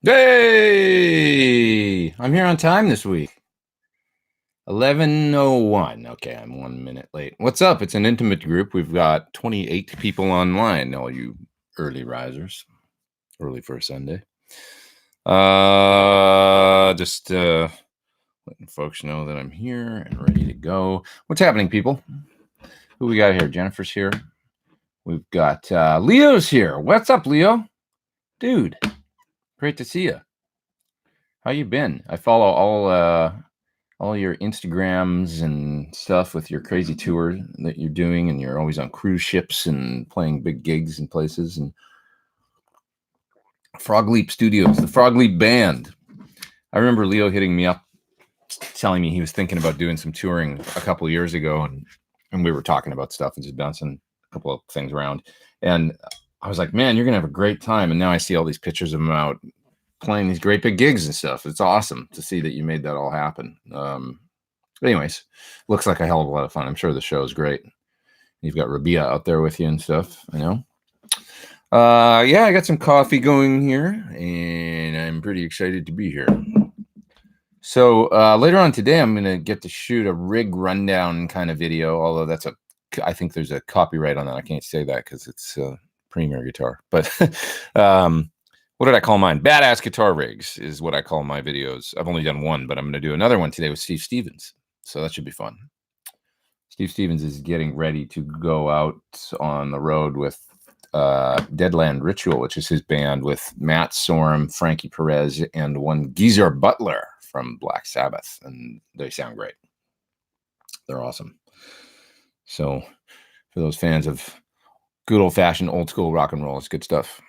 Hey, I'm here on time this week. 11:01. Okay, I'm 1 minute late. What's up? It's an intimate group. We've got 28 people online, all you early risers. Early for a Sunday. Just letting folks know that I'm here and ready to go. What's happening, people? Who we got here? Jennifer's here. We've got Leo's here. What's up, Leo? Dude, great to see you. How you been? I follow all your Instagrams and stuff with your crazy tour that you're doing, and you're always on cruise ships and playing big gigs and places. And Frog Leap Studios, the Frog Leap Band. I remember Leo hitting me up, telling me he was thinking about doing some touring a couple of years ago, and we were talking about stuff and just bouncing a couple of things around. And I was like, man, you're gonna have a great time. And now I see all these pictures of him out playing these great big gigs and stuff. It's awesome to see that you made that all happen. Anyways, looks like a hell of a lot of fun. I'm sure the show is great. You've got Rabia out there with you and stuff. I know. Yeah, I got some coffee going here, and I'm pretty excited to be here. So later on today, I'm going to get to shoot a rig rundown kind of video, although I think there's a copyright on that. I can't say that because it's a Premier guitar. But what did I call mine? Badass Guitar Rigs is what I call my videos. I've only done one, but I'm going to do another one today with Steve Stevens. So that should be fun. Steve Stevens is getting ready to go out on the road with Deadland Ritual, which is his band with Matt Sorum, Frankie Perez, and one Geezer Butler from Black Sabbath. And they sound great. They're awesome. So for those fans of good old-fashioned, old-school rock and roll, it's good stuff.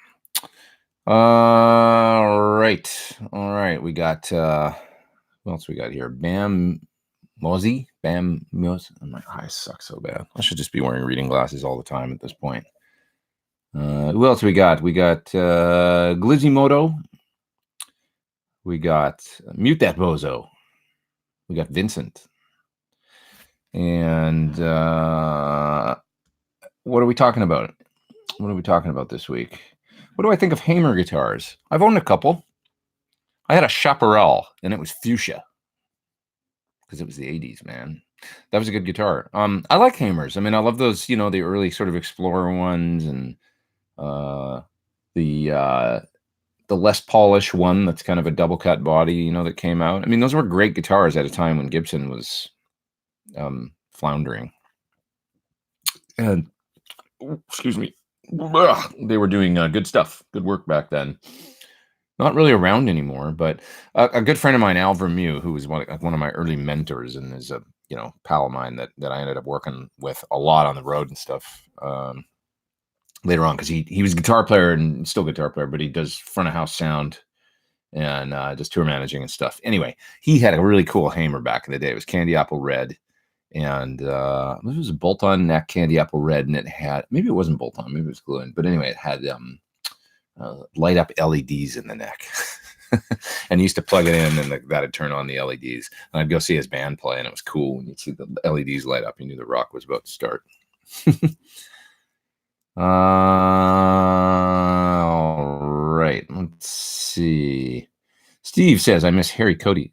All right. We got what else we got here? Bam Mosey. Oh, my eyes suck so bad. I should just be wearing reading glasses all the time at this point. Who else we got? We got Glizzymoto. We got Mute That Bozo. We got Vincent. And what are we talking about? What are we talking about this week? What do I think of Hamer guitars? I've owned a couple. I had a Chaparral, and it was fuchsia because it was the 80s, man. That was a good guitar. I like Hamers. I mean, I love those, the early sort of Explorer ones, and the less polished one that's kind of a double cut body, that came out. I mean, those were great guitars at a time when Gibson was floundering. And, excuse me. They were doing good stuff, good work back then. Not really around anymore, but a good friend of mine, Al Vermew, who was one of my early mentors and is a pal of mine that I ended up working with a lot on the road and stuff later on, because he was a guitar player and still guitar player, but he does front of house sound and just tour managing and stuff. Anyway, he had a really cool Hamer back in the day. It was candy apple red. And it was a bolt-on neck candy apple red, and it had, maybe it wasn't bolt-on, maybe it was glue-in, but anyway, it had light up LEDs in the neck. And he used to plug it in, and that'd turn on the LEDs. And I'd go see his band play, and it was cool when you'd see the LEDs light up. You knew the rock was about to start. All right, let's see. Steve says, I miss Harry Cody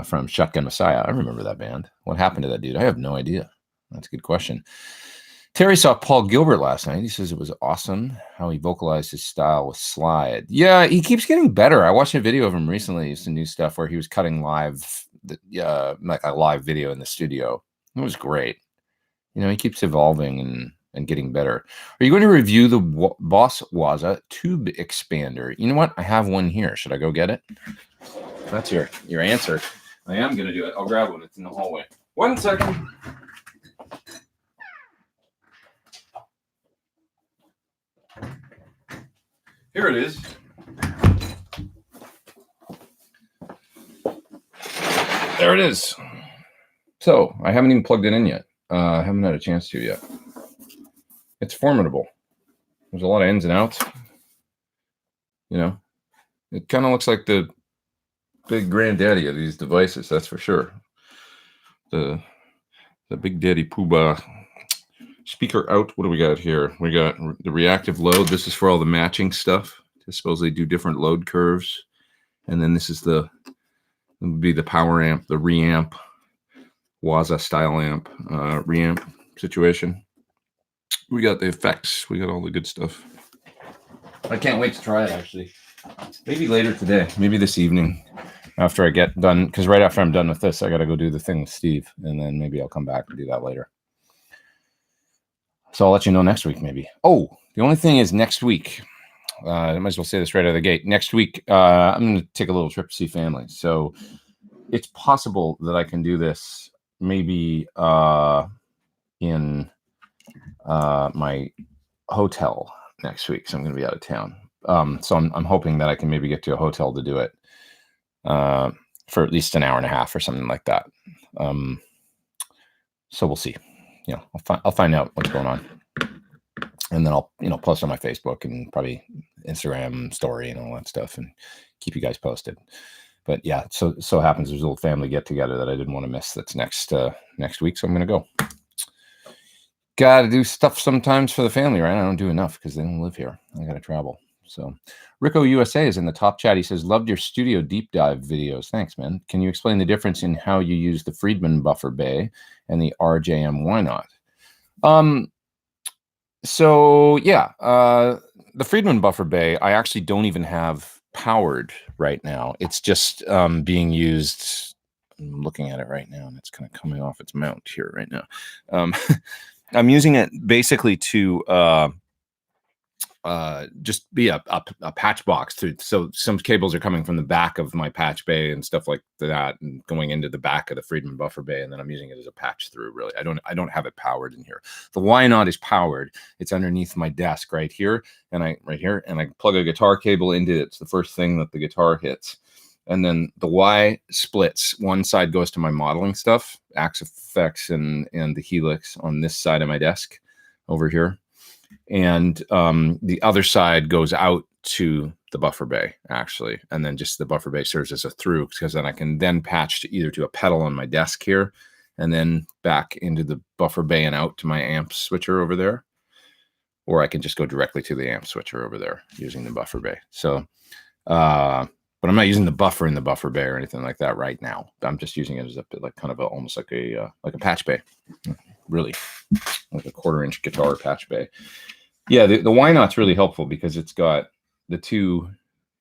from Shotgun Messiah. I remember that band. What happened to that dude? I have no idea. That's a good question. Terry saw Paul Gilbert last night. He says it was awesome how he vocalized his style with slide. Yeah, he keeps getting better. I watched a video of him recently, some new stuff where he was cutting live, like a live video in the studio. It was great. He keeps evolving and getting better. Are you going to review the Boss Waza tube expander? You know what? I have one here. Should I go get it? That's your answer. I am going to do it. I'll grab one. It's in the hallway. 1 second. Here it is. There it is. So I haven't even plugged it in yet. I haven't had a chance to yet. It's formidable. There's a lot of ins and outs. It kind of looks like the big granddaddy of these devices, that's for sure. The Big Daddy Poobah speaker out. What do we got here? We got the reactive load. This is for all the matching stuff to supposedly do different load curves. And then this is would be the power amp, the reamp, Waza style amp, reamp situation. We got the effects. We got all the good stuff. I can't wait to try it, actually. Maybe later today. Maybe this evening after I get done. Because right after I'm done with this, I got to go do the thing with Steve. And then maybe I'll come back and do that later. So I'll let you know next week, maybe. Oh, the only thing is next week. I might as well say this right out of the gate. Next week, I'm going to take a little trip to see family. So it's possible that I can do this maybe in my hotel next week. So I'm going to be out of town. So I'm hoping that I can maybe get to a hotel to do it for at least an hour and a half or something like that. So we'll see. You know, I'll find out what's going on, and then I'll post on my Facebook and probably Instagram story and all that stuff, and keep you guys posted. But yeah, so happens there's a little family get together that I didn't want to miss. That's next week, so I'm gonna go. Got to do stuff sometimes for the family, right? I don't do enough because they don't live here. I got to travel. So Rico USA is in the top chat. He says, loved your studio deep dive videos. Thanks, man. Can you explain the difference in how you use the Freedman buffer bay and the RJM Why Not? So yeah, the Freedman buffer bay, I actually don't even have powered right now. It's just being used. I'm looking at it right now, and it's kind of coming off its mount here right now. I'm using it basically to just be a patch box. So some cables are coming from the back of my patch bay and stuff like that, and going into the back of the Freedman buffer bay, and then I'm using it as a patch through. Really, I don't have it powered in here. The Why Not is powered. It's underneath my desk right here, and I plug a guitar cable into it. It's the first thing that the guitar hits. And then the Y splits. One side goes to my modeling stuff, Axe Effects and the Helix on this side of my desk over here. And the other side goes out to the buffer bay, actually. And then just the buffer bay serves as a through, because then I can then patch either to a pedal on my desk here, and then back into the buffer bay and out to my amp switcher over there. Or I can just go directly to the amp switcher over there using the buffer bay. So, but I'm not using the buffer in the buffer bay or anything like that right now. I'm just using it as almost like a patch bay, really, like a 1/4-inch guitar patch bay. Yeah, the Why Not's really helpful because it's got the two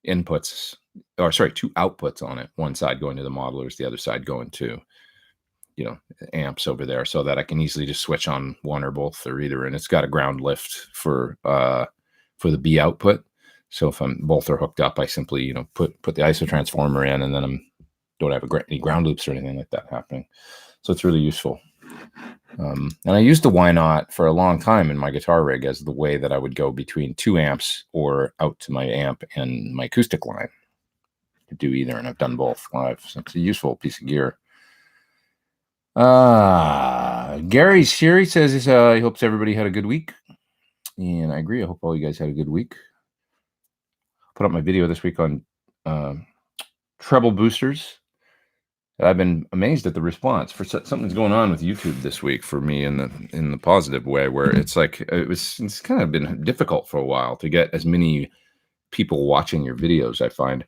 outputs on it. One side going to the modelers, the other side going to, amps over there, so that I can easily just switch on one or both or either. And it's got a ground lift for the B output. So if both are hooked up, I simply, put the ISO transformer in, and then I don't have any ground loops or anything like that happening. So it's really useful. And I used the Why Not for a long time in my guitar rig as the way that I would go between 2 amps or out to my amp and my acoustic line. I could do either, and I've done both live. So it's a useful piece of gear. Gary Sherry says he hopes everybody had a good week. And I agree. I hope all you guys had a good week. Put up my video this week on treble boosters. I've been amazed at the response. For something's going on with YouTube this week for me in the positive way, where it's like it's kind of been difficult for a while to get as many people watching your videos, I find.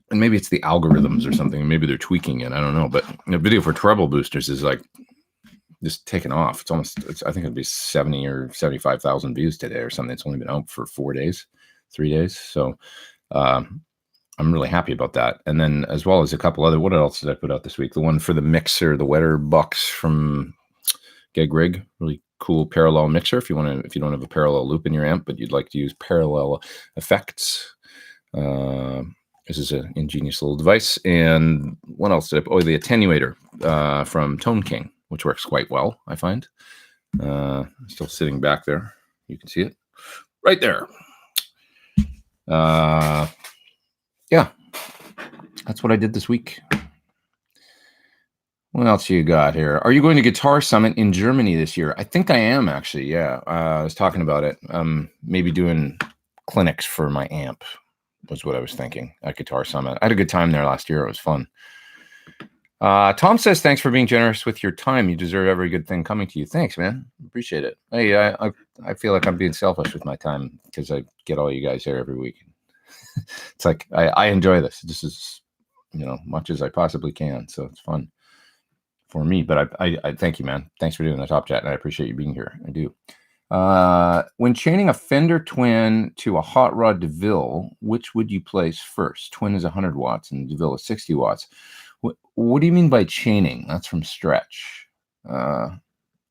And maybe it's the algorithms or something. Maybe they're tweaking it. I don't know. But a video for treble boosters is like just taken off. I think it'd be 70 or 75,000 views today or something. It's only been out for 3 days. So I'm really happy about that. And then as well as a couple other, what else did I put out this week? The one for the mixer, the Wetter Bucks from Gig Rig, really cool parallel mixer. If you don't have a parallel loop in your amp, but you'd like to use parallel effects. This is an ingenious little device. And what else did I put? Oh, the attenuator from Tone King, which works quite well, I find. Still sitting back there. You can see it right there. Yeah, that's what I did this week. What else you got here? Are you going to Guitar Summit in Germany this year? I think I am, actually. Yeah, I was talking about it. Maybe doing clinics for my amp was what I was thinking at Guitar Summit. I had a good time there last year. It was fun. Tom says, thanks for being generous with your time. You deserve every good thing coming to you. Thanks, man. Appreciate it. Hey, I feel like I'm being selfish with my time because I get all you guys there every week. It's like, I enjoy this just as, much as I possibly can. So it's fun for me, but I thank you, man. Thanks for doing the top chat, and I appreciate you being here. I do. When chaining a Fender Twin to a Hotrod Deville, which would you place first? Twin is 100 watts and Deville is 60 watts. What do you mean by chaining? That's from Stretch.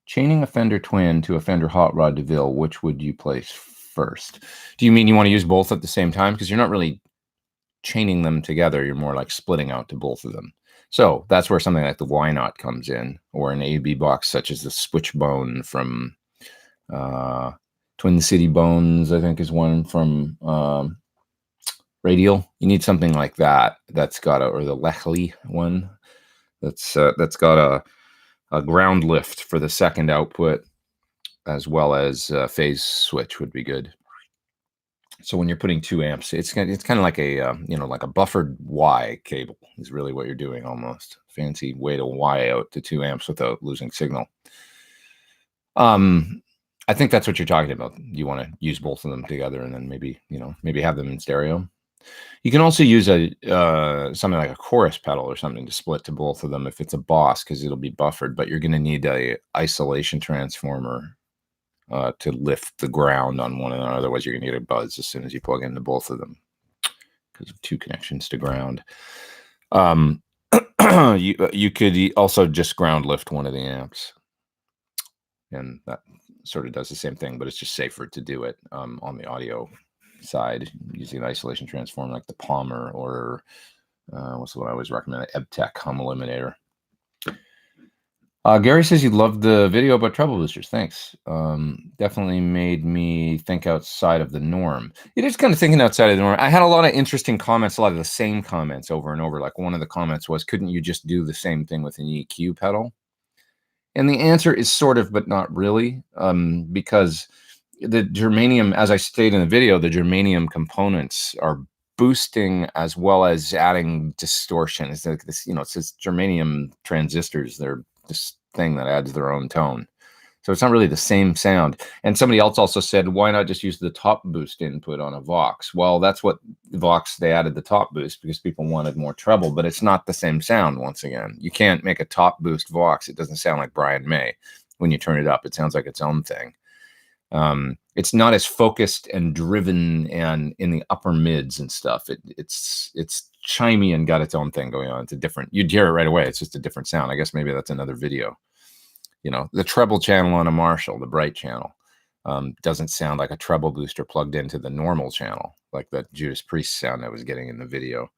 Chaining a Fender Twin to a Fender Hotrod Deville, which would you place first? Do you mean you want to use both at the same time? Because you're not really chaining them together. You're more like splitting out to both of them. So that's where something like the Why Not comes in, or an AB box such as the Switchbone from Twin City Bones, I think is one from Radial. You need something like that. That's got or the Lechley one that's got a ground lift for the second output, as well as phase switch would be good. So when you're putting 2 amps, it's kind of like a like a buffered Y cable is really what you're doing. Almost fancy way to Y out to 2 amps without losing signal. I think that's what you're talking about. You want to use both of them together, and then maybe have them in stereo. You can also use something like a chorus pedal or something to split to both of them if it's a Boss, because it'll be buffered. But you're going to need a isolation transformer to lift the ground on one another. Otherwise, you're going to get a buzz as soon as you plug into both of them because of 2 connections to ground. You could also just ground lift one of the amps, and that sort of does the same thing, but it's just safer to do it on the audio side using an isolation transformer like the Palmer, or what's the one I always recommend, EBTech hum eliminator. Gary says you loved the video about treble boosters. Thanks. Definitely made me think outside of the norm. It is kind of thinking outside of the norm. I had a lot of interesting comments, a lot of the same comments over and over. Like one of the comments was, couldn't you just do the same thing with an EQ pedal? And the answer is sort of, but not really, because the germanium, as I stated in the video, the germanium components are boosting as well as adding distortion. It's like this, it says germanium transistors. They're this thing that adds their own tone. So it's not really the same sound. And somebody else also said, why not just use the top boost input on a Vox? Well, that's what Vox, they added the top boost because people wanted more treble, but it's not the same sound. Once again, you can't make a top boost Vox. It doesn't sound like Brian May. When you turn it up, it sounds like its own thing. It's not as focused and driven and in the upper mids and stuff. It's chimey and got its own thing going on. It's a different, you'd hear it right away. It's just a different sound. I guess maybe that's another video. The treble channel on a Marshall, the bright channel, doesn't sound like a treble booster plugged into the normal channel, like that Judas Priest sound I was getting in the video.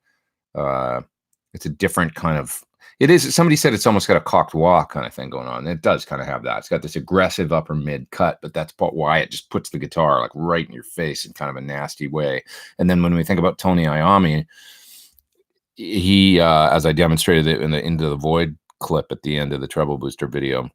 It's a different kind of, it is, somebody said it's almost got a cocked wah kind of thing going on. It does kind of have that. It's got this aggressive upper mid cut, but that's why it just puts the guitar like right in your face in kind of a nasty way. And then when we think about Tony Iommi, he, as I demonstrated it in the Into the Void clip at the end of the treble booster video,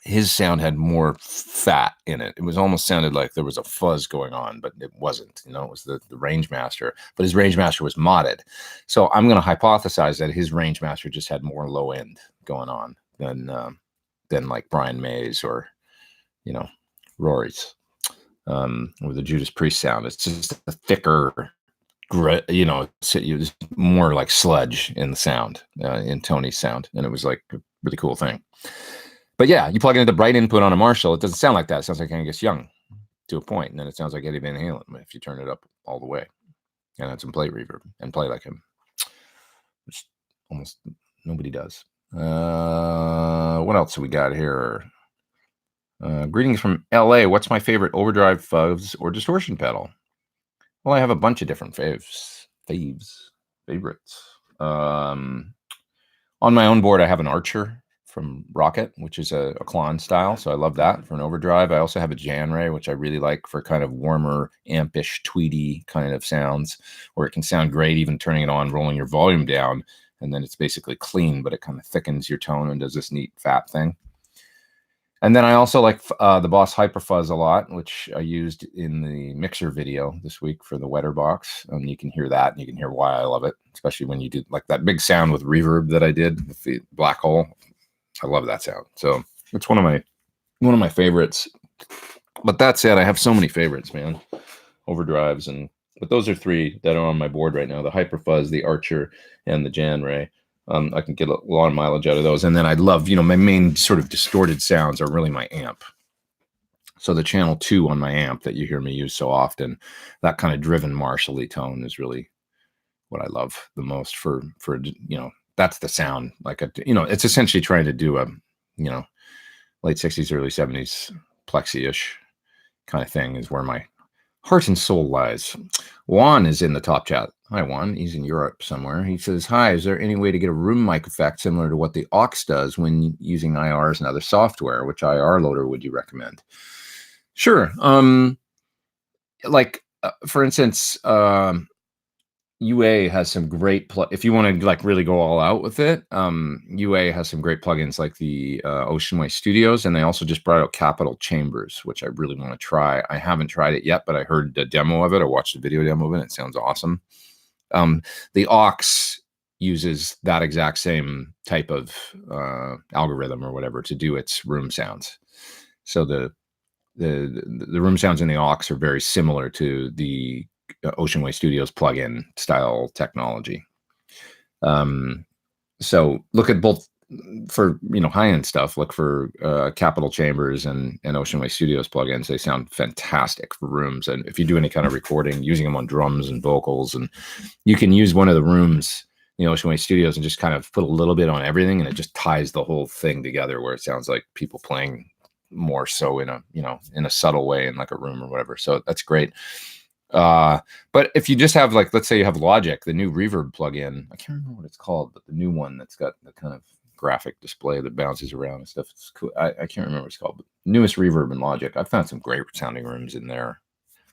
his sound had more fat in it. It was almost sounded like there was a fuzz going on, but it wasn't. It was the Rangemaster, but his Rangemaster was modded. So I'm going to hypothesize that his Rangemaster just had more low end going on than like Brian May's or Rory's or the Judas Priest sound. It's just a thicker, it's more like sludge in the sound, in Tony's sound, and it was like a really cool thing. But yeah, you plug in the bright input on a Marshall, it doesn't sound like that. It sounds like Angus Young to a point, and then it sounds like Eddie Van Halen if you turn it up all the way and add some plate reverb and play like him, which almost nobody does. What else do we got here? Greetings from LA. What's my favorite Overdrive, Fuzz, or Distortion pedal? Well, I have a bunch of different favorites. On my own board, I have an Archer from Rocket, which is a Klon style. So I love that for an overdrive. I also have a Jan Ray, which I really like for kind of warmer, ampish, tweedy kind of sounds, where it can sound great even turning it on, rolling your volume down, and then it's basically clean, but it kind of thickens your tone and does this neat fat thing. And then I also like the Boss Hyperfuzz a lot, which I used in the mixer video this week for the Wetter box. And you can hear that, and you can hear why I love it, especially when you do like that big sound with reverb that I did with the black hole. I love that sound. So it's one of my favorites. But that said, I have so many favorites, man. Overdrives and But those are three that are on my board right now: the Hyper Fuzz, the Archer, and the Jan Ray. I can get a lot of mileage out of those. And then I love, my main sort of distorted sounds are really my amp. So the channel 2 on my amp that you hear me use so often, that kind of driven Marshall-y tone is really what I love the most for that's the sound. Like it's essentially trying to do a late 60s, early 70s plexi-ish kind of thing is where my heart and soul lies. Juan is in the top chat. Hi, Juan. He's in Europe somewhere. He says, hi, is there any way to get a room mic effect similar to what the aux does when using IRs and other software? Which IR loader would you recommend? Sure. For instance, UA has some great if you want to like really go all out with it. UA has some great plugins like the Ocean Way Studios, and they also just brought out Capital Chambers, which I really want to try. I haven't tried it yet, but I heard the demo of it. I watched a video demo of it. It sounds awesome. The aux uses that exact same type of algorithm or whatever to do its room sounds. So the room sounds in the aux are very similar to the Ocean Way Studios plugin style technology. So look at both for high-end stuff. Look for Capital Chambers and Ocean Way Studios plugins. They sound fantastic for rooms. And if you do any kind of recording, using them on drums and vocals, and you can use one of the rooms, Ocean Way Studios, and just kind of put a little bit on everything, and it just ties the whole thing together where it sounds like people playing more so in a subtle way in like a room or whatever. So that's great. But if you just have let's say you have Logic, the new Reverb plugin, I can't remember what it's called, but the new one that's got the kind of graphic display that bounces around and stuff. It's cool. I can't remember what it's called, but newest Reverb in Logic. I've found some great sounding rooms in there.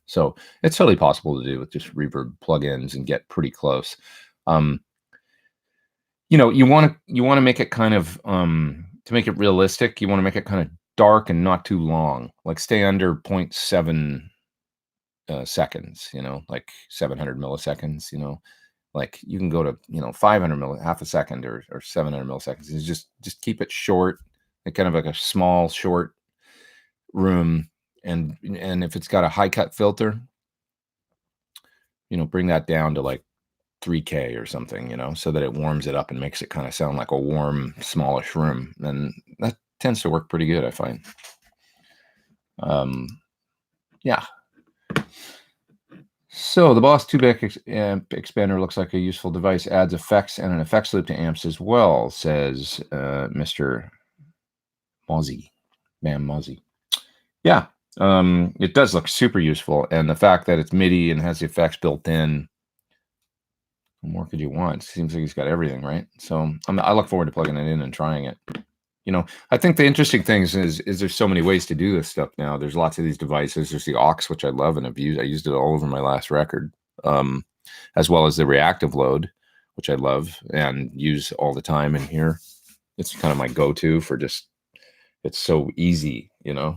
So it's totally possible to do with just Reverb plugins and get pretty close. You want to make it kind of, to make it realistic, you want to make it kind of dark and not too long, like stay under 0.7 seconds, like 700 milliseconds, like you can go to 500 half a second or 700 milliseconds. It's just keep it short, like kind of like a small short room. And if it's got a high cut filter, bring that down to like 3K or something, so that it warms it up and makes it kind of sound like a warm, smallish room. And that tends to work pretty good, I find. Yeah. So the Boss 2-back amp expander looks like a useful device, adds effects and an effects loop to amps as well, says Mr. Mozzie, Bam Mozzie. Yeah, it does look super useful. And the fact that it's MIDI and has the effects built in, what more could you want? It seems like he's got everything, right? So I look forward to plugging it in and trying it. I think the interesting thing is there's so many ways to do this stuff now. There's lots of these devices. There's the aux, which I love and I used it all over my last record, as well as the reactive load, which I love and use all the time in here. It's kind of my go-to for it's so easy, the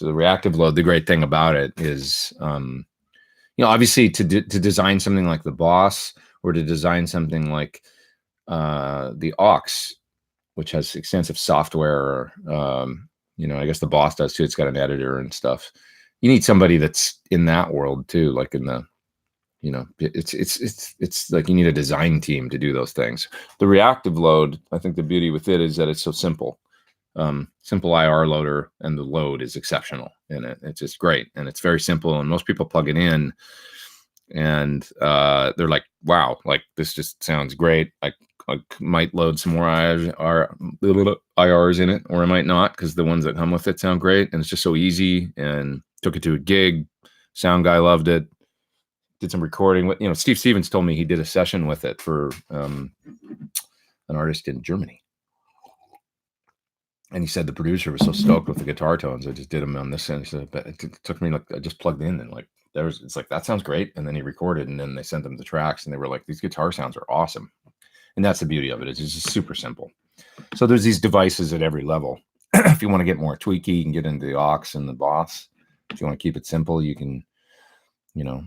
reactive load. The great thing about it is, obviously to design something like the Boss or to design something like the aux, which has extensive software, I guess the Boss does too. It's got an editor and stuff. You need somebody that's in that world too, like in the, it's like you need a design team to do those things. The reactive load, I think the beauty with it is that it's so simple. Simple IR loader, and the load is exceptional in it. It's just great, and it's very simple, and most people plug it in and they're like, wow, like this just sounds great. I might load some more IRs in it, or I might not, because the ones that come with it sound great, and it's just so easy. And took it to a gig, sound guy loved it, did some recording with, Steve Stevens told me he did a session with it for an artist in Germany, and he said the producer was so stoked with the guitar tones. I just did them on this, and he said, but it took me I just plugged in and it's like, that sounds great. And then he recorded, and then they sent them the tracks, and they were like, these guitar sounds are awesome. And that's the beauty of it. It's just super simple. So there's these devices at every level. If you want to get more tweaky, you can get into the aux and the Boss. If you want to keep it simple, you can, do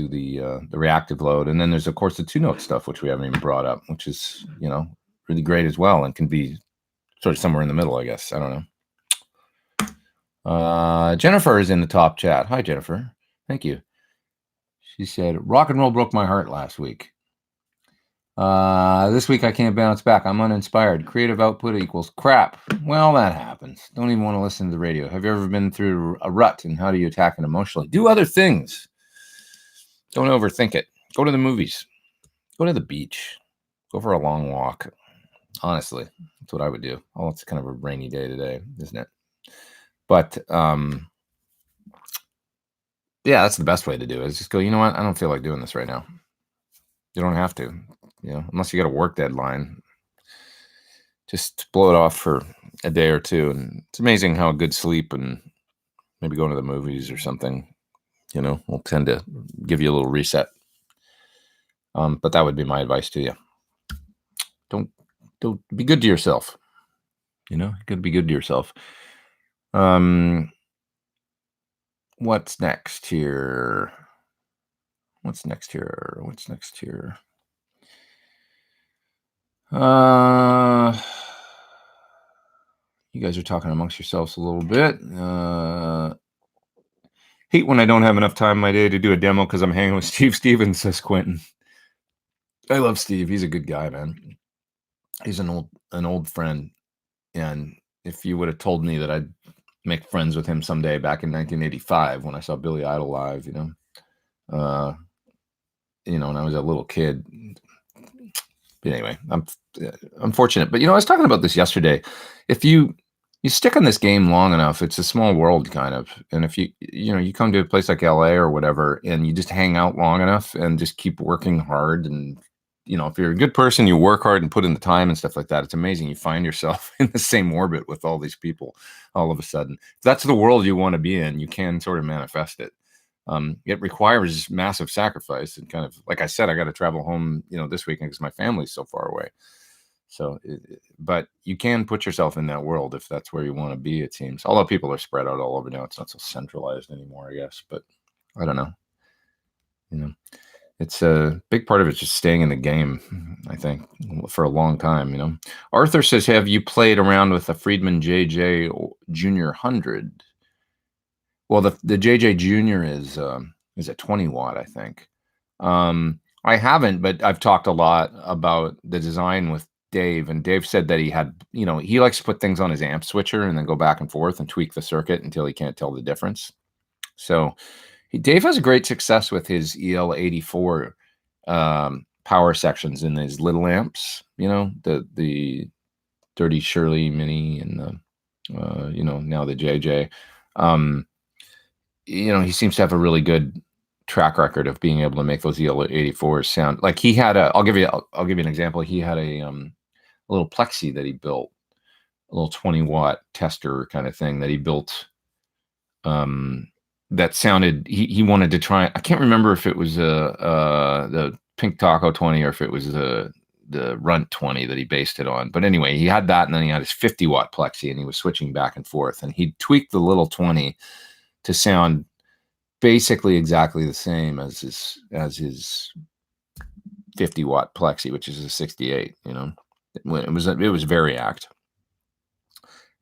the reactive load. And then there's, of course, the 2-note stuff, which we haven't even brought up, which is, really great as well, and can be sort of somewhere in the middle, I guess. I don't know. Jennifer is in the top chat. Hi, Jennifer. Thank you. She said, rock and roll broke my heart last week. This week I can't bounce back. I'm uninspired. Creative output equals crap. Well, that happens. Don't even want to listen to the radio. Have you ever been through a rut, and how do you attack it emotionally? Do other things. Don't overthink it. Go to the movies. Go to the beach. Go for a long walk. Honestly, that's what I would do. Oh, it's kind of a rainy day today, isn't it? But yeah, that's the best way to do it. Is just go, you know what? I don't feel like doing this right now. You don't have to, unless you got a work deadline. Just blow it off for a day or two. And it's amazing how good sleep and maybe going to the movies or something, will tend to give you a little reset. But that would be my advice to you. Don't be good to yourself. You got to be good to yourself. What's next here? You guys are talking amongst yourselves a little bit. Hate when I don't have enough time in my day to do a demo because I'm hanging with Steve Stevens, says Quentin. I love Steve. He's a good guy, man. He's an old friend. And if you would have told me that I'd make friends with him someday back in 1985 when I saw Billy Idol live, and I was a little kid. But anyway, I'm fortunate. But I was talking about this yesterday. If you stick on this game long enough, it's a small world kind of. And if you come to a place like LA or whatever, and you just hang out long enough and just keep working hard, and if you're a good person, you work hard and put in the time and stuff like that, it's amazing. You find yourself in the same orbit with all these people all of a sudden. If that's the world you want to be in, you can sort of manifest it. It requires massive sacrifice, and kind of, like I said, I got to travel home, this weekend because my family's so far away. So, but you can put yourself in that world if that's where you want to be, it seems. Although people are spread out all over now, it's not so centralized anymore, I guess. But I don't know. It's a big part of it just staying in the game, I think, for a long time, Arthur says, have you played around with the Freedman JJ Junior 100? Well, the JJ Junior is a 20 watt, I think. I haven't, but I've talked a lot about the design with Dave, and Dave said that he had, he likes to put things on his amp switcher and then go back and forth and tweak the circuit until he can't tell the difference. So Dave has great success with his EL84 power sections in his little amps, the Dirty Shirley Mini and the, now the JJ. He seems to have a really good track record of being able to make those EL84s sound like he had I'll give you an example. He had a little plexi that he built, a little 20 watt tester kind of thing that he built, that sounded, he wanted to try, I can't remember if it was the Pink Taco 20 or if it was the Runt 20 that he based it on. But anyway, he had that, and then he had his 50 watt plexi, and he was switching back and forth, and he tweaked the little 20 to sound basically exactly the same as his 50 watt plexi, which is a 68. It was very act,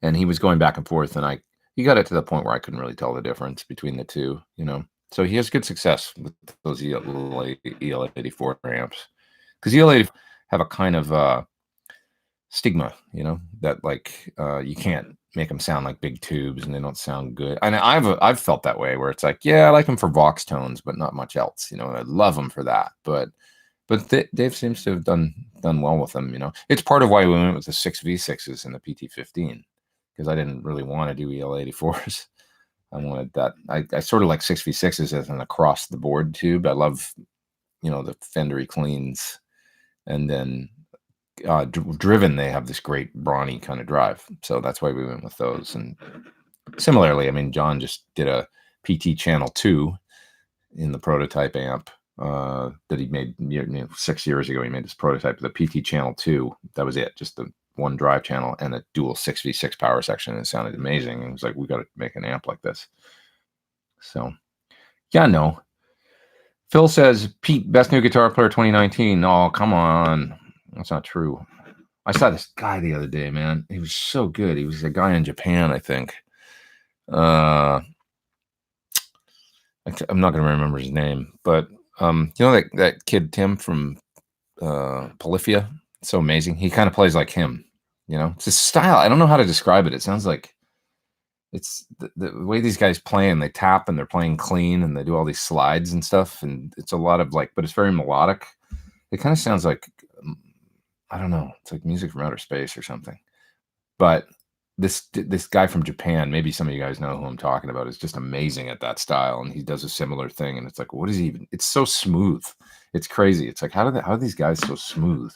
and he was going back and forth, and he got it to the point where I couldn't really tell the difference between the two. So he has good success with those EL84 amps, because EL84 have a kind of stigma, that like you can't make them sound like big tubes, and they don't sound good. And I've felt that way, where it's like, yeah, I like them for Vox tones, but not much else. I love them for that, but Dave seems to have done well with them. It's part of why we went with the 6V6s and the PT15, because I didn't really want to do EL84s. I wanted that. I sort of like 6V6s as an across the board tube. I love, the Fendery cleans, and then driven, they have this great brawny kind of drive. So that's why we went with those. And similarly, I mean, John just did a PT Channel 2 in the prototype amp that he made 6 years ago. He made this prototype of the PT Channel 2. That was it, just the one drive channel and a dual 6V6 power section. And it sounded amazing. It was like, we got to make an amp like this. So, yeah, no. Phil says, Pete, best new guitar player 2019. Oh, come on. That's not true. I saw this guy the other day, man. He was so good. He was a guy in Japan, I think. I I'm not going to remember his name, but you know that kid Tim from Polyphia? It's so amazing. He kind of plays like him. You know, it's his style. I don't know how to describe it. It sounds like it's the way these guys play, and they tap and they're playing clean and they do all these slides and stuff. And it's a lot of like, but it's very melodic. It kind of sounds like, I don't know, it's like music from outer space or something. But this guy from Japan, maybe some of you guys know who I'm talking about, is just amazing at that style, and he does a similar thing. And it's like, what is he even? It's so smooth. It's crazy. It's like, how are these guys so smooth?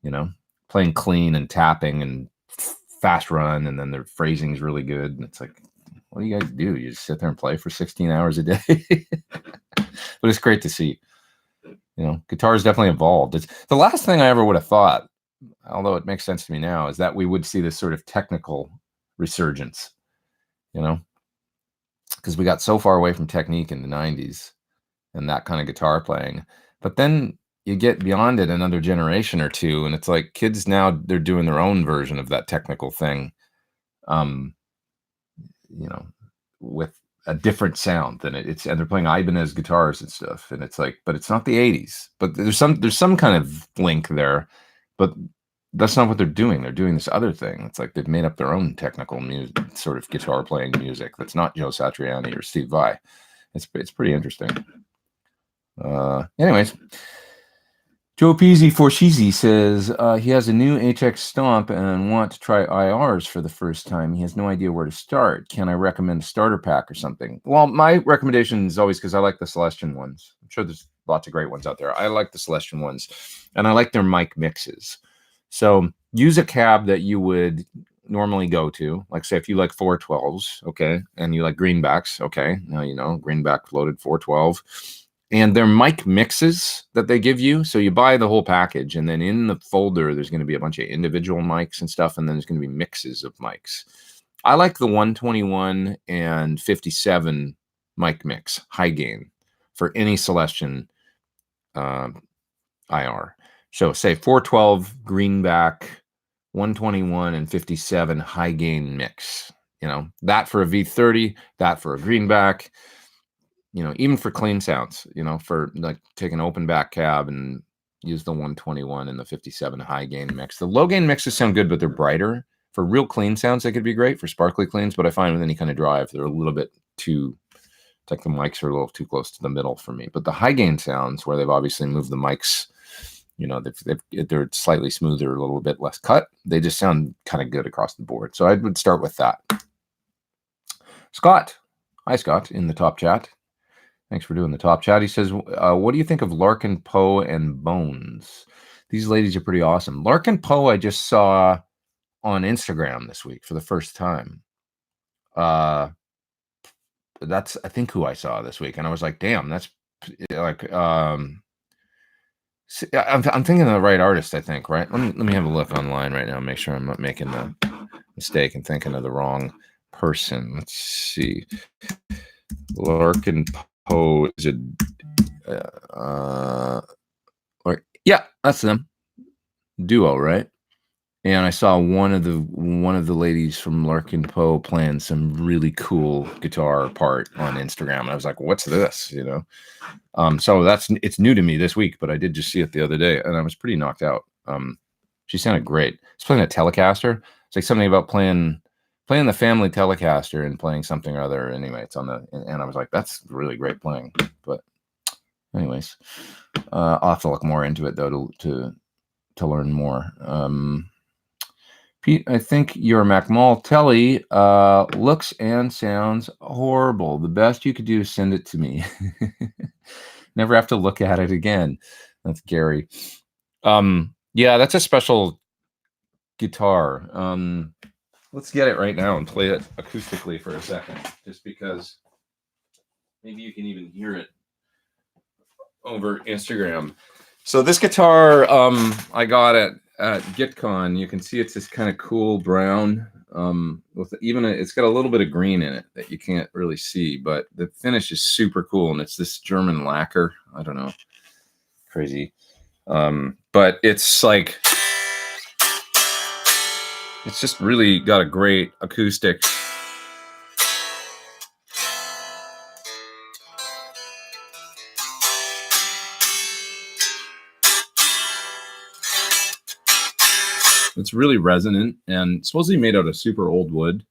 You know, playing clean and tapping and fast run, and then their phrasing is really good. And it's like, what do you guys do? You just sit there and play for 16 hours a day. But it's great to see. You know, guitar has definitely evolved. It's the last thing I ever would have thought, although it makes sense to me now, is that we would see this sort of technical resurgence, you know, because we got so far away from technique in the 90s and that kind of guitar playing. But then you get beyond it another generation or two, and it's like kids now, they're doing their own version of that technical thing, you know, with a different sound than and they're playing Ibanez guitars and stuff, and it's like, but it's not the 80s. But there's some kind of link there, but that's not what they're doing. They're doing this other thing. It's like they've made up their own technical music, sort of guitar playing music that's not Joe Satriani or Steve Vai. It's pretty interesting. Anyways, Joe Peasy for Sheezy says he has a new HX Stomp and want to try IRs for the first time. He has no idea where to start. Can I recommend a starter pack or something? Well, my recommendation is always, because I like the Celestion ones. I'm sure there's lots of great ones out there. I like the Celestion ones, and I like their mic mixes. So use a cab that you would normally go to. Like, say, if you like 412s, okay, and you like greenbacks, okay, now you know, greenback loaded 412. And their mic mixes that they give you. So you buy the whole package, and then in the folder, there's going to be a bunch of individual mics and stuff, and then there's going to be mixes of mics. I like the 121 and 57 mic mix, high gain, for any Celestion IR. So say 412 greenback, 121 and 57 high gain mix. You know, that for a V30, that for a greenback. You know, even for clean sounds, you know, for like take an open back cab and use the 121 and the 57 high gain mix. The low gain mixes sound good, but they're brighter. For real clean sounds, they could be great for sparkly cleans, but I find with any kind of drive, they're a little bit too, it's like the mics are a little too close to the middle for me. But the high gain sounds, where they've obviously moved the mics, you know, they're slightly smoother, a little bit less cut. They just sound kind of good across the board. So I would start with that. Scott. Hi, Scott, in the top chat. Thanks for doing the top chat. He says, what do you think of Larkin Poe and Bones? These ladies are pretty awesome. Larkin Poe I just saw on Instagram this week for the first time. That's, I think, who I saw this week. And I was like, damn, that's like, I'm thinking of the right artist, I think, right? Let me have a look online right now, make sure I'm not making the mistake and thinking of the wrong person. Let's see. Larkin Poe is yeah, that's them. Duo, right? And I saw one of the ladies from Larkin Poe playing some really cool guitar part on Instagram, and I was like, "What's this?" You know. So it's new to me this week, but I did just see it the other day, and I was pretty knocked out. She sounded great. She's playing a Telecaster. It's like something about playing the family Telecaster and playing something or other. Anyway, it's on and I was like, that's really great playing. But anyways, I'll have to look more into it though to learn more. Pete, I think your MacMall Telly looks and sounds horrible. The best you could do is send it to me. Never have to look at it again. That's Gary. Yeah, that's a special guitar. Let's get it right now and play it acoustically for a second, just because maybe you can even hear it over Instagram. So this guitar I got at GitCon. You can see it's this kind of cool brown with it's got a little bit of green in it that you can't really see, but the finish is super cool, and it's this German lacquer. I don't know, crazy, but it's like, it's just really got a great acoustic. It's really resonant and supposedly made out of super old wood.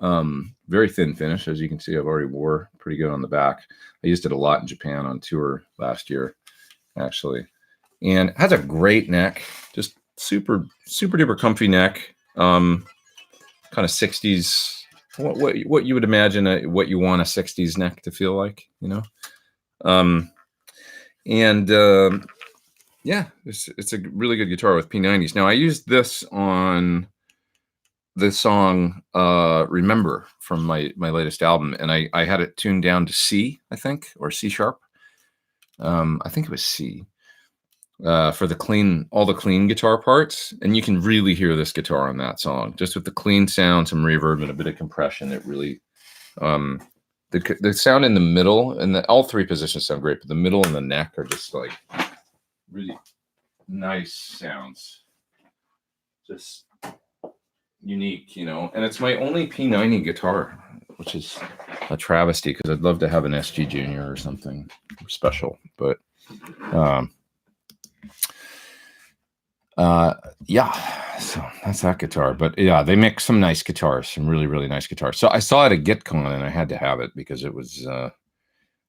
Very thin finish, as you can see. I've already wore pretty good on the back. I used it a lot in Japan on tour last year, actually. And it has a great neck, just super duper comfy neck. Kind of 60s, what you would imagine what you want a 60s neck to feel like, you know. Yeah, it's a really good guitar with P90s. Now I used this on the song Remember from my latest album, and I had it tuned down to C, I think, or C sharp. I think it was C. For all the clean guitar parts, and you can really hear this guitar on that song, just with the clean sound, some reverb, and a bit of compression. It really, the sound in the middle and all three positions sound great, but the middle and the neck are just like really nice sounds, just unique, you know. And it's my only P90 guitar, which is a travesty because I'd love to have an SG Junior or something special, but yeah, so that's that guitar. But yeah, they make some nice guitars, some really nice guitars. So I saw it at GitCon and I had to have it because it was I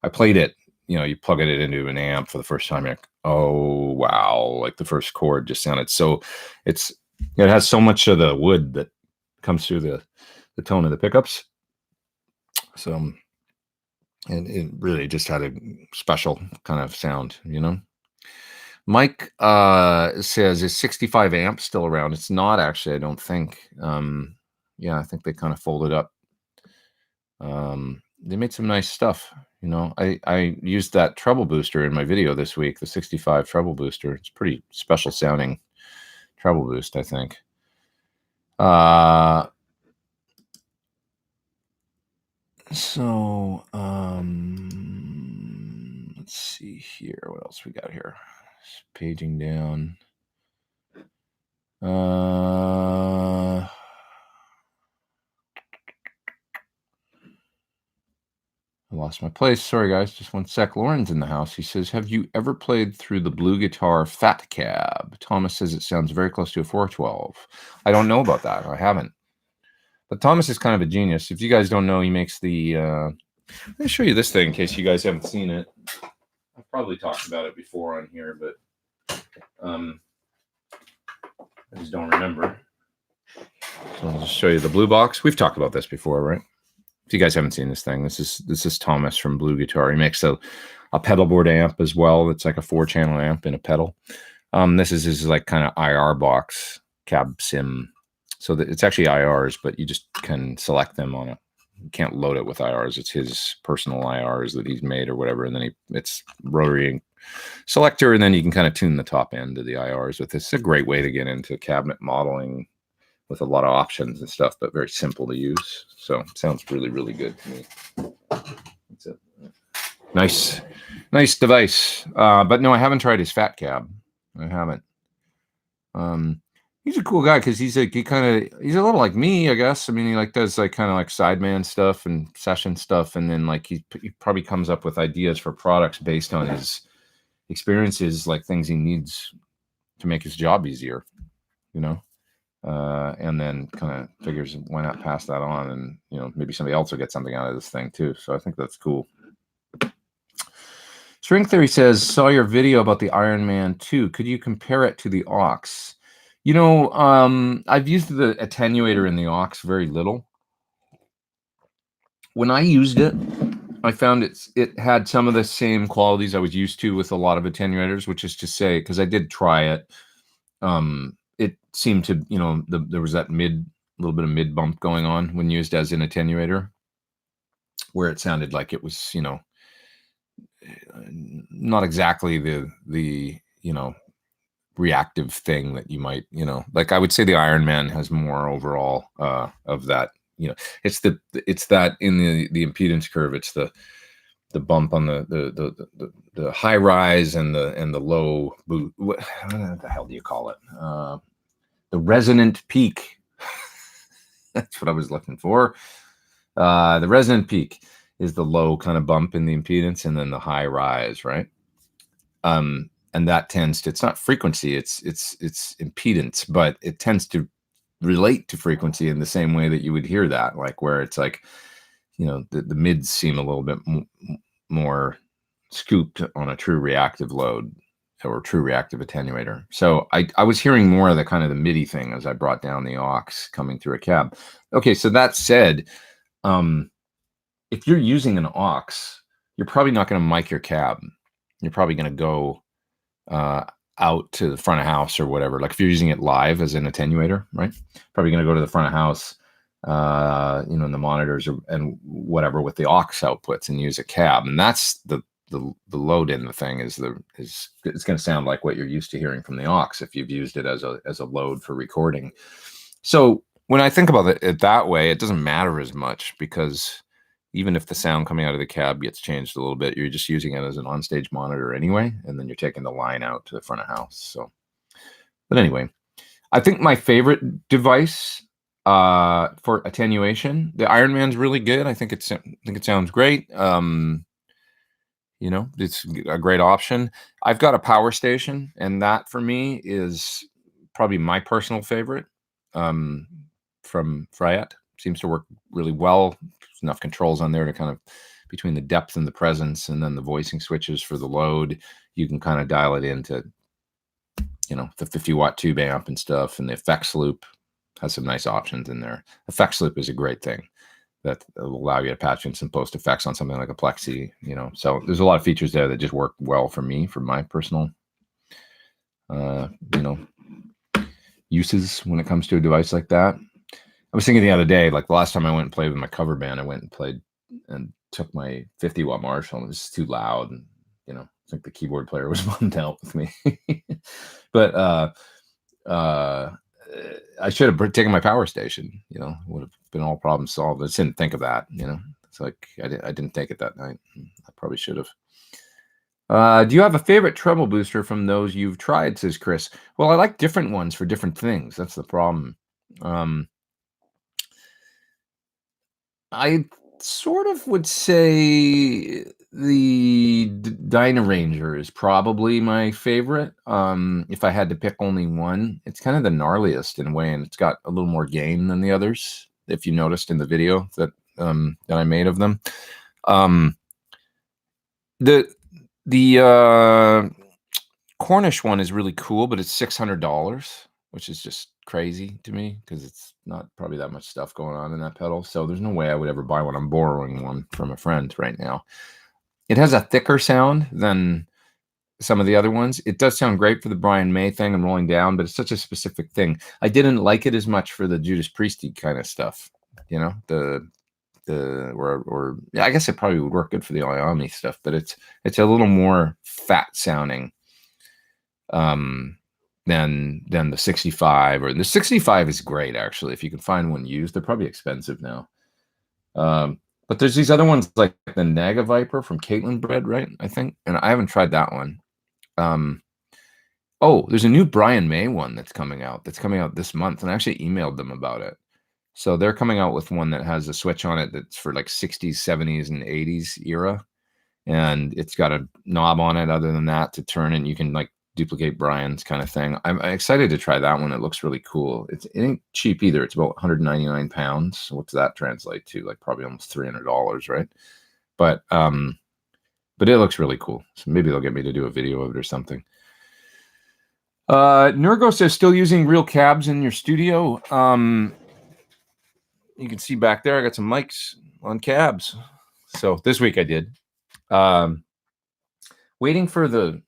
played it, you know, you plug it into an amp for the first time, you're like, oh wow, like the first chord just sounded so, it has so much of the wood that comes through the tone of the pickups. So and it really just had a special kind of sound, you know. Mike says, is 65 amps still around? It's not actually, I don't think. Yeah, I think they kind of folded up. They made some nice stuff, you know. I used that treble booster in my video this week, the 65 treble booster. It's pretty special sounding treble boost, I think. So let's see here. What else we got here? Just paging down. I lost my place. Sorry, guys. Just one sec. Lauren's in the house. He says, have you ever played through the Blue Guitar Fat Cab? Thomas says it sounds very close to a 412. I don't know about that. I haven't. But Thomas is kind of a genius. If you guys don't know, he makes the... let me show you this thing in case you guys haven't seen it. I've probably talked about it before on here, but I just don't remember. So I'll just show you the blue box. We've talked about this before, right? If you guys haven't seen this thing, this is Thomas from Blue Guitar. He makes a pedal board amp as well. It's like a 4-channel amp in a pedal. This is his like kind of IR box cab sim. So that it's actually IRs, but you just can select them on you can't load it with IRs. It's his personal IRs that he's made or whatever. And then it's rotary selector. And then you can kind of tune the top end of the IRs with this. It's a great way to get into cabinet modeling with a lot of options and stuff, but very simple to use. So it sounds really good to me. It's a nice device. But no, I haven't tried his Fat Cab. I haven't. He's a cool guy because he's a little like me, I guess. I mean, he like does like kind of like sideman stuff and session stuff, and then like he probably comes up with ideas for products based on his experiences, like things he needs to make his job easier, you know. And then kind of figures why not pass that on, and you know, maybe somebody else will get something out of this thing too. So I think that's cool. String Theory says, saw your video about the Iron Man 2. Could you compare it to the aux? You know, I've used the attenuator in the aux very little. When I used it, I found it had some of the same qualities I was used to with a lot of attenuators, which is to say, because I did try it, it seemed to, you know, there was that little bit of mid bump going on when used as an attenuator, where it sounded like it was, you know, not exactly the you know, reactive thing that you might, you know, like I would say the Iron Man has more overall of that, you know, it's that in the impedance curve, it's the bump on the high rise and the low boot. What the hell do you call it? The resonant peak. That's what I was looking for. The resonant peak is the low kind of bump in the impedance, and then the high rise, right? and that tends to, it's not frequency, it's impedance, but it tends to relate to frequency in the same way that you would hear that, like where it's like, you know, the mids seem a little bit more scooped on a true reactive load or true reactive attenuator. So I was hearing more of the kind of the MIDI thing as I brought down the aux coming through a cab. Okay, so that said, if you're using an aux, you're probably not going to mic your cab. You're probably going to go out to the front of house or whatever. Like if you're using it live as an attenuator, right? Probably going to go to the front of house, you know, in the monitors and whatever with the aux outputs and use a cab. And that's the load in the thing is it's going to sound like what you're used to hearing from the aux if you've used it as a load for recording. So when I think about it that way, it doesn't matter as much, because even if the sound coming out of the cab gets changed a little bit, you're just using it as an onstage monitor anyway, and then you're taking the line out to the front of house. So, but anyway, I think my favorite device for attenuation, the Iron Man's really good. I think it sounds great. You know, it's a great option. I've got a power station, and that for me is probably my personal favorite from Frayet. Seems to work really well. There's enough controls on there to kind of, between the depth and the presence, and then the voicing switches for the load, you can kind of dial it into, you know, the 50-watt tube amp and stuff, and the effects loop has some nice options in there. Effects loop is a great thing that will allow you to patch in some post effects on something like a Plexi, you know. So there's a lot of features there that just work well for me, for my personal, you know, uses when it comes to a device like that. I was thinking the other day, like the last time I went and played with my cover band, I went and played and took my 50-watt Marshall, and it was too loud, and, you know, I think the keyboard player was bummed out with me. But I should have taken my power station, you know, would have been all problems solved. I just didn't think of that, you know. It's like I didn't take it that night. I probably should have. Do you have a favorite treble booster from those you've tried, says Chris? Well, I like different ones for different things. That's the problem. I sort of would say the Dynaranger is probably my favorite. If I had to pick only one, it's kind of the gnarliest in a way, and it's got a little more gain than the others, if you noticed in the video that I made of them. The Cornish one is really cool, but it's $600, which is just crazy to me because it's not probably that much stuff going on in that pedal. So there's no way I would ever buy one. I'm borrowing one from a friend right now. It has a thicker sound than some of the other ones. It does sound great for the Brian May thing and rolling down, but it's such a specific thing. I didn't like it as much for the Judas Priesty kind of stuff, you know, or yeah, I guess it probably would work good for the Iommi stuff, but it's a little more fat sounding than the 65, or the 65 is great actually if you can find one used. They're probably expensive now, but there's these other ones like the Naga Viper from Caitlin Bread, right? I think, and I haven't tried that one. Oh, there's a new Brian May one that's coming out this month, and I actually emailed them about it. So they're coming out with one that has a switch on it that's for like 60s, 70s, and 80s era, and it's got a knob on it other than that to turn, and you can like duplicate Brian's kind of thing. I'm excited to try that one. It looks really cool. It ain't cheap either. It's about 199 pounds. So what's that translate to? Like probably almost $300, right? But it looks really cool. So maybe they'll get me to do a video of it or something. Nurgo says, still using real cabs in your studio? You can see back there, I got some mics on cabs. So this week I did. Waiting for the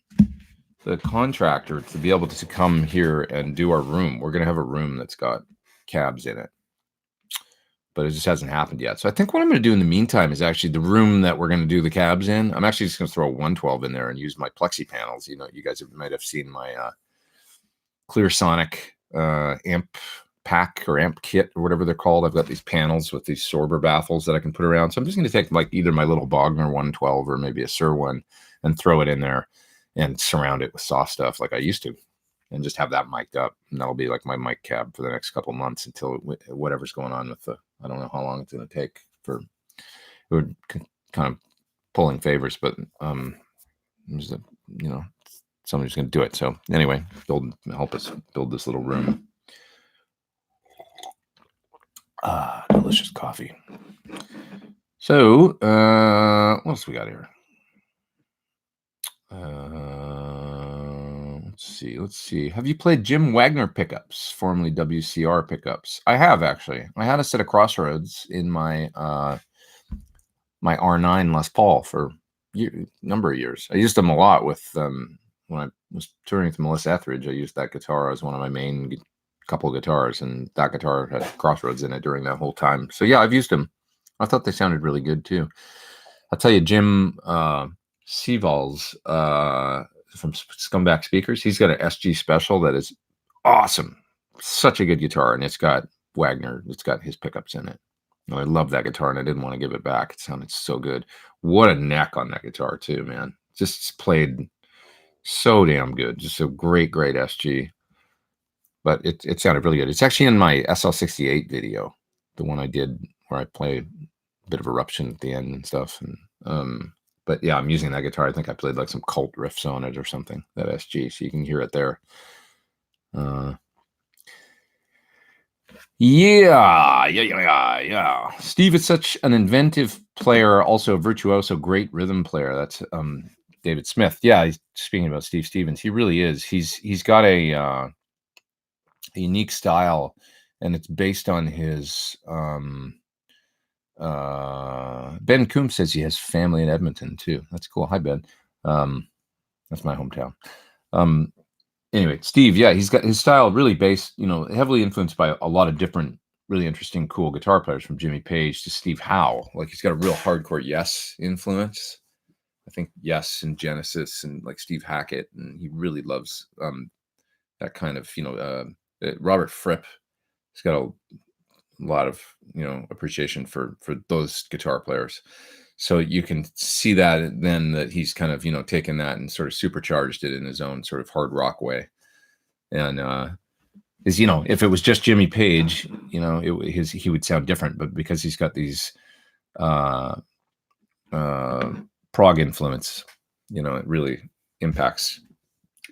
contractor to be able to come here and do our room. We're going to have a room that's got cabs in it, but it just hasn't happened yet. So I think what I'm going to do in the meantime is actually the room that we're going to do the cabs in. I'm actually just going to throw a 112 in there and use my Plexi panels. You know, you guys might have seen my Clear Sonic amp pack or amp kit or whatever they're called. I've got these panels with these Sorber baffles that I can put around. So I'm just going to take like either my little Wagner 112 or maybe a Sir one and throw it in there and surround it with soft stuff like I used to, and just have that mic'd up. And that'll be like my mic cab for the next couple months until whatever's going on with the, I don't know how long it's going to take for, it would kind of pulling favors, but there's a, you know, somebody's going to do it. So anyway, help us build this little room. Delicious coffee. So what else we got here? Let's see. Have you played Jim Wagner Pickups, formerly WCR Pickups? I have, actually. I had a set of Crossroads in my my R9 Les Paul for a number of years. I used them a lot with when I was touring with Melissa Etheridge. I used that guitar as one of my main couple of guitars, and that guitar had Crossroads in it during that whole time. So yeah, I've used them. I thought they sounded really good too. I'll tell you, Jim Seaval's from Scumbag Speakers, he's got an SG Special that is awesome. Such a good guitar, and it's got Wagner. It's got his pickups in it. I love that guitar, and I didn't want to give it back. It sounded so good. What a neck on that guitar too, man. Just played so damn good. Just a great SG. But it sounded really good. It's actually in my SL68 video, the one I did where I play a bit of Eruption at the end and stuff. And but yeah, I'm using that guitar. I think I played like some Cult riffs on it or something, that SG, so you can hear it there. Yeah. Steve is such an inventive player, also a virtuoso, great rhythm player. That's David Smith. Yeah, speaking about Steve Stevens, he really is. He's got a unique style, and it's based on his Ben Coombs says he has family in Edmonton too. That's cool. Hi, Ben. That's my hometown. Anyway, Steve, yeah, he's got his style really based, heavily influenced by a lot of different really interesting, cool guitar players, from Jimmy Page to Steve Howe. Like, he's got a real hardcore Yes influence. I think Yes and Genesis and like Steve Hackett, and he really loves that kind of, Robert Fripp. He's got a lot of appreciation for those guitar players. So you can see that then that he's kind of taken that and sort of supercharged it in his own sort of hard rock way. And if it was just Jimmy Page, he would sound different. But because he's got these prog influence, it really impacts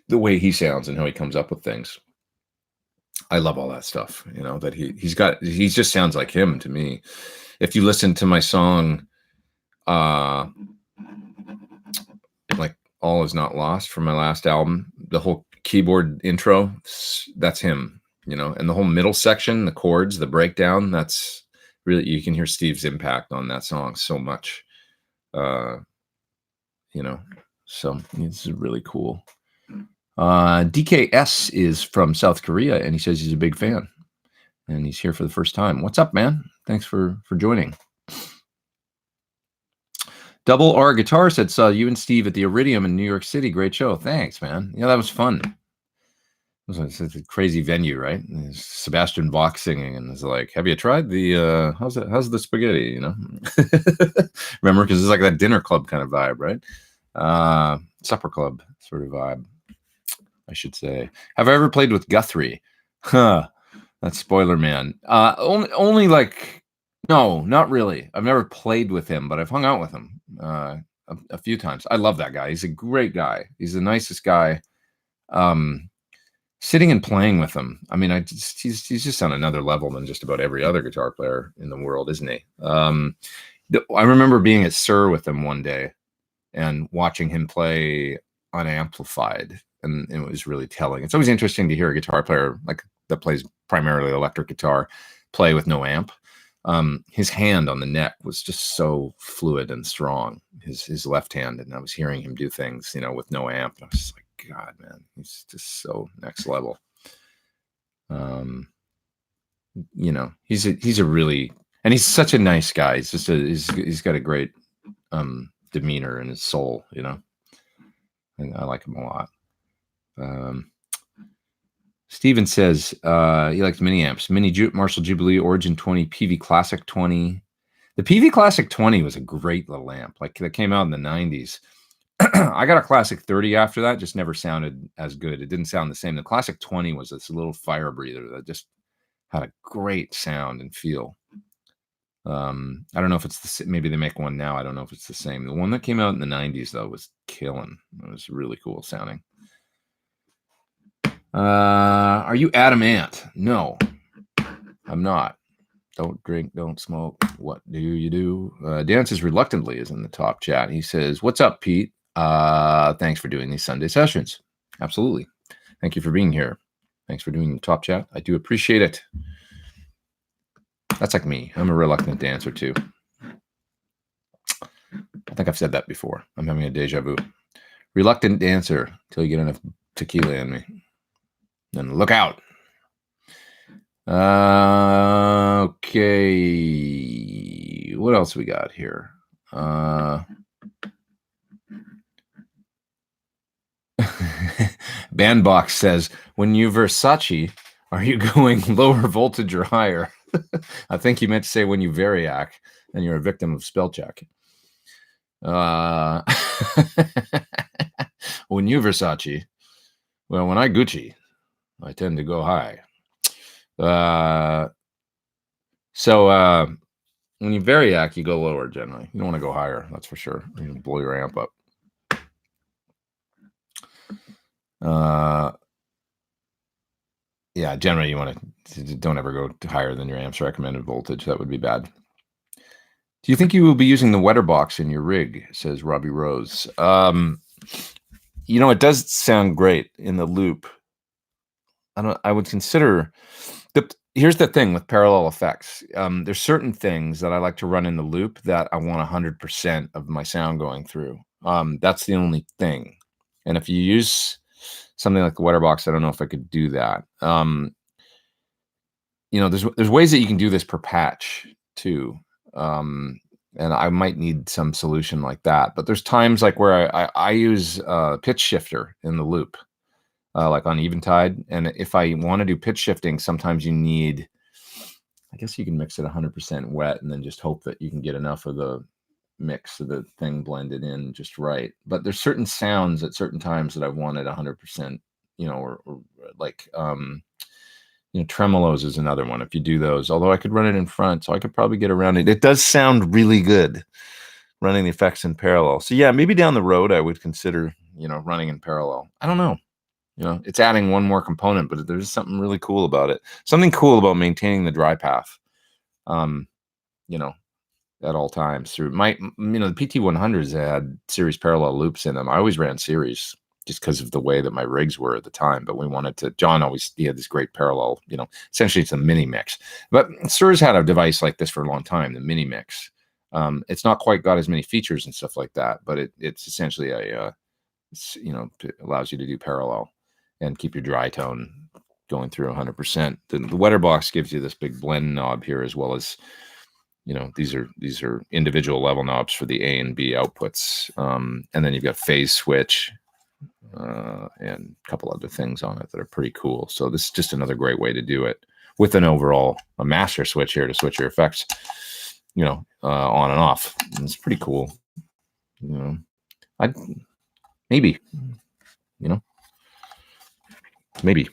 the way he sounds and how he comes up with things. I love all that stuff, that he just sounds like him to me. If you listen to my song, like All Is Not Lost from my last album, the whole keyboard intro, that's him, and the whole middle section, the chords, the breakdown, that's really, you can hear Steve's impact on that song so much, so it's really cool. DKS is from South Korea, and he says he's a big fan, and he's here for the first time. What's up, man? Thanks for joining. Double R Guitar said, saw you and Steve at the Iridium in New York City. Great show. Thanks, man. Yeah, that was fun. It was a crazy venue, right? There's Sebastian Bach singing, and it's like, have you tried the how's the spaghetti? Remember, because it's like that dinner club kind of vibe, right? Supper club sort of vibe, I should say. Have I ever played with Guthrie? That's spoiler, man. Only like, no, not really. I've never played with him, but I've hung out with him a few times. I love that guy. He's a great guy. He's the nicest guy. Sitting and playing with him, I mean, he's just on another level than just about every other guitar player in the world, isn't he? I remember being at SUR with him one day and watching him play unamplified, and it was really telling. It's always interesting to hear a guitar player like that plays primarily electric guitar play with no amp. His hand on the neck was just so fluid and strong, his left hand, and I was hearing him do things, with no amp, and I was just like, God, man, he's just so next level. He's a really, and he's such a nice guy. He's just he's got a great demeanor in his soul, and I like him a lot. Steven says he likes mini amps. Marshall Jubilee Origin 20, PV Classic 20. The PV Classic 20 was a great little amp. Like, that came out in the 90s. I got a Classic 30 after that, just never sounded as good. It didn't sound the same. The Classic 20 was this little fire breather that just had a great sound and feel. I don't know if it's maybe they make one now. I don't know if it's the same. The one that came out in the 90s, though, was killing. It was really cool sounding. Are you Adam Ant? No, I'm not. Don't drink, don't smoke. What do you do? Dances reluctantly is in the top chat. He says, "What's up, Pete? Thanks for doing these Sunday sessions." Absolutely. Thank you for being here. Thanks for doing the top chat. I do appreciate it. That's like me. I'm a reluctant dancer too. I think I've said that before. I'm having a deja vu. Reluctant dancer till you get enough tequila in me. Then look out. Okay. What else we got here? Bandbox says, when you Versace, are you going lower voltage or higher? I think you meant to say when you Variac and you're a victim of spell check. When you Versace, well, when I Gucci, I tend to go high. So when you Variac, you go lower generally. You don't want to go higher, that's for sure. You can blow your amp up. Yeah, generally you want to don't ever go higher than your amp's recommended voltage. That would be bad. Do you think you will be using the wetter box in your rig? Says Robbie Rose. You know, it does sound great in the loop. I would consider here's the thing with parallel effects. There's certain things that I like to run in the loop that I want 100% of my sound going through. That's the only thing. And if you use something like the wetter box, I don't know if I could do that. You know, there's ways that you can do this per patch too. And I might need some solution like that. But there's times like where I use pitch shifter in the loop. Like on Eventide. And if I want to do pitch shifting, sometimes you need, I guess you can mix it 100% wet and then just hope that you can get enough of the mix of the thing blended in just right. But there's certain sounds at certain times that I wanted 100%, you know, or like, you know, tremolos is another one. If you do those, although I could run it in front, so I could probably get around it. It does sound really good running the effects in parallel. So yeah, maybe down the road, I would consider, you know, running in parallel. I don't know. You know, it's adding one more component, but there's something really cool about it. Something cool about maintaining the dry path, you know, at all times through my, you know, the PT100s had series parallel loops in them. I always ran series just because of the way that my rigs were at the time, but we wanted to, John always, he had this great parallel, you know, essentially it's a mini mix, but Surs had a device like this for a long time, the mini mix. It's not quite got as many features and stuff like that, but it's essentially a, you know, it allows you to do parallel and keep your dry tone going through 100%. The wetter box gives you this big blend knob here, as well as, you know, these are individual level knobs for the A and B outputs. And then you've got phase switch and a couple other things on it that are pretty cool. So this is just another great way to do it with an overall a master switch here to switch your effects, you know, on and off. And it's pretty cool. You know, maybe, you know, maybe.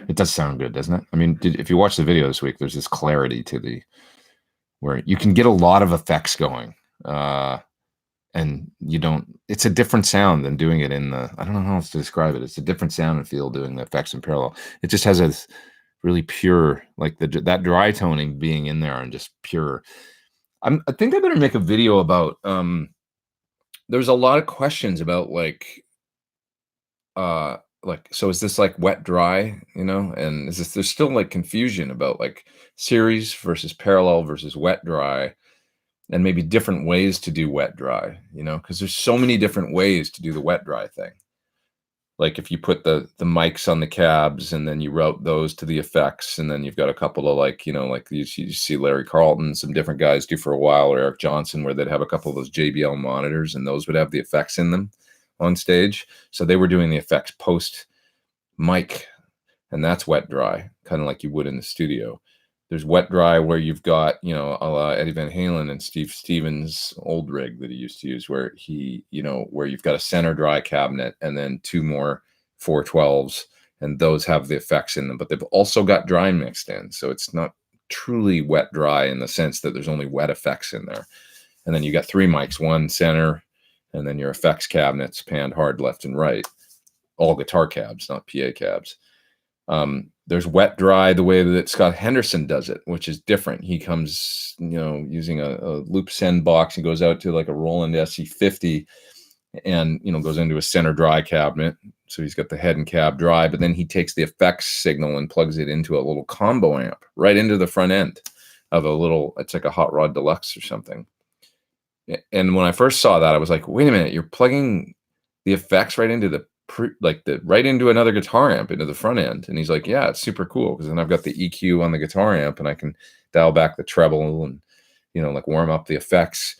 It does sound good, doesn't it? I mean, if you watch the video this week, there's this clarity to where you can get a lot of effects going, and you don't. It's a different sound than doing it in the. I don't know how else to describe it. It's a different sound and feel doing the effects in parallel. It just has a really pure, like that dry toning being in there and just pure. I think I better make a video about. There's a lot of questions about like, so is this like wet dry, you know, and there's still like confusion about like series versus parallel versus wet dry, and maybe different ways to do wet dry, you know, because there's so many different ways to do the wet dry thing. Like if you put the mics on the cabs and then you route those to the effects, and then you've got a couple of like, you know, like you see Larry Carlton, some different guys do for a while, or Eric Johnson, where they'd have a couple of those JBL monitors and those would have the effects in them on stage. So they were doing the effects post mic, and that's wet dry, kind of like you would in the studio. There's wet dry where you've got, you know, a la Eddie Van Halen and Steve Stevens' old rig that he used to use, where he, you know, where you've got a center dry cabinet and then two more 412s, and those have the effects in them, but they've also got dry mixed in. So it's not truly wet dry in the sense that there's only wet effects in there. And then you got three mics, one center, and then your effects cabinets panned hard left and right. All guitar cabs, not PA cabs. There's wet dry the way that Scott Henderson does it, which is different. He comes, using a loop send box. He goes out to like a Roland SE50 and, goes into a center dry cabinet. So he's got the head and cab dry, but then he takes the effects signal and plugs it into a little combo amp right into the front end of it's like a Hotrod Deluxe or something. And when I first saw that, I was like, wait a minute, you're plugging the effects right into right into another guitar amp into the front end. And he's like, yeah, it's super cool because then I've got the EQ on the guitar amp and I can dial back the treble and like warm up the effects.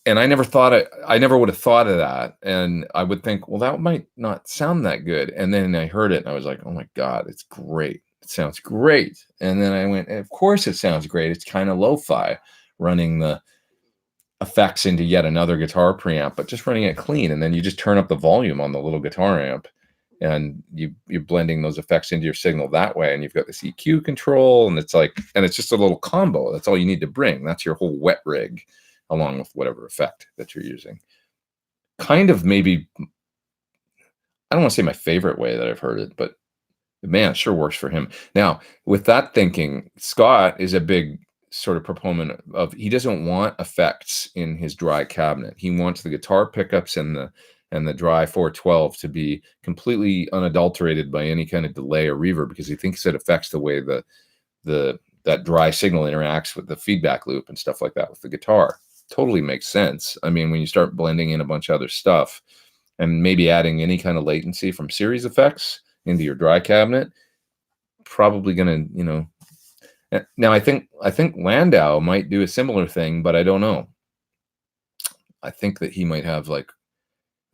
And I never would have thought of that. And I would think, well, that might not sound that good. And then I heard it and I was like, oh my God, it's great. It sounds great. And then I went, of course it sounds great. It's kind of lo-fi running the effects into yet another guitar preamp, but just running it clean. And then you just turn up the volume on the little guitar amp and you're blending those effects into your signal that way. And you've got this EQ control and it's just a little combo. That's all you need to bring. That's your whole wet rig along with whatever effect that you're using. Kind of maybe, I don't want to say my favorite way that I've heard it, but man, it sure works for him. Now, with that thinking, Scott is a big sort of proponent of, he doesn't want effects in his dry cabinet. He wants the guitar pickups and the dry 412 to be completely unadulterated by any kind of delay or reverb, because he thinks it affects the way that dry signal interacts with the feedback loop and stuff like that with the guitar. Totally makes sense. I mean, when you start blending in a bunch of other stuff and maybe adding any kind of latency from series effects into your dry cabinet, probably gonna, now I think Landau might do a similar thing, but I don't know. I think that he might have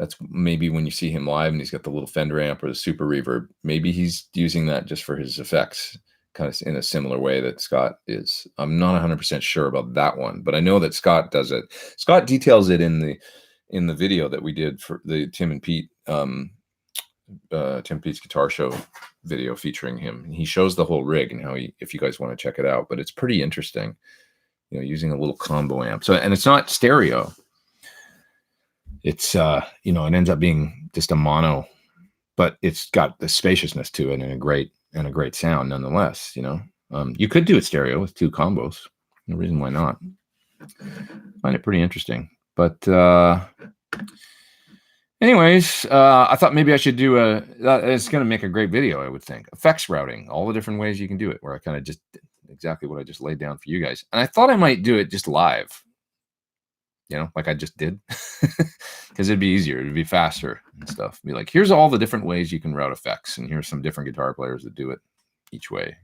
that's maybe when you see him live and he's got the little Fender amp or the super reverb, maybe he's using that just for his effects, kind of in a similar way that Scott is. I'm not 100% sure about that one, but I know that Scott does it. Scott details it in the video that we did for the Tim and Pete, Tim Pete's guitar show video featuring him. He shows the whole rig and how if you guys want to check it out, but it's pretty interesting, using a little combo amp. So, and it's not stereo. It's, it ends up being just a mono, but it's got the spaciousness to it and a great sound nonetheless. You could do it stereo with two combos. No reason why not. Find it pretty interesting, but, anyways, I thought maybe I should do it's going to make a great video, I would think. Effects routing, all the different ways you can do it, where I kind of just did exactly what I just laid down for you guys. And I thought I might do it just live, like I just did, because it'd be easier, it'd be faster and stuff. Be like, here's all the different ways you can route effects, and here's some different guitar players that do it each way,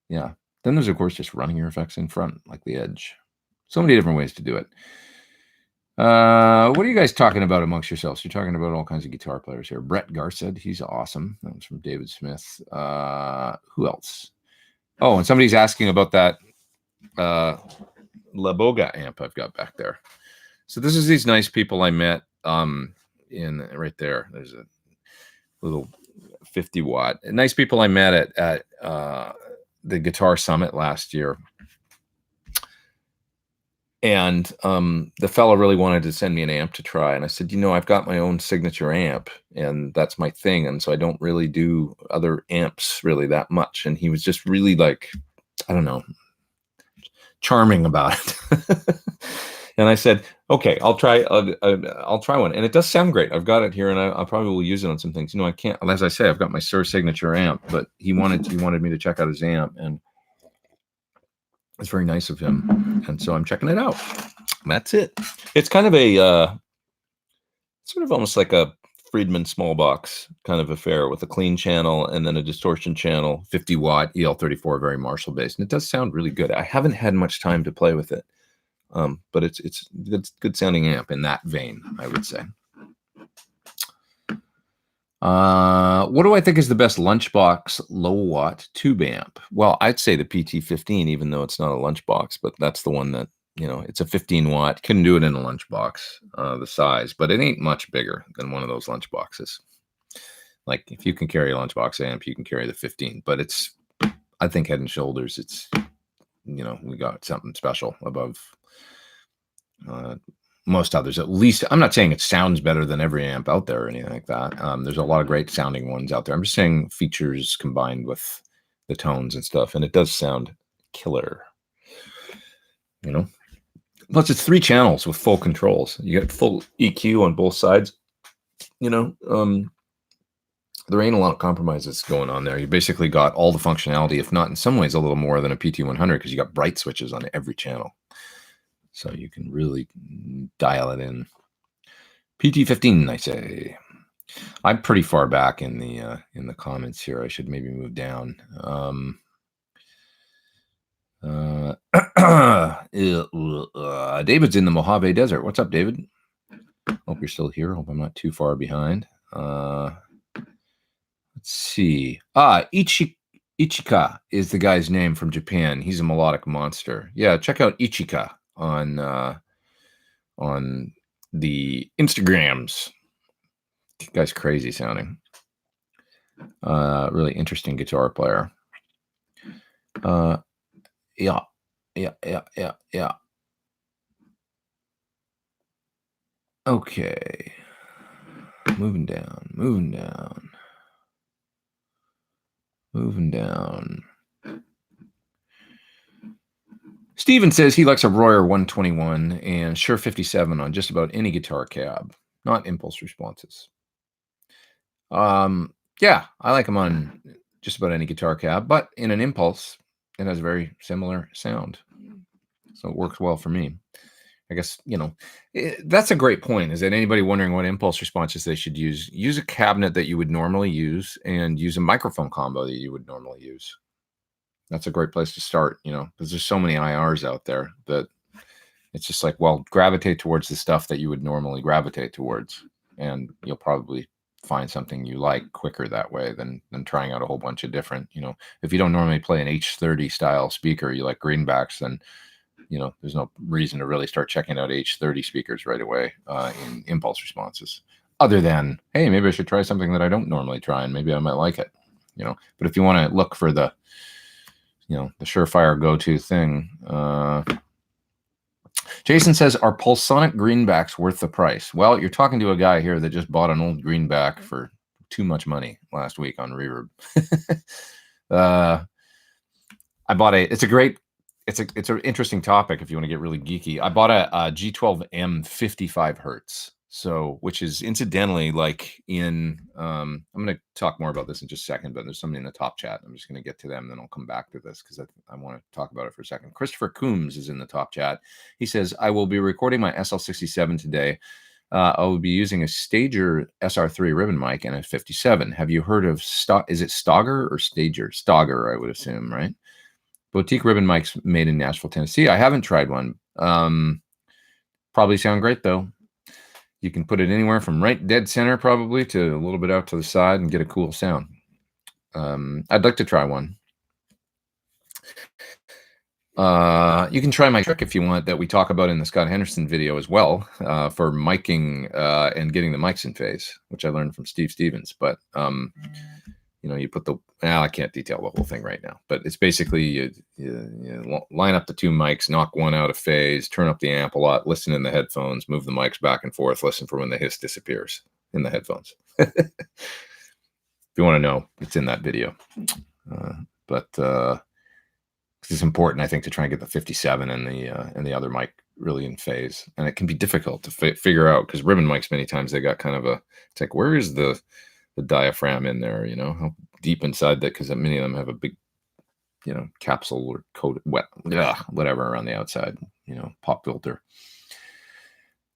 Yeah. Then there's, of course, just running your effects in front, like the Edge. So many different ways to do it. What are you guys talking about amongst yourselves? You're talking about all kinds of guitar players here. Brett Garsed, he's awesome. That was from David Smith. Who else? Oh, and somebody's asking about that La Bocca amp I've got back there. So this is these nice people I met in right there. There's a little 50 watt. Nice people I met at the Guitar Summit last year. And the fellow really wanted to send me an amp to try. And I said, I've got my own signature amp and that's my thing. And so I don't really do other amps really that much. And he was just really I don't know, charming about it. And I said, okay, I'll try one. And it does sound great. I've got it here and I probably will use it on some things. I can't, as I say, I've got my Sir signature amp, but he wanted me to check out his amp, and it's very nice of him. And so I'm checking it out. That's it. It's kind of a sort of almost like a Freedman small box kind of affair with a clean channel and then a distortion channel, 50 watt EL34, very Marshall based. And it does sound really good. I haven't had much time to play with it. But it's good sounding amp in that vein, I would say. What do I think is the best Lunchbox low watt tube amp? Well, I'd say the PT15, even though it's not a Lunchbox, but that's the one that, it's a 15 watt. Couldn't do it in a Lunchbox, the size, but it ain't much bigger than one of those Lunchboxes. Like if you can carry a Lunchbox amp, you can carry the 15, but I think head and shoulders, it's, we got something special above most others, at least. I'm not saying it sounds better than every amp out there or anything like that. There's a lot of great sounding ones out there. I'm just saying features combined with the tones and stuff, and it does sound killer. You know, plus it's 3 channels with full controls. You get full EQ on both sides. You know, there ain't a lot of compromises going on there. You basically got all the functionality, if not in some ways a little more than a PT100, because you got bright switches on every channel. So you can really dial it in. PT15, I say. I'm pretty far back in the comments here. I should maybe move down. David's in the Mojave Desert. What's up, David? Hope you're still here. Hope I'm not too far behind. Let's see. Ichika is the guy's name from Japan. He's a melodic monster. Yeah, check out Ichika on the Instagrams. Guy's crazy sounding. Really interesting guitar player. Yeah. Okay. Moving down. Steven says he likes a Royer 121 and Shure 57 on just about any guitar cab, not impulse responses. Yeah, I like them on just about any guitar cab, but in an impulse, it has a very similar sound. So it works well for me. I guess, you know, that's a great point. Is that anybody wondering what impulse responses they should use? Use a cabinet that you would normally use and use a microphone combo that you would normally use. That's a great place to start, you know, because there's so many IRs out there that it's just like, well, gravitate towards the stuff that you would normally gravitate towards. And you'll probably find something you like quicker that way than trying out a whole bunch of different, you know, if you don't normally play an H30 style speaker, you like greenbacks, then, you know, there's no reason to really start checking out H30 speakers right away in impulse responses, other than, hey, maybe I should try something that I don't normally try and maybe I might like it, you know. But if you want to look for the, you know, the surefire go-to thing, Jason says, are Pulsonic greenbacks worth the price? Well, you're talking to a guy here that just bought an old greenback for too much money last week on Reverb. I bought it's an interesting topic if you want to get really geeky. I bought a G12M 55 hertz. So, which is incidentally like in, I'm going to talk more about this in just a second, but there's somebody in the top chat. I'm just going to get to them, then I'll come back to this because I want to talk about it for a second. Christopher Coombs is in the top chat. He says, I will be recording my SL67 today. I will be using a Stager SR3 ribbon mic and a 57. Have you heard of, is it Stager or Stager? Stager, I would assume, right? Boutique ribbon mics made in Nashville, Tennessee. I haven't tried one. Probably sound great, though. You can put it anywhere from right dead center probably to a little bit out to the side and get a cool sound. I'd like to try one. You can try my trick if you want that we talk about in the Scott Henderson video as well for miking and getting the mics in phase, which I learned from Steve Stevens. But, you know, you put the, I can't detail the whole thing right now, but it's basically you line up the 2 mics, knock one out of phase, turn up the amp a lot, listen in the headphones, move the mics back and forth, listen for when the hiss disappears in the headphones. If you want to know, it's in that video. But it's important, I think, to try and get the 57 and the other mic really in phase. And it can be difficult to figure out because ribbon mics, many times they got kind of a, it's like, where is the diaphragm in there, you know, how deep inside that, because many of them have a big, you know, capsule or coat, whatever around the outside, you know, pop filter.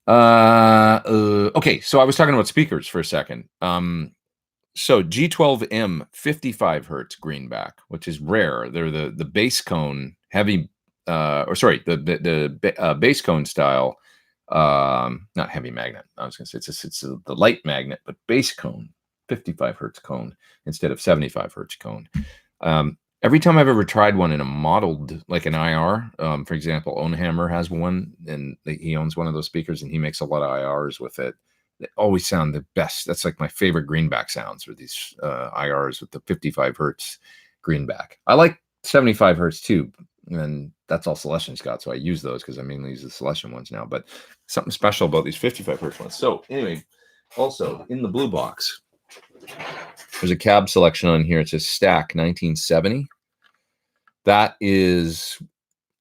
Okay, so I was talking about speakers for a second. So G12M 55 hertz greenback, which is rare. They're the bass cone heavy, the bass cone style, not heavy magnet. I was going to say it's the light magnet, but bass cone. 55 hertz cone instead of 75 hertz cone. Every time I've ever tried one in a modeled, like an IR, for example, Ownhammer has one, and he owns one of those speakers, and he makes a lot of IRs with it. They always sound the best. That's like my favorite greenback sounds, are these IRs with the 55 hertz greenback. I like 75 hertz too, And that's all Celestion's got. So I use those because I mainly use the Celestion ones now. But something special about these 55 hertz ones. So anyway, also in the blue box, there's a cab selection on here. It says Stack 1970. That is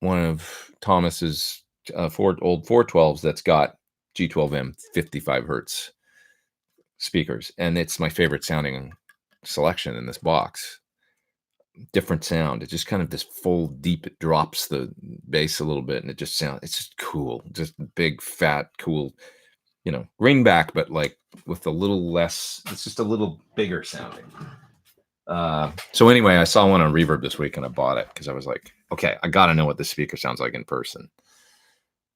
one of Thomas's old 412s that's got G12M 55 hertz speakers. And it's my favorite sounding selection in this box. Different sound. It just kind of this full deep, it drops the bass a little bit and it just sounds, it's just cool. Just big, fat, cool, you know, greenback, but like with a little less, it's just a little bigger sounding. So anyway, I saw one on Reverb this week and I bought it because I was like, okay, I got to know what this speaker sounds like in person.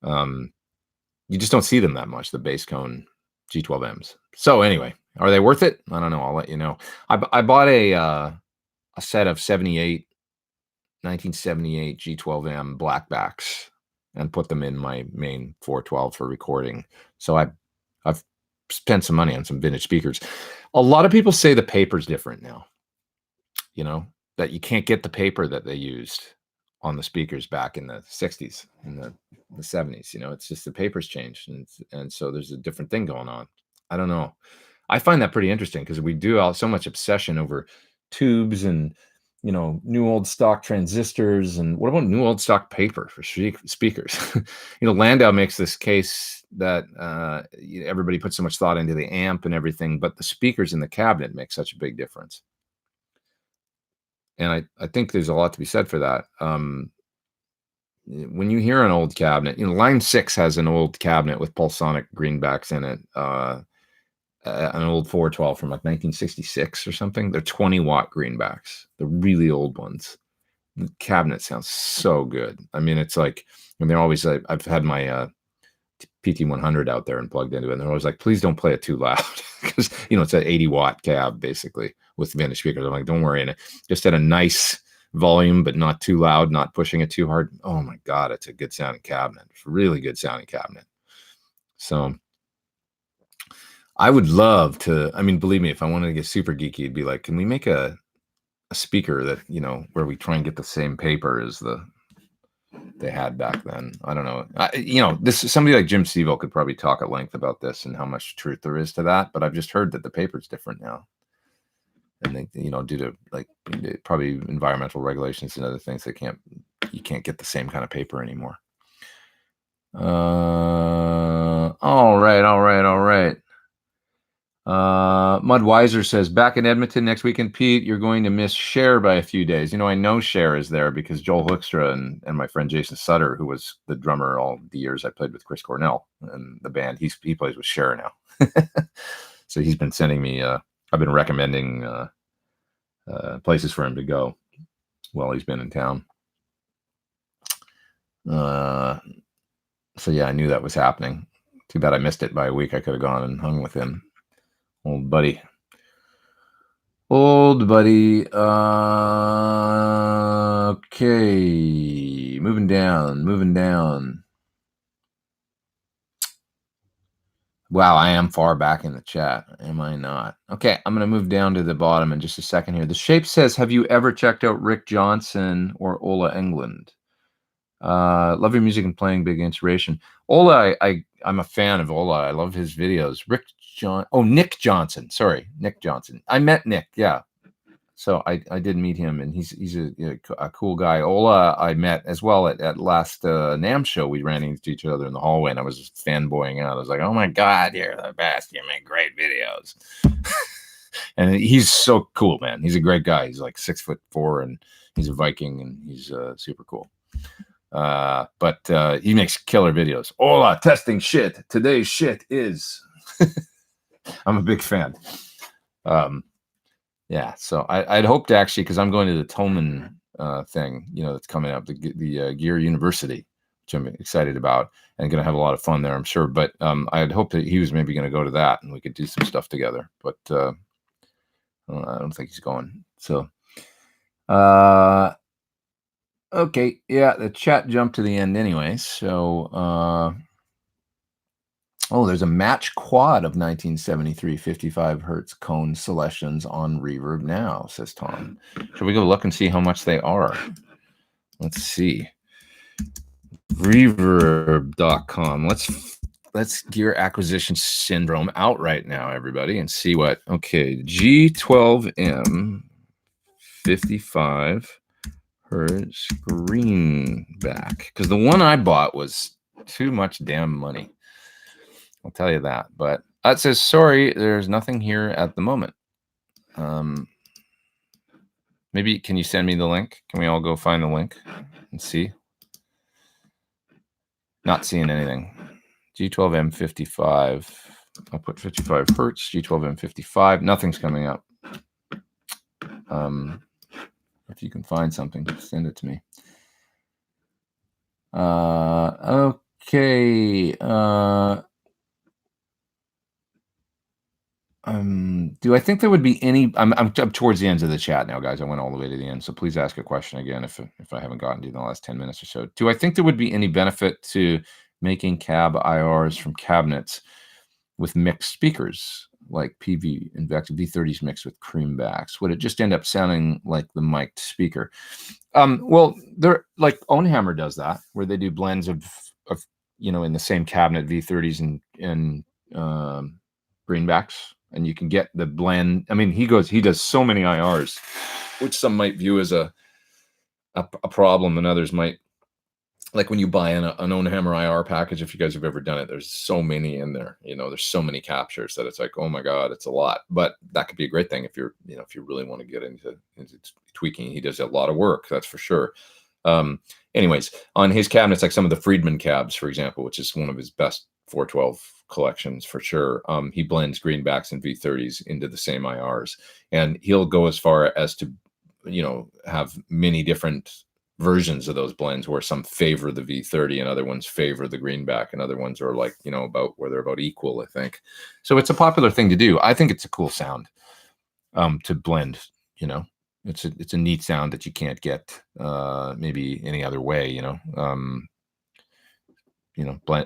You just don't see them that much, the bass cone G12Ms. So anyway, are they worth it? I don't know. I'll let you know. I bought a set of 1978 G12M blackbacks and put them in my main 412 for recording. So I've spent some money on some vintage speakers. A lot of people say the paper's different now. You know, that you can't get the paper that they used on the speakers back in the 60s and the 70s. You know, it's just the paper's changed. And so there's a different thing going on. I don't know. I find that pretty interesting because we do so much obsession over tubes and, you know, new old stock transistors. And what about new old stock paper for speakers? You know, Landau makes this case that everybody puts so much thought into the amp and everything, but the speakers in the cabinet make such a big difference. And I think there's a lot to be said for that. When you hear an old cabinet, you know, Line 6 has an old cabinet with pulsonic greenbacks in it. An old 412 from like 1966 or something. They're 20-watt greenbacks. The really old ones. The cabinet sounds so good. I mean, it's like, and they're always like, I've had my PT100 out there and plugged into it, and they're always like, please don't play it too loud. Because, you know, it's an 80-watt cab, basically, with vintage speakers. I'm like, don't worry. And it just at a nice volume, but not too loud, not pushing it too hard. Oh, my God, it's a good sounding cabinet. It's a really good sounding cabinet. So I would love to, I mean, believe me, if I wanted to get super geeky, it'd be like, can we make a speaker that, you know, where we try and get the same paper as they had back then? I don't know. You know, somebody like Jim Seville could probably talk at length about this and how much truth there is to that. But I've just heard that the paper's different now, and they, you know, due to like probably environmental regulations and other things, you can't get the same kind of paper anymore. All right. Mudweiser says, back in Edmonton next weekend, Pete, you're going to miss Cher by a few days. You know, I know Cher is there because Joel Hoekstra and my friend Jason Sutter, who was the drummer all the years I played with Chris Cornell and the band, he plays with Cher now. So he's been sending me, I've been recommending places for him to go while he's been in town. So yeah, I knew that was happening. Too bad I missed it by a week. I could have gone and hung with him. Old buddy. Okay. Moving down. Wow, I am far back in the chat. Am I not? Okay, I'm going to move down to the bottom in just a second here. The Shape says, have you ever checked out Rick Johnson or Ola Englund? Love your music and playing, big inspiration. Ola, I'm a fan of Ola. I love his videos. Nick Johnson. Sorry, Nick Johnson. I met Nick, yeah. So I did meet him, and he's a cool guy. Ola I met as well at last NAMM show. We ran into each other in the hallway, and I was just fanboying out. I was like, oh my God, you're the best. You make great videos. And he's so cool, man. He's a great guy. He's like 6'4", and he's a Viking, and he's super cool. But he makes killer videos. Ola, testing shit. Today's shit is... I'm a big fan. Yeah, so I'd hope to actually, because I'm going to the Thomann thing, you know, that's coming up, the Gear University, which I'm excited about, and going to have a lot of fun there, I'm sure. But I'd hope that he was maybe going to go to that, and we could do some stuff together. But I don't think he's going. So, okay, yeah, the chat jumped to the end anyway. So, oh, there's a match quad of 1973 55 hertz cone selections on Reverb now, says Tom. Should we go look and see how much they are? Let's see. Reverb.com. Let's gear acquisition syndrome out right now, everybody, and see what. Okay, G12M 55 hertz greenback, because the one I bought was too much damn money. I'll tell you that. But it says, sorry, there's nothing here at the moment. Maybe can you send me the link? Can we all go find the link and see? Not seeing anything. G12M55. I'll put 55 hertz. G12M55. Nothing's coming up. If you can find something, send it to me. Okay. Do I think there would be any? I'm towards the end of the chat now, guys. I went all the way to the end, so please ask a question again if I haven't gotten to you in the last 10 minutes or so. Do I think there would be any benefit to making cab IRs from cabinets with mixed speakers, like PV Invective V30s mixed with creambacks? Would it just end up sounding like the mic'd speaker? Well, they're like Ownhammer does that, where they do blends of in the same cabinet V30s and greenbacks. And you can get the blend. I mean, he does so many IRs, which some might view as a problem, and others might, like when you buy an Ownhammer IR package, if you guys have ever done it, there's so many in there. There's so many captures that it's like, oh my God, it's a lot. But that could be a great thing if you're, if you really want to get into tweaking. He does a lot of work, that's for sure. Anyways, on his cabinets, like some of the Freedman cabs, for example, which is one of his best 412 collections for sure. He blends greenbacks and V30s into the same IRs, and he'll go as far as to, have many different versions of those blends where some favor the V30 and other ones favor the greenback, and other ones are like, about where they're about equal, I think. So it's a popular thing to do. I think it's a cool sound to blend, it's a neat sound that you can't get maybe any other way,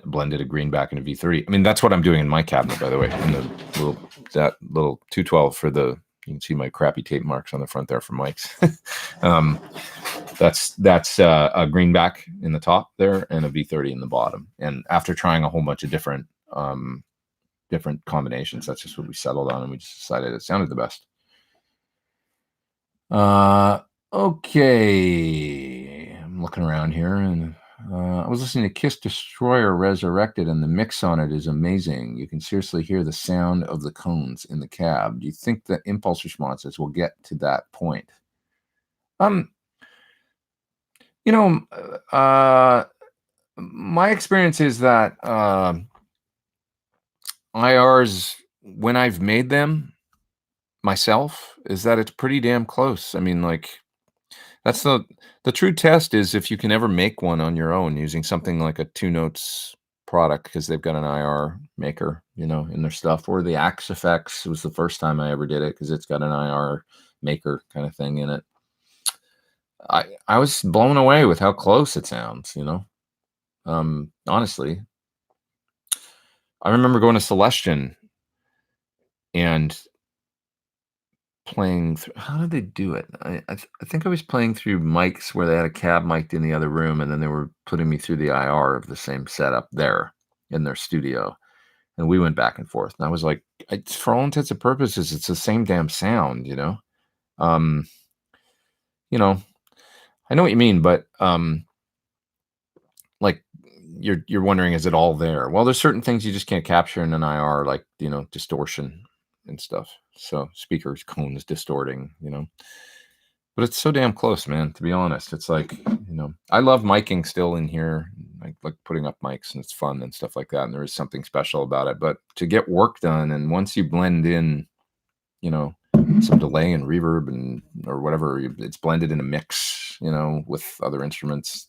blended a greenback and a V30. I mean, that's what I'm doing in my cabinet, by the way. In the little 212 for the, you can see my crappy tape marks on the front there for mics. That's a greenback in the top there and a V30 in the bottom. And after trying a whole bunch of different combinations, that's just what we settled on, and we just decided it sounded the best. Okay, I'm looking around here, and I was listening to Kiss Destroyer Resurrected, and the mix on it is amazing. You can seriously hear the sound of the cones in the cab. Do you think the impulse responses will get to that point? My experience is that IRs, when I've made them myself, is that it's pretty damn close. I mean, like, that's the true test is if you can ever make one on your own using something like a Two Notes product, because they've got an IR maker, in their stuff, or the Axe Effects was the first time I ever did it, because it's got an IR maker kind of thing in it. I was blown away with how close it sounds, honestly. I remember going to Celestion and playing through, how did they do it? I think I was playing through mics where they had a cab mic in the other room, and then they were putting me through the IR of the same setup there in their studio, and we went back and forth, and I was like, for all intents and purposes, it's the same damn sound, I know what you mean, but like you're wondering, is it all there? Well, there's certain things you just can't capture in an IR, like distortion and stuff. So speakers, cones distorting, but it's so damn close, man. To be honest, it's like I love miking still in here. I like putting up mics, and it's fun and stuff like that. And there is something special about it. But to get work done, and once you blend in, some delay and reverb and or whatever, it's blended in a mix, with other instruments,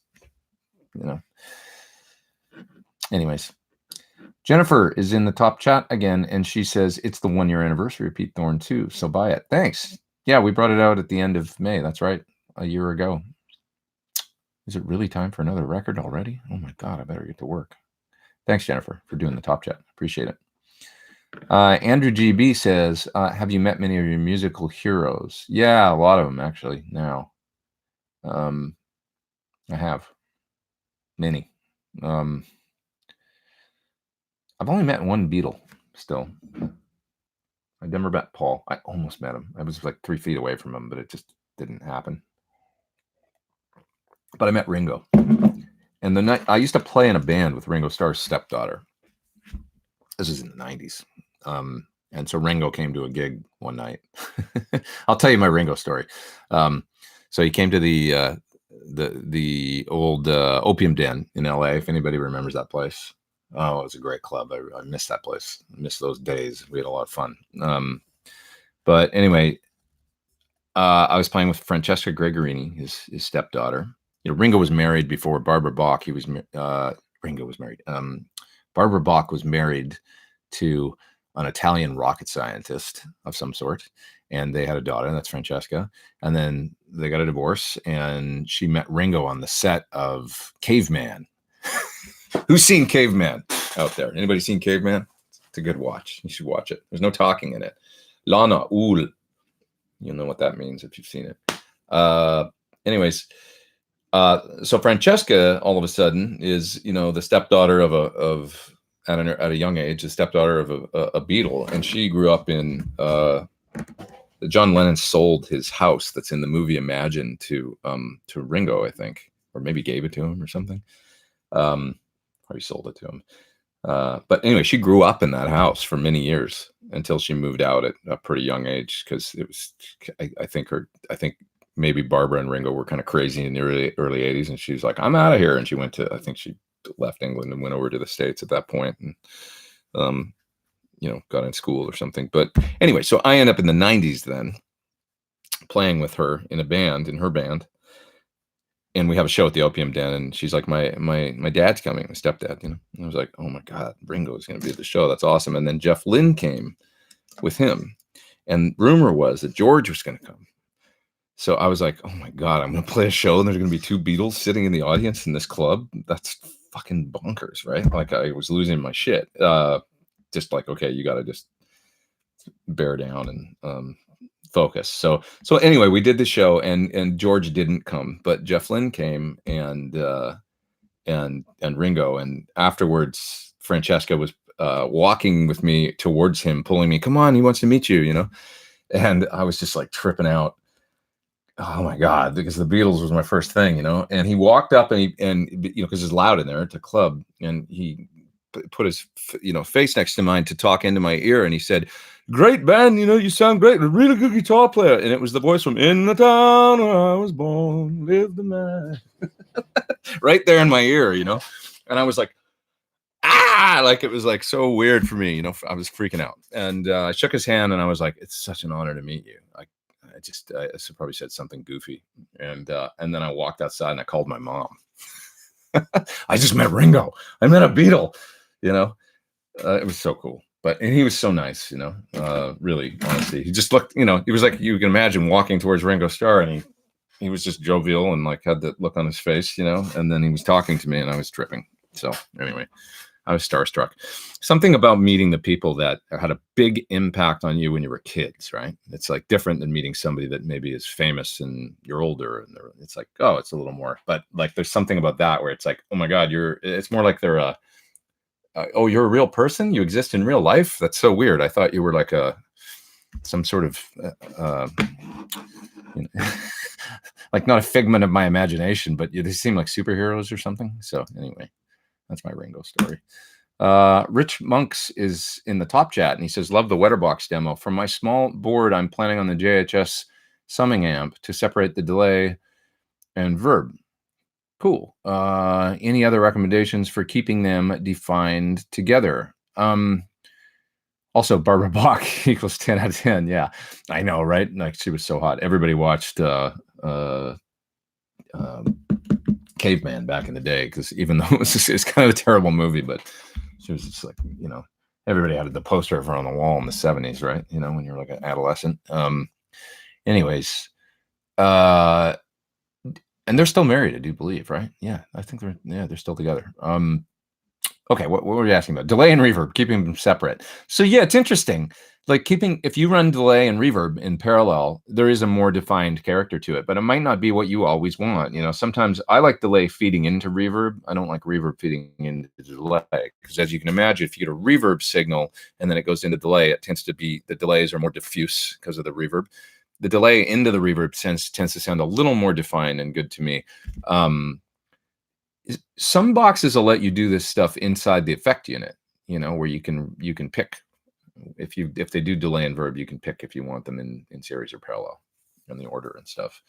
Anyways, Jennifer is in the top chat again, and she says it's the 1-year anniversary of Pete Thorn too, so buy it. Thanks. Yeah, we brought it out at the end of May. That's right, a year ago. Is it really time for another record already? Oh my God, I better get to work. Thanks, Jennifer, for doing the top chat. Appreciate it. Andrew GB says, have you met many of your musical heroes? Yeah, a lot of them actually now. I have many. I've only met one Beatle still. I never met Paul. I almost met him. I was like 3 feet away from him, but it just didn't happen. But I met Ringo. And the night I used to play in a band with Ringo Starr's stepdaughter. This is in the 90s. And so Ringo came to a gig one night. I'll tell you my Ringo story. So he came to the old Opium Den in LA, if anybody remembers that place. Oh, it was a great club. I miss that place. I miss those days. We had a lot of fun. But anyway, I was playing with Francesca Gregorini, his stepdaughter. You know, Ringo was married before Barbara Bach. Ringo was married. Barbara Bach was married to an Italian rocket scientist of some sort, and they had a daughter, and that's Francesca. And then they got a divorce, and she met Ringo on the set of Caveman. Who's seen Caveman out there? Anybody seen Caveman? It's a good watch. You should watch it. There's no talking in it. Lana Ul. You'll know what that means if you've seen it. Anyways, so Francesca all of a sudden is, you know, the stepdaughter of at a young age, the stepdaughter of a Beatle, and she grew up in John Lennon sold his house that's in the movie Imagine to Ringo, I think, or maybe gave it to him or something. Or he sold it to him. But anyway, she grew up in that house for many years until she moved out at a pretty young age, because it was, I think maybe Barbara and Ringo were kind of crazy in the early 80s, and she was like, I'm out of here. And she went to, I think she left England and went over to the States at that point, and you know, got in school or something. But anyway, so I end up in the 90s then playing with her in her band. And we have a show at the Opium Den, and she's like, my dad's coming, my stepdad, you know. And I was like, oh my God, Ringo's going to be at the show. That's awesome. And then Jeff Lynne came with him, and rumor was that George was going to come. So I was like, oh my God, I'm going to play a show and there's going to be 2 Beatles sitting in the audience in this club. That's fucking bonkers, right? Like, I was losing my shit. Just like, okay, you got to just bear down and focus. So anyway, we did the show, and George didn't come, but Jeff Lynne came, and Ringo, and afterwards Francesca was walking with me towards him, pulling me, come on, he wants to meet you, you know. And I was just like tripping out. Oh my God, because the Beatles was my first thing, you know. And he walked up, and you know, because it's loud in there, it's a club, and he put his, you know, face next to mine to talk into my ear, and he said, great band, you know, you sound great, a really good guitar player. And it was the voice from In the Town Where I Was Born Lived the Man. Right there in my ear, you know. And I was like, like, it was like so weird for me, you know. I was freaking out, and I shook his hand, and I was like, it's such an honor to meet you. I probably said something goofy, and then I walked outside and I called my mom. I just met Ringo. I met a Beatle, you know. It was so cool. And he was so nice, you know, really, honestly. He just looked, you know, he was like, you can imagine walking towards Ringo Starr, and he was just jovial and like had that look on his face, you know, and then he was talking to me, and I was tripping. So anyway, I was starstruck. Something about meeting the people that had a big impact on you when you were kids, right? It's like different than meeting somebody that maybe is famous and you're older, and it's like, oh, it's a little more, but like there's something about that where it's like, oh my God, it's more like they're oh, you're a real person? You exist in real life? That's so weird. I thought you were like some sort of, you know, like not a figment of my imagination, but they seem like superheroes or something. So anyway, that's my Ringo story. Rich Monks is in the top chat, and he says, love the Wetterbox demo. From my small board, I'm planning on the JHS summing amp to separate the delay and verb. Cool. Any other recommendations for keeping them defined together? Also, Barbara Bach equals 10 out of 10. Yeah, I know, right? Like, she was so hot. Everybody watched Caveman back in the day, because even though it's kind of a terrible movie, but she was just like, you know, everybody had the poster of her on the wall in the 70s, right? You know, when you're like an adolescent. Anyways, and they're still married, I do believe, right? Yeah, I think they're still together. Okay, what were you asking about? Delay and reverb, keeping them separate. So yeah, it's interesting. like if you run delay and reverb in parallel, there is a more defined character to it, but it might not be what you always want. You know, sometimes I like delay feeding into reverb. I don't like reverb feeding into delay, because as you can imagine, if you get a reverb signal and then it goes into delay, it tends to be, the delays are more diffuse because of the reverb. The delay into the reverb tends to sound a little more defined and good to me. Some boxes will let you do this stuff inside the effect unit, you know, where you can pick. If they do delay and verb, you can pick if you want them in series or parallel in the order and stuff.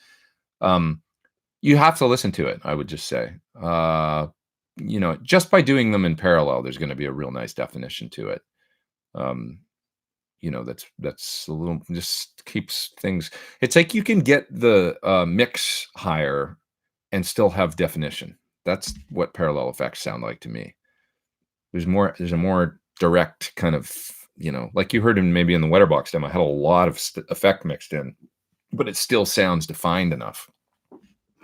You have to listen to it, I would just say. You know, just by doing them in parallel, there's going to be a real nice definition to it. You know, that's a little, just keeps things, it's like you can get the mix higher and still have definition. That's what parallel effects sound like to me. There's a more direct kind of, you know, like you heard maybe in the Wetterbox demo, I had a lot of effect mixed in, but it still sounds defined enough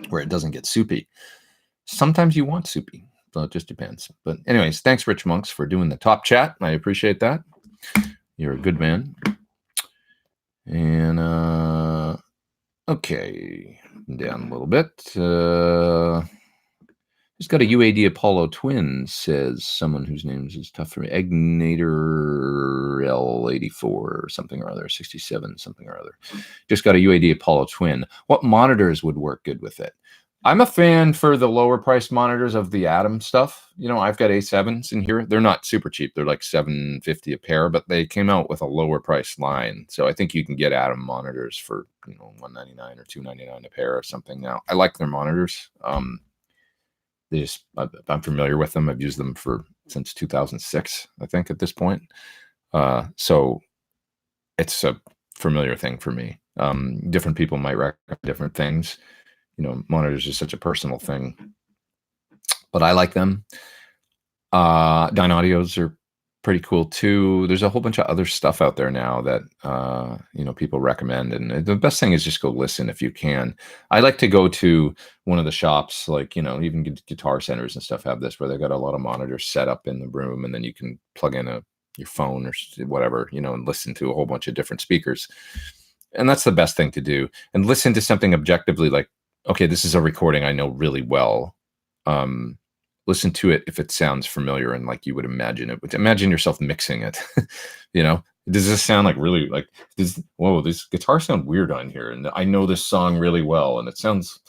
where it doesn't get soupy. Sometimes you want soupy, so it just depends. But anyways, thanks, Rich Monks, for doing the top chat. I appreciate that. You're a good man. And okay, down a little bit. He's got a UAD Apollo twin, says someone whose name is tough for me. Egnator L84 or something or other, 67 something or other. Just got a UAD Apollo twin. What monitors would work good with it? I'm a fan for the lower priced monitors of the Atom stuff. You know, I've got A7s in here. They're not super cheap. They're like $750 a pair, but they came out with a lower price line. So I think you can get Atom monitors for, you know, $199 or $299 a pair or something now. I like their monitors. I'm familiar with them. I've used them since 2006, I think, at this point. So it's a familiar thing for me. Different people might recommend different things. You know, monitors are such a personal thing, but I like them. Dynaudios are pretty cool too. There's a whole bunch of other stuff out there now that you know, people recommend, and the best thing is just go listen if you can. I like to go to one of the shops, like, you know, even guitar centers and stuff have this, where they've got a lot of monitors set up in the room, and then you can plug in your phone or whatever, you know, and listen to a whole bunch of different speakers. And that's the best thing to do, and listen to something objectively, like, okay, this is a recording I know really well. Listen to it if it sounds familiar and like you would imagine it. Imagine yourself mixing it. You know, does this sound like really like this? Whoa, this guitar sound weird on here, and I know this song really well, and it sounds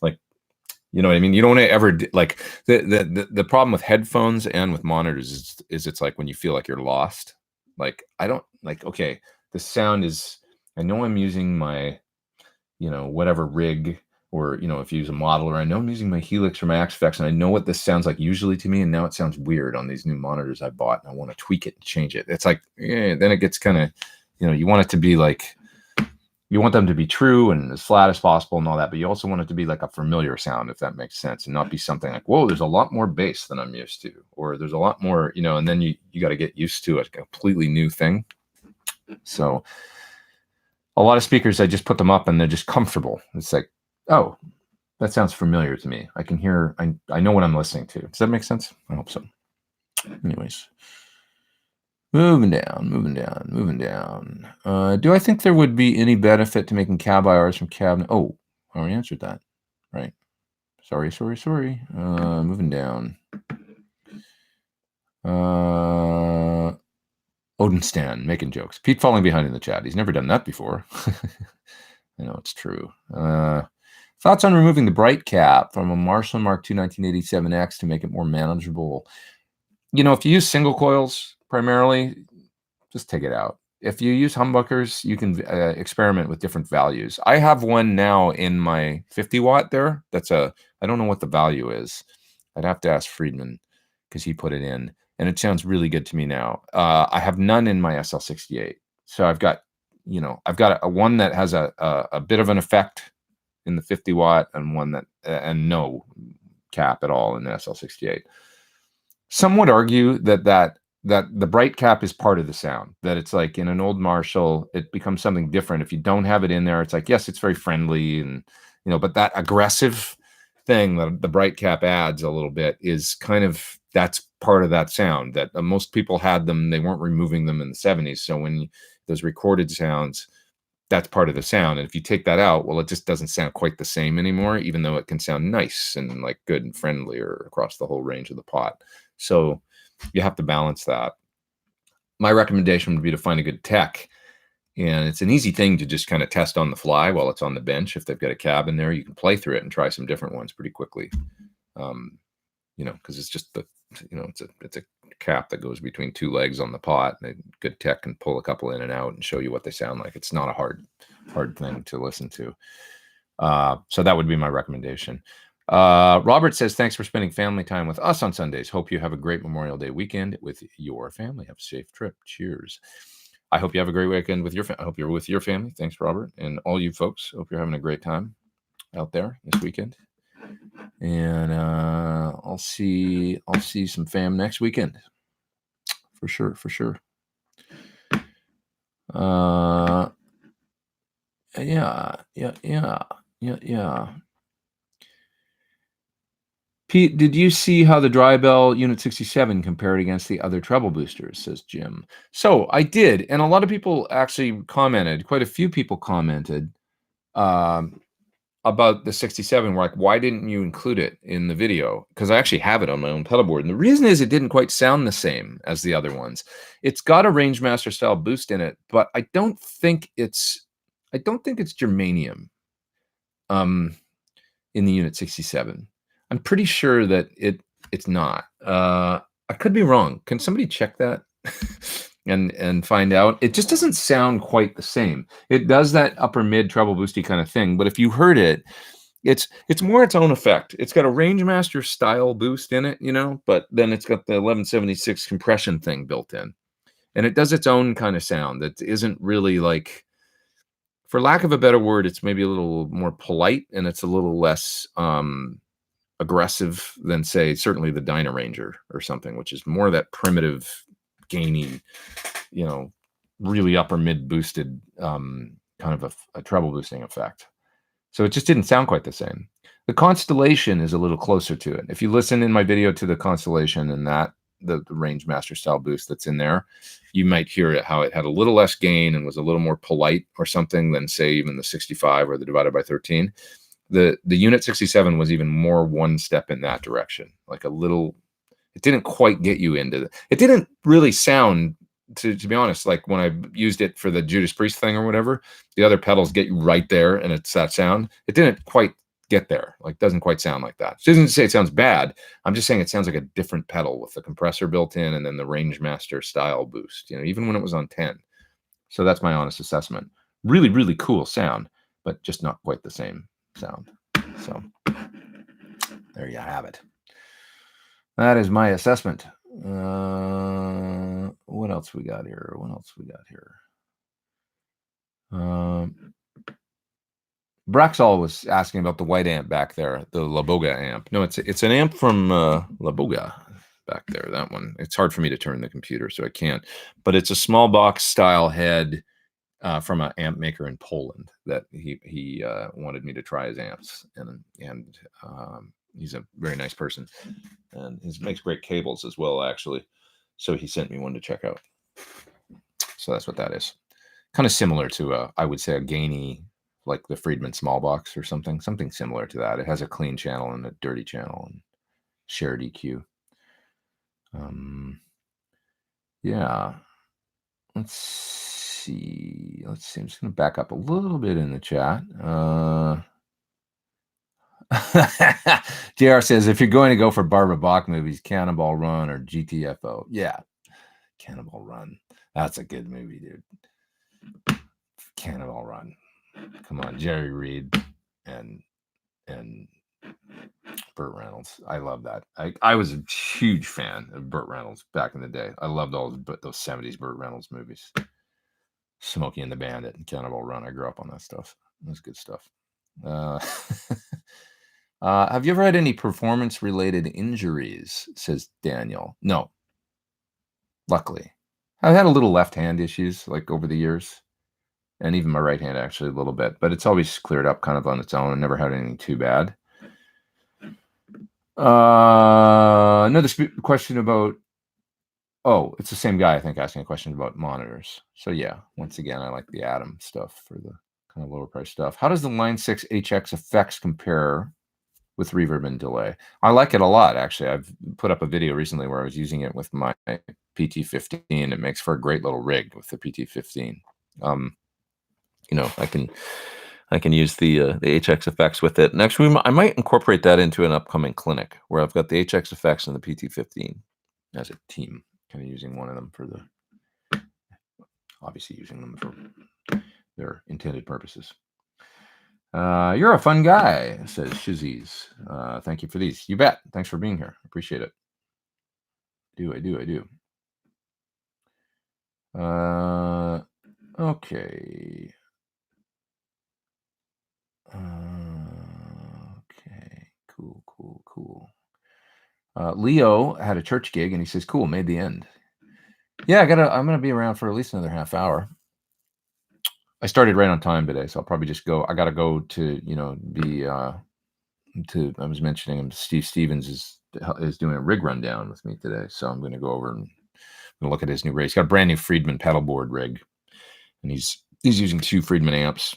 like, you know what I mean. You don't want to ever like the problem with headphones and with monitors is it's like when you feel like you're lost. Like, I don't like, okay, the sound is, I know I'm using my, you know, whatever rig. Or, you know, if you use a modeler, I know I'm using my Helix or my Axe-Fx, and I know what this sounds like usually to me, and now it sounds weird on these new monitors I bought, and I want to tweak it and change it. It's like, then it gets kind of, you know, you want it to be like, you want them to be true and as flat as possible and all that, but you also want it to be like a familiar sound, if that makes sense, and not be something like, whoa, there's a lot more bass than I'm used to, or there's a lot more, you know, and then you got to get used to a completely new thing. So a lot of speakers, I just put them up and they're just comfortable. It's like, oh, that sounds familiar to me. I can hear, I know what I'm listening to. Does that make sense? I hope so. Anyways, moving down. Do I think there would be any benefit to making cab IRs from cab? Oh, I already answered that. Right. Sorry. Moving down. Odenstan making jokes. Pete falling behind in the chat. He's never done that before. I know it's true. Thoughts on removing the bright cap from a Marshall Mark II 1987X to make it more manageable? You know, if you use single coils primarily, just take it out. If you use humbuckers, you can experiment with different values. I have one now in my 50 watt there. I don't know what the value is. I'd have to ask Freedman because he put it in, and it sounds really good to me now. I have none in my SL68. So I've got, you know, I've got a one that has a bit of an effect in the 50 watt, and one that and no cap at all in the SL68. Some would argue that the bright cap is part of the sound, that it's like in an old Marshall, it becomes something different. If you don't have it in there, it's like, yes, it's very friendly, and, you know, but that aggressive thing that the bright cap adds a little bit is kind of, that's part of that sound that most people had them. They weren't removing them in the 70s. So when those recorded sounds, that's part of the sound. And if you take that out, well, it just doesn't sound quite the same anymore, even though it can sound nice and like good and friendly or across the whole range of the pot. So you have to balance that. My recommendation would be to find a good tech. And it's an easy thing to just kind of test on the fly while it's on the bench. If they've got a cab in there, you can play through it and try some different ones pretty quickly. You know, because it's just the, you know, it's a cap that goes between two legs on the pot, and a good tech can pull a couple in and out and show you what they sound like. It's not a hard thing to listen to. So that would be my recommendation. Robert says, thanks for spending family time with us on Sundays. Hope you have a great Memorial Day weekend with your family. Have a safe trip. Cheers. I hope you have a great weekend with your family. I hope you're with your family. Thanks, Robert. And all you folks, hope you're having a great time out there this weekend. And I'll see some fam next weekend. For sure. Yeah. Pete, did you see how the Drybell Unit 67 compared against the other treble boosters, says Jim. So I did, and a lot of people actually commented, quite a few people commented about the 67. We're like, why didn't you include it in the video? Because I actually have it on my own pedal board. And the reason is it didn't quite sound the same as the other ones. It's got a Rangemaster style boost in it, but I don't think it's germanium in the Unit 67. I'm pretty sure that it's not. I could be wrong. Can somebody check that and find out? It just doesn't sound quite the same. It does that upper mid treble boosty kind of thing, but if you heard it, it's more its own effect. It's got a Rangemaster style boost in it, you know, but then it's got the 1176 compression thing built in, and it does its own kind of sound that isn't really like, for lack of a better word, it's maybe a little more polite, and it's a little less aggressive than, say, certainly the Dynaranger or something, which is more that primitive, gainy, you know, really upper mid boosted kind of a treble boosting effect. So it just didn't sound quite the same. The Constellation is a little closer to it. If you listen in my video to the Constellation and that the Rangemaster style boost that's in there, you might hear it, how it had a little less gain and was a little more polite or something than, say, even the 65 or the divided by 13. The Unit 67 was even more one step in that direction, like a little. It didn't quite get you into it didn't really sound, to be honest, like when I used it for the Judas Priest thing or whatever, the other pedals get you right there and it's that sound. It didn't quite get there, like doesn't quite sound like that. It doesn't say it sounds bad. I'm just saying it sounds like a different pedal with the compressor built in and then the Rangemaster style boost, you know, even when it was on 10. So that's my honest assessment. Really, really cool sound, but just not quite the same sound. So there you have it. That is my assessment. What else we got here? Braxall was asking about the white amp back there, the Bocca amp. No, it's an amp from Bocca back there, that one. It's hard for me to turn the computer, so I can't. But it's a small box style head from an amp maker in Poland that he wanted me to try his amps, and he's a very nice person, and he makes great cables as well, actually. So he sent me one to check out. So that's what that is. Kind of similar to I would say a gainy, like the Freedman small box or something similar to that. It has a clean channel and a dirty channel and shared EQ. Yeah. Let's see. I'm just going to back up a little bit in the chat. JR says, if you're going to go for Barbara Bach movies, Cannonball Run or GTFO. Yeah. Cannonball Run. That's a good movie, dude. Cannonball Run. Come on, Jerry Reed and Burt Reynolds. I love that. I was a huge fan of Burt Reynolds back in the day. I loved all those 70s Burt Reynolds movies. Smokey and the Bandit and Cannonball Run. I grew up on that stuff. That's good stuff. Have you ever had any performance-related injuries, says Daniel? No. Luckily. I've had a little left-hand issues, like, over the years. And even my right hand, actually, a little bit. But it's always cleared up kind of on its own. I never had anything too bad. Another question about Oh, it's the same guy, I think, asking a question about monitors. So yeah, once again, I like the Atom stuff for the kind of lower price stuff. How does the Line 6 HX effects compare with reverb and delay? I like it a lot, actually. I've put up a video recently where I was using it with my PT-15. It makes for a great little rig with the PT-15. You know, I can use the HX effects with it. And actually, I might incorporate that into an upcoming clinic where I've got the HX effects and the PT-15 as a team, kind of using one of them for the, obviously using them for their intended purposes. You're a fun guy, says Shizzies. Thank you for these. You bet. Thanks for being here. Appreciate it. I do. Okay. Okay. Cool. Leo had a church gig and he says, cool, made the end. Yeah, I'm gonna be around for at least another half hour. I started right on time today, so I'll probably just go. I gotta go to, I was mentioning him, Steve Stevens is doing a rig rundown with me today. So I'm gonna go over and look at his new rig. He's got a brand new Freedman pedalboard rig. And he's using 2 Freedman amps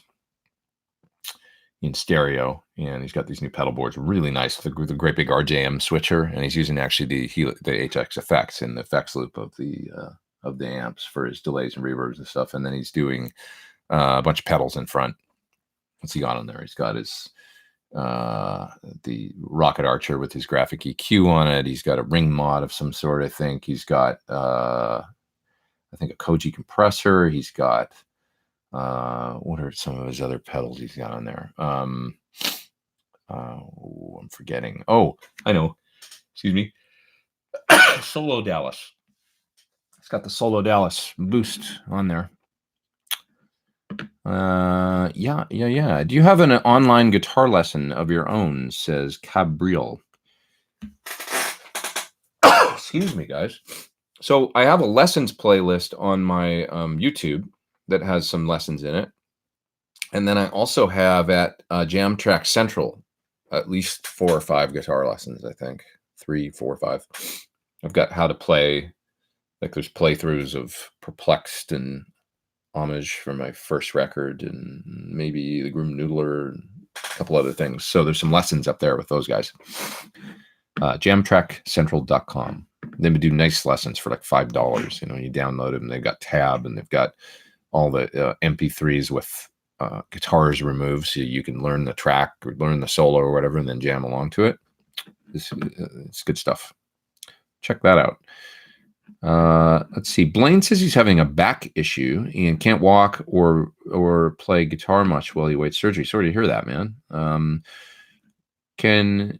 in stereo, and he's got these new pedal boards, really nice, the great big RJM switcher, and he's using actually the HX effects in the effects loop of the amps for his delays and reverbs and stuff. And then he's doing a bunch of pedals in front. What's he got on there? He's got his the Rocket Archer with his graphic EQ on it. He's got a ring mod of some sort, I think. He's got I think a Koji compressor. He's got what are some of his other pedals he's got on there? I'm forgetting. Oh, I know. Excuse me. Solo Dallas. It's got the Solo Dallas boost on there. Yeah. Do you have an online guitar lesson of your own? Says Cabriel. Excuse me, guys. So I have a lessons playlist on my YouTube that has some lessons in it. And then I also have at Jam Track Central at least 4 or 5 guitar lessons, I think. 3, 4, 5. I've got how to play, like there's playthroughs of Perplexed and Homage for my first record, and maybe the Groom Noodler and a couple other things. So there's some lessons up there with those guys. Jamtrackcentral.com. They would do nice lessons for like $5. You download them. They've got tab, and they've got all the MP3s with guitars removed, so you can learn the track or learn the solo or whatever, and then jam along to it. It's good stuff. Check that out. Let's see. Blaine says he's having a back issue and can't walk or play guitar much while he waits surgery. Sorry to hear that, man. Can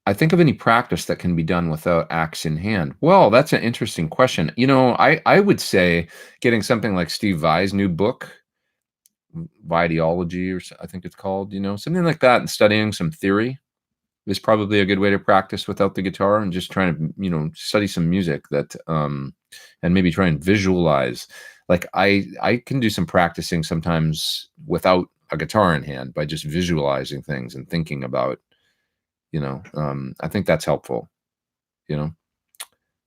I think of any practice that can be done without axe in hand? Well, that's an interesting question. I would say getting something like Steve Vai's new book, Videology, or I think it's called, something like that, and studying some theory is probably a good way to practice without the guitar, and just trying to, study some music that, and maybe try and visualize. Like I can do some practicing sometimes without a guitar in hand by just visualizing things and thinking about, I think that's helpful,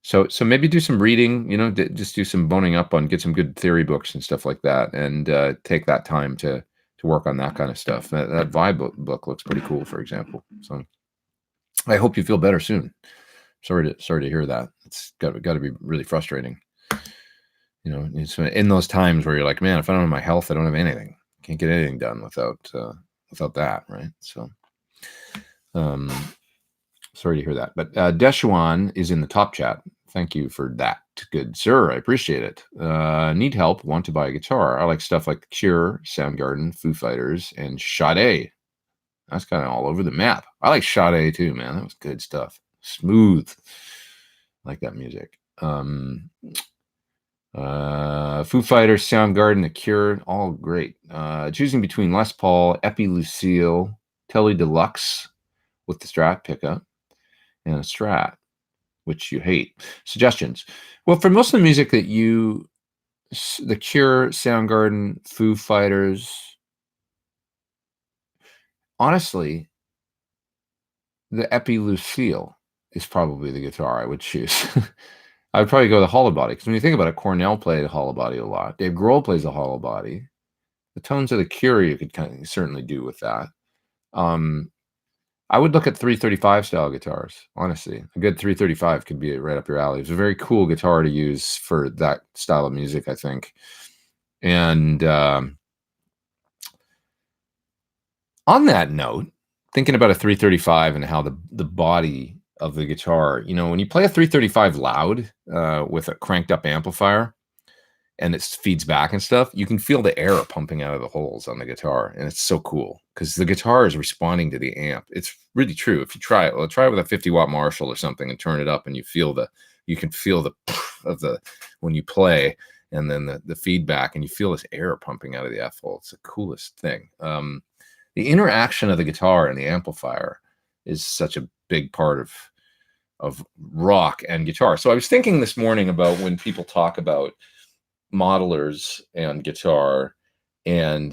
So maybe do some reading, just do some boning up on, get some good theory books and stuff like that, and take that time to work on that kind of stuff. That Vibe book looks pretty cool, for example. So I hope you feel better soon. Sorry to hear that. It's got to be really frustrating. It's in those times where you're like, man, if I don't have my health, I don't have anything. Can't get anything done without that, right? So, sorry to hear that. But Deshuan is in the top chat. Thank you for that, good sir. I appreciate it. Need help? Want to buy a guitar? I like stuff like Cure, Soundgarden, Foo Fighters, and Sade. That's kind of all over the map. I like Sade too, man. That was good stuff. Smooth. I like that music. Foo Fighters, Soundgarden, The Cure, all great. Choosing between Les Paul, Epi Lucille, Tele Deluxe with the Strat pickup, and a Strat, which you hate. Suggestions. Well, for most of the music that The Cure, Soundgarden, Foo Fighters, honestly, the Epi Lucille is probably the guitar I would choose. I would probably go the hollow body, because when you think about it, Cornell played a hollow body a lot. Dave Grohl plays a hollow body. The Tones of the Cure you could kind of certainly do with that. I would look at 335 style guitars, honestly. A good 335 could be right up your alley. It's a very cool guitar to use for that style of music, I think. And on that note, thinking about a 335 and how the body of the guitar, you know, when you play a 335 loud with a cranked up amplifier and it feeds back and stuff, you can feel the air pumping out of the holes on the guitar. And it's so cool because the guitar is responding to the amp. It's really true. If you try it, well, try it with a 50-watt Marshall or something and turn it up, and you can feel the of the when you play, and then the feedback, and you feel this air pumping out of the F hole. It's the coolest thing. The interaction of the guitar and the amplifier is such a big part of rock and guitar. So I was thinking this morning about when people talk about modelers and guitar, and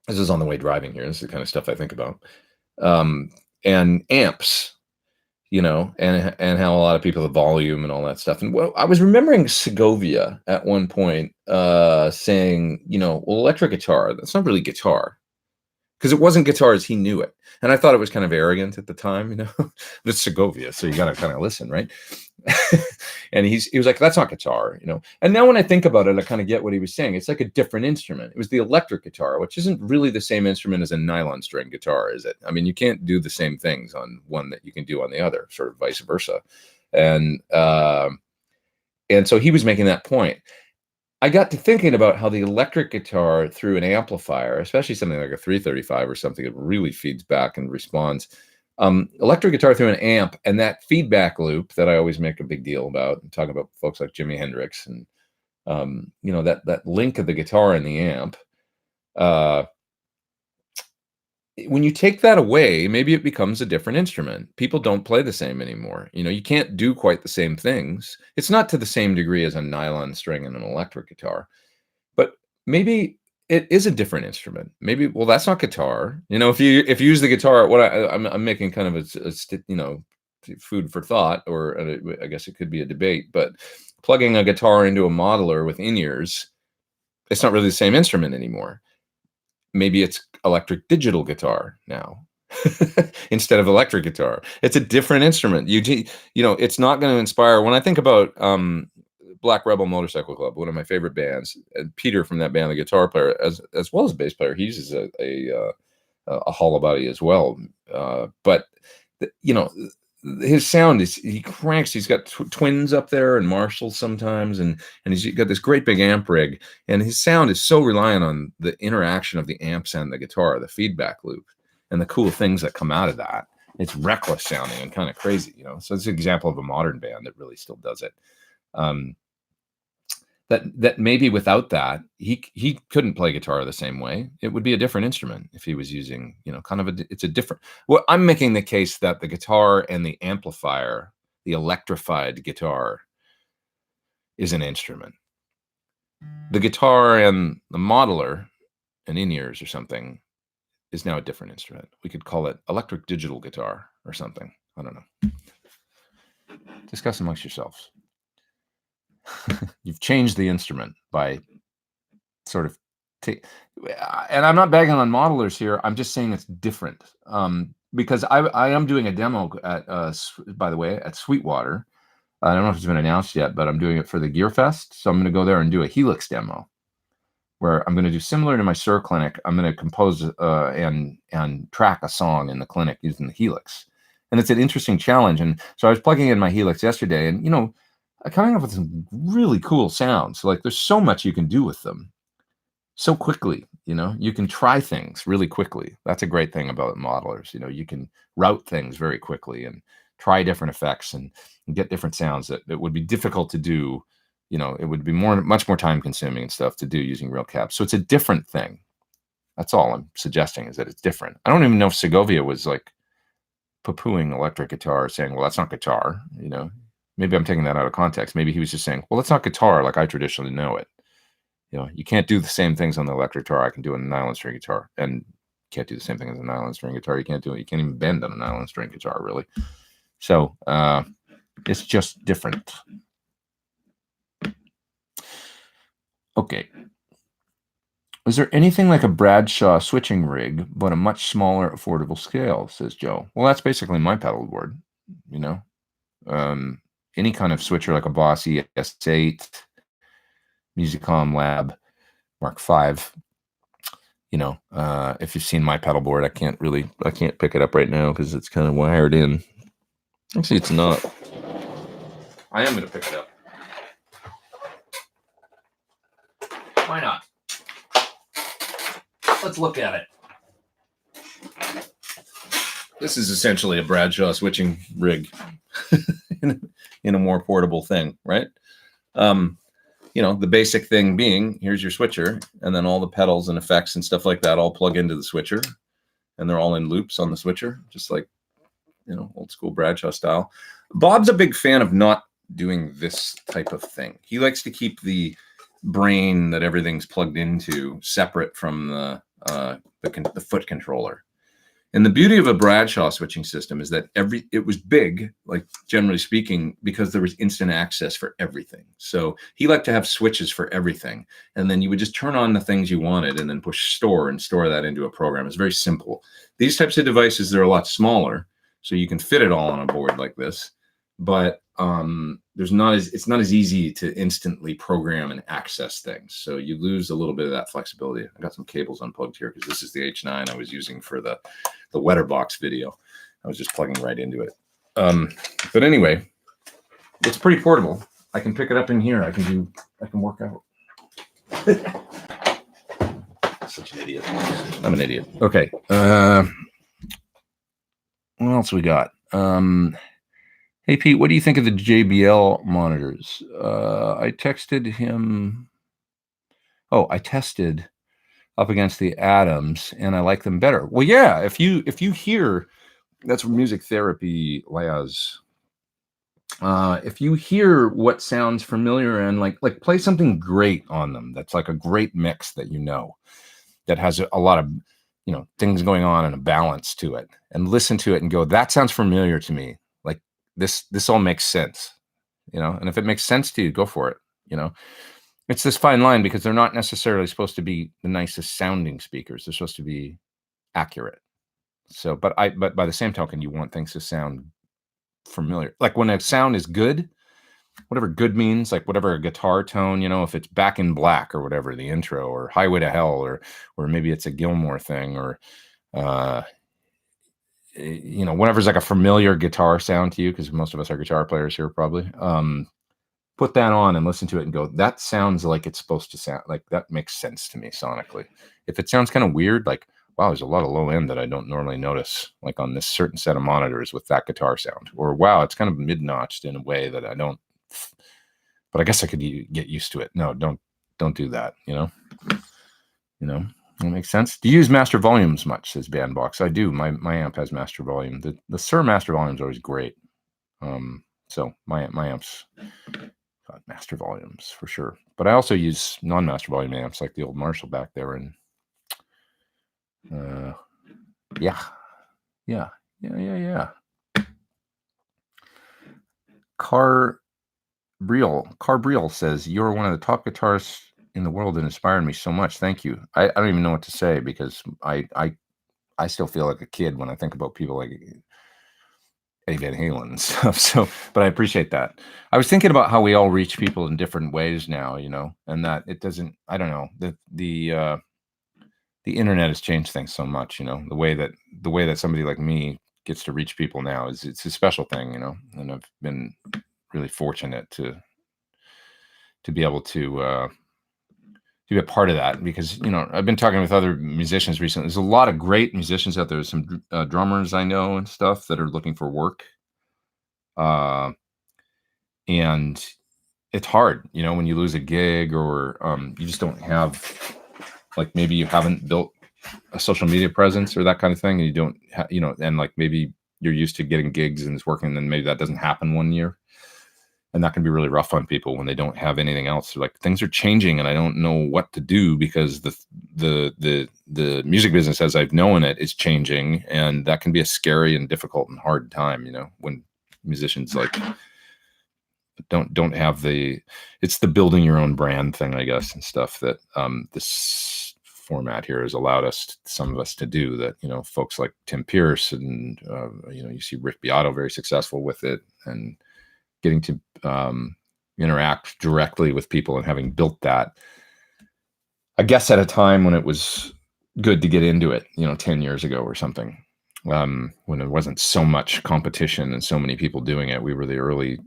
this is on the way driving here. This is the kind of stuff I think about, and amps, you know, and how a lot of people have volume and all that stuff. And well, I was remembering Segovia at one point saying, you know, well, electric guitar, that's not really guitar, because it wasn't guitar as he knew it. And I thought it was kind of arrogant at the time, you know. But it's Segovia, so you got to kind of listen, right? And he was like, that's not guitar, you know. And now when I think about it, I kind of get what he was saying. It's like a different instrument. It was the electric guitar, which isn't really the same instrument as a nylon string guitar, is it? I mean, you can't do the same things on one that you can do on the other, sort of vice versa. And so he was making that point. I got to thinking about how the electric guitar through an amplifier, especially something like a 335 or something, it really feeds back and responds. Electric guitar through an amp, and that feedback loop that I always make a big deal about, and talk about folks like Jimi Hendrix, and you know, that link of the guitar and the amp. When you take that away, maybe it becomes a different instrument. People don't play the same anymore. You know, you can't do quite the same things. It's not to the same degree as a nylon string and an electric guitar, but maybe it is a different instrument. Maybe, well, that's not guitar. You know, if you use the guitar, what I'm making kind of a you know, food for thought, or I guess it could be a debate, but plugging a guitar into a modeler with in-ears, it's not really the same instrument anymore. Maybe it's electric digital guitar now instead of electric guitar. It's a different instrument. You know, it's not going to inspire. When I think about Black Rebel Motorcycle Club, one of my favorite bands, and Peter from that band, the guitar player, as well as bass player, he uses a hollow body as well. But you know, his sound is, he cranks. He's got twins up there and Marshalls sometimes, and he's got this great big amp rig, and his sound is so reliant on the interaction of the amps and the guitar, the feedback loop, and the cool things that come out of that. It's reckless sounding and kind of crazy, you know. So it's an example of a modern band that really still does it. That maybe without that, he couldn't play guitar the same way. It would be a different instrument if he was using, you know, kind of it's a different. Well, I'm making the case that the guitar and the amplifier, the electrified guitar, is an instrument. The guitar and the modeler and in-ears or something is now a different instrument. We could call it electric digital guitar or something. I don't know. Discuss amongst yourselves. You've changed the instrument by sort of and I'm not bagging on modelers here. I'm just saying it's different, because I am doing a demo at by the way, at Sweetwater. I don't know if it's been announced yet, but I'm doing it for the Gear Fest. So I'm going to go there and do a Helix demo, where I'm going to do similar to my Sur clinic. I'm going to compose and track a song in the clinic using the Helix, and it's an interesting challenge. And so I was plugging in my Helix yesterday, and you know, I'm coming up with some really cool sounds. Like, there's so much you can do with them so quickly. You know, you can try things really quickly. That's a great thing about modelers. You know, you can route things very quickly and try different effects and get different sounds that it would be difficult to do. You know, it would be much more time consuming and stuff to do using real cabs. So it's a different thing. That's all I'm suggesting, is that it's different. I don't even know if Segovia was like poo-pooing electric guitar, saying, well, that's not guitar, you know. Maybe I'm taking that out of context. Maybe he was just saying, well, it's not guitar like I traditionally know it. You know, you can't do the same things on the electric guitar I can do on a nylon string guitar, and can't do the same thing as a nylon string guitar. You can't do it. You can't even bend on a nylon string guitar, really. So, It's just different. Okay. Is there anything like a Bradshaw switching rig, but a much smaller, affordable scale, says Joe? Well, that's basically my pedal board, you know. Any kind of switcher like a Boss ES8, Musicom Lab, Mark V. You know, if you've seen my pedal board, I can't pick it up right now because it's kind of wired in. Actually, it's not. I am going to pick it up. Why not? Let's look at it. This is essentially a Bradshaw switching rig in a more portable thing, right? You know, the basic thing being, here's your switcher, and then all the pedals and effects and stuff like that all plug into the switcher, and they're all in loops on the switcher, just like, you know, old school Bradshaw style. Bob's a big fan of not doing this type of thing. He likes to keep the brain that everything's plugged into separate from the foot controller. And the beauty of a Bradshaw switching system is that it was big, like generally speaking, because there was instant access for everything. So he liked to have switches for everything. And then you would just turn on the things you wanted and then push store and store that into a program. It's very simple. These types of devices, they're a lot smaller, so you can fit it all on a board like this. But it's not as easy to instantly program and access things. So you lose a little bit of that flexibility. I got some cables unplugged here because this is the H9 I was using for the Wetterbox video. I was just plugging right into it. But anyway, it's pretty portable. I can pick it up in here. I can work out. Such an idiot. I'm an idiot. Okay. What else we got? Hey, Pete, what do you think of the JBL monitors? I texted him. Oh, I tested up against the Adams, and I like them better. Well, yeah, if you hear, that's music therapy, Laz. If you hear what sounds familiar and like play something great on them, that's like a great mix that you know, that has a lot of, you know, things going on and a balance to it, and listen to it and go, that sounds familiar to me. Like this all makes sense, you know. And if it makes sense to you, go for it, you know. It's this fine line because they're not necessarily supposed to be the nicest sounding speakers. They're supposed to be accurate. So, but by the same token, you want things to sound familiar. Like when a sound is good, whatever good means, like whatever a guitar tone, you know, if it's Back in Black or whatever, the intro, or Highway to Hell, or maybe it's a Gilmore thing, or you know, whatever's like a familiar guitar sound to you, because most of us are guitar players here probably. Put that on and listen to it and go, that sounds like it's supposed to sound. Like that makes sense to me sonically. If it sounds kind of weird, like, wow, there's a lot of low end that I don't normally notice, like on this certain set of monitors with that guitar sound, or wow, it's kind of mid-notched in a way that I don't, but I guess I could get used to it. No, don't do that. You know, that makes sense. Do you use master volumes much, says Bandbox? I do. My amp has master volume. The Sir master volume is always great. So my amps got master volumes for sure, but I also use non-master volume amps like the old Marshall back there, and yeah. Car Briel says, you're one of the top guitarists in the world that inspired me so much. Thank you. I don't even know what to say, because I still feel like a kid when I think about people like Eddie Van Halen and stuff. So, but I appreciate that. I was thinking about how we all reach people in different ways now, you know, and that it doesn't, I don't know, the internet has changed things so much, you know, the way that somebody like me gets to reach people now it's a special thing, you know, and I've been really fortunate to be able to be a part of that, because, you know, I've been talking with other musicians recently. There's a lot of great musicians out there. There's some drummers I know and stuff that are looking for work. And it's hard, you know, when you lose a gig, or you just don't have, like, maybe you haven't built a social media presence or that kind of thing, and you don't you know, and like maybe you're used to getting gigs and it's working, and then maybe that doesn't happen one year. And that can be really rough on people when they don't have anything else. They're like, things are changing and I don't know what to do, because the music business as I've known it is changing, and that can be a scary and difficult and hard time, you know, when musicians like don't have the, it's the building your own brand thing, I guess, and stuff that this format here has allowed us, some of us, to do that. You know, folks like Tim Pierce and you know, you see Rick Beato very successful with it, and getting to interact directly with people and having built that, I guess, at a time when it was good to get into it, you know, 10 years ago or something, when there wasn't so much competition and so many people doing it. We were the early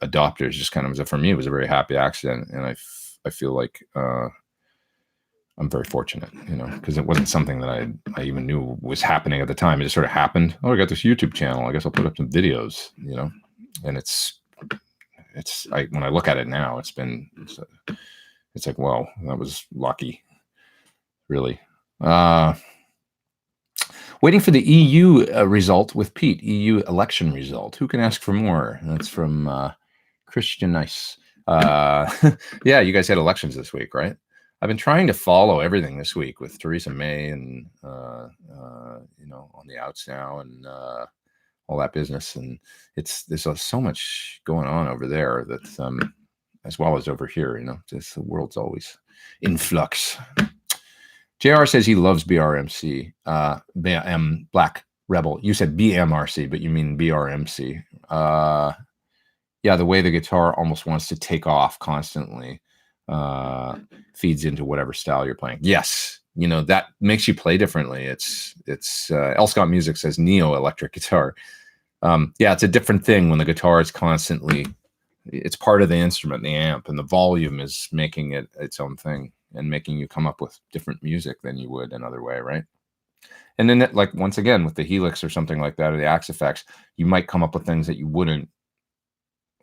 adopters. Just kind of, for me, it was a very happy accident, and I feel like I'm very fortunate, you know, because it wasn't something that I even knew was happening at the time. It just sort of happened. Oh, I got this YouTube channel, I guess I'll put up some videos, you know. And it's when I look at it now, it's like, wow, that was lucky, really. Waiting for the EU result with Pete. EU election result. Who can ask for more? That's from Christian Nice. Yeah, you guys had elections this week, right? I've been trying to follow everything this week with Theresa May and you know, on the outs now, and all that business. And there's so much going on over there that as well as over here, you know, just the world's always in flux. JR says he loves BRMC, Black Rebel. You said BMRC, but you mean BRMC. Yeah, the way the guitar almost wants to take off constantly feeds into whatever style you're playing. Yes, you know, that makes you play differently. It's L. Scott Music says neo electric guitar. Yeah, it's a different thing when the guitar is constantly, it's part of the instrument, the amp, and the volume is making it its own thing and making you come up with different music than you would another way, right? And then, like, once again, with the Helix or something like that, or the Axe effects, you might come up with things that you wouldn't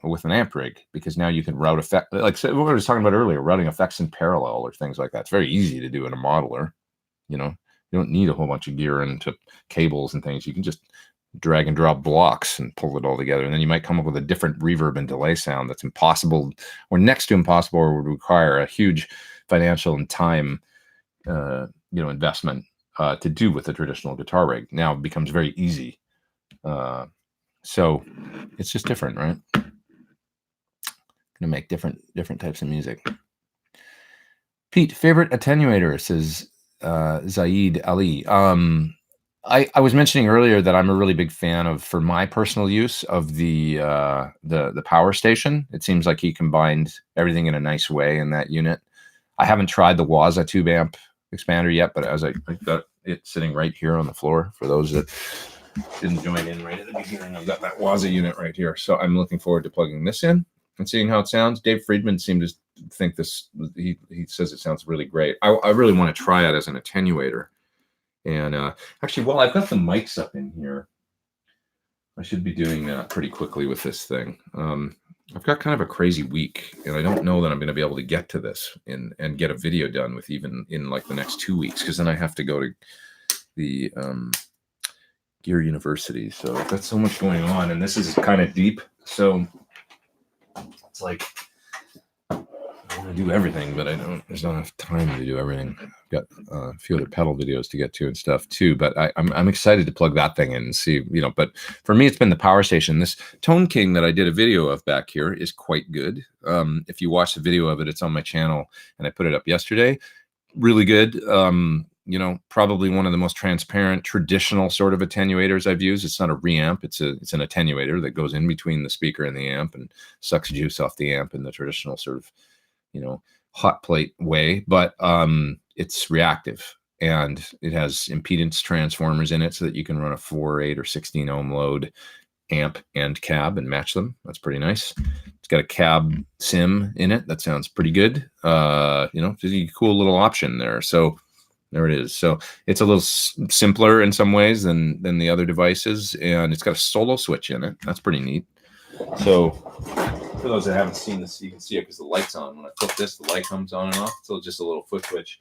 with an amp rig, because now you can route effect, like what I was talking about earlier, routing effects in parallel or things like that. It's very easy to do in a modeler. You know, you don't need a whole bunch of gear into cables and things. You can just drag and drop blocks and pull it all together, and then you might come up with a different reverb and delay sound that's impossible, or next to impossible, or would require a huge financial and time you know, investment to do with a traditional guitar rig. Now it becomes very easy. So it's just different, right? Gonna make different types of music. Pete, favorite attenuator, says Zaid Ali. I was mentioning earlier that I'm a really big fan of, for my personal use, of the Power Station. It seems like he combined everything in a nice way in that unit. I haven't tried the Waza tube amp expander yet, but as I got it sitting right here on the floor, for those that didn't join in right at the beginning, I've got that Waza unit right here. So I'm looking forward to plugging this in and seeing how it sounds. Dave Freedman seemed to think this, he says it sounds really great. I really want to try it as an attenuator. And actually, while I've got the mics up in here, I should be doing that pretty quickly with this thing. I've got kind of a crazy week, and I don't know that I'm going to be able to get to this and get a video done with even in like the next 2 weeks, because then I have to go to the Gear University. So I've got so much going on, and this is kind of deep. So it's like I want to do everything, but there's not enough time to do everything. I've got a few other pedal videos to get to and stuff too, but I'm excited to plug that thing in and see, you know. But for me, it's been the Power Station. This Tone King that I did a video of back here is quite good. If you watch the video of it, it's on my channel, and I put it up yesterday. Really good. You know, probably one of the most transparent, traditional sort of attenuators I've used. It's not a reamp. It's an attenuator that goes in between the speaker and the amp and sucks juice off the amp in the traditional sort of, you know, hot plate way. But it's reactive, and it has impedance transformers in it so that you can run a 4, 8, or 16 ohm load amp and cab and match them. That's pretty nice. It's got a cab sim in it. That sounds pretty good. You know, it's a cool little option there. So there it is. So it's a little simpler in some ways than the other devices, and it's got a solo switch in it. That's pretty neat. So for those that haven't seen this, you can see it because the light's on. When I flip this, the light comes on and off. So just a little foot switch.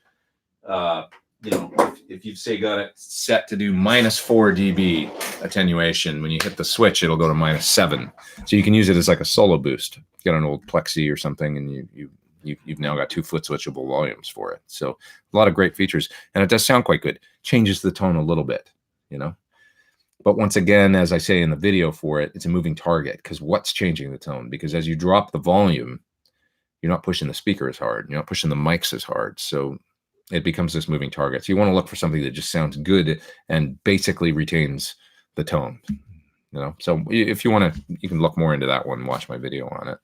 You know, if you've say got it set to do -4 dB attenuation, when you hit the switch, it'll go to -7. So you can use it as like a solo boost. You got an old Plexi or something, and you've now got 2 foot switchable volumes for it. So a lot of great features, and it does sound quite good. Changes the tone a little bit, you know. But once again, as I say in the video for it, it's a moving target, because what's changing the tone? Because as you drop the volume, you're not pushing the speaker as hard. You're not pushing the mics as hard. So it becomes this moving target. So you want to look for something that just sounds good and basically retains the tone. You know, so if you want to, you can look more into that one, watch my video on it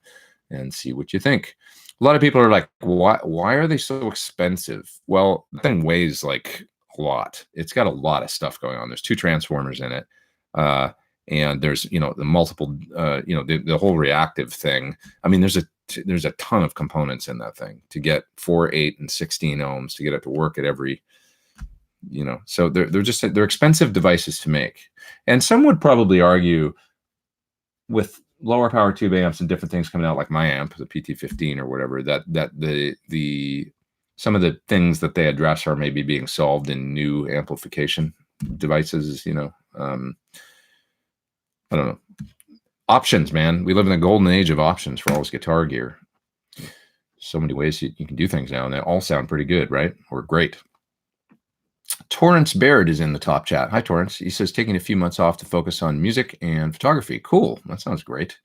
and see what you think. A lot of people are like, why are they so expensive? Well, the thing weighs like a lot. It's got a lot of stuff going on. There's 2 transformers in it. And there's, you know, the multiple, you know, the whole reactive thing. I mean, there's a ton of components in that thing to get 4, 8, and 16 ohms to get it to work at every, you know, so they're expensive devices to make. And some would probably argue with lower power tube amps and different things coming out, like my amp, the PT15 or whatever, that the some of the things that they address are maybe being solved in new amplification devices, you know. I don't know. Options, man. We live in a golden age of options for all this guitar gear. So many ways you can do things now, and they all sound pretty good, right? Or great. Torrance Baird is in the top chat. Hi, Torrance. He says, taking a few months off to focus on music and photography. Cool. That sounds great.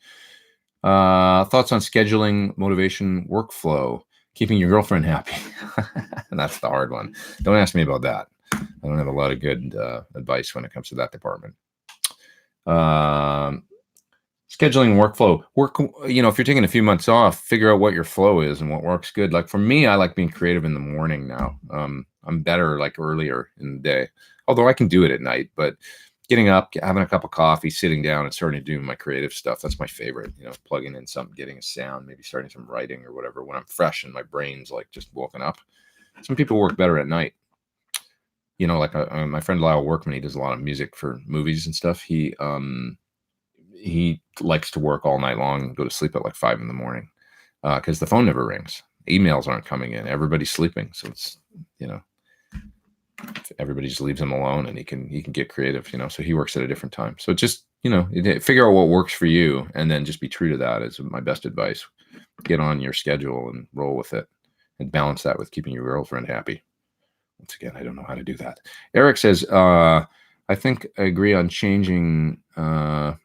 Thoughts on scheduling, motivation, workflow, keeping your girlfriend happy. And that's the hard one. Don't ask me about that. I don't have a lot of good advice when it comes to that department. Scheduling workflow. You know, if you're taking a few months off, figure out what your flow is and what works good. Like for me, I like being creative in the morning now. I'm better like earlier in the day, although I can do it at night. But getting up, having a cup of coffee, sitting down and starting to do my creative stuff, that's my favorite. You know, plugging in something, getting a sound, maybe starting some writing or whatever when I'm fresh and my brain's like just woken up. Some people work better at night. You know, like my friend Lyle Workman, he does a lot of music for movies and stuff. He likes to work all night long and go to sleep at like 5 in the morning because the phone never rings. Emails aren't coming in. Everybody's sleeping. So it's, you know, everybody just leaves him alone and he can get creative, you know, so he works at a different time. So just, you know, figure out what works for you and then just be true to that is my best advice. Get on your schedule and roll with it and balance that with keeping your girlfriend happy. Once again, I don't know how to do that. Eric says, I think I agree on changing, right.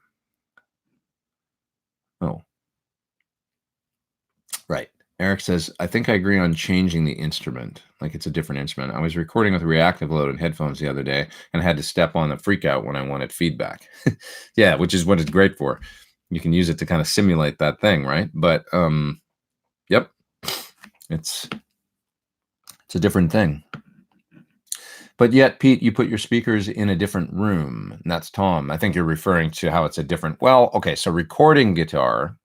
Eric says, I think I agree on changing the instrument. Like it's a different instrument. I was recording with reactive load and headphones the other day and I had to step on the freak out when I wanted feedback. Yeah, which is what it's great for. You can use it to kind of simulate that thing, right? But yep. It's a different thing. But yet, Pete, you put your speakers in a different room. And that's Tom. I think you're referring to how it's a different, well, okay, so recording guitar,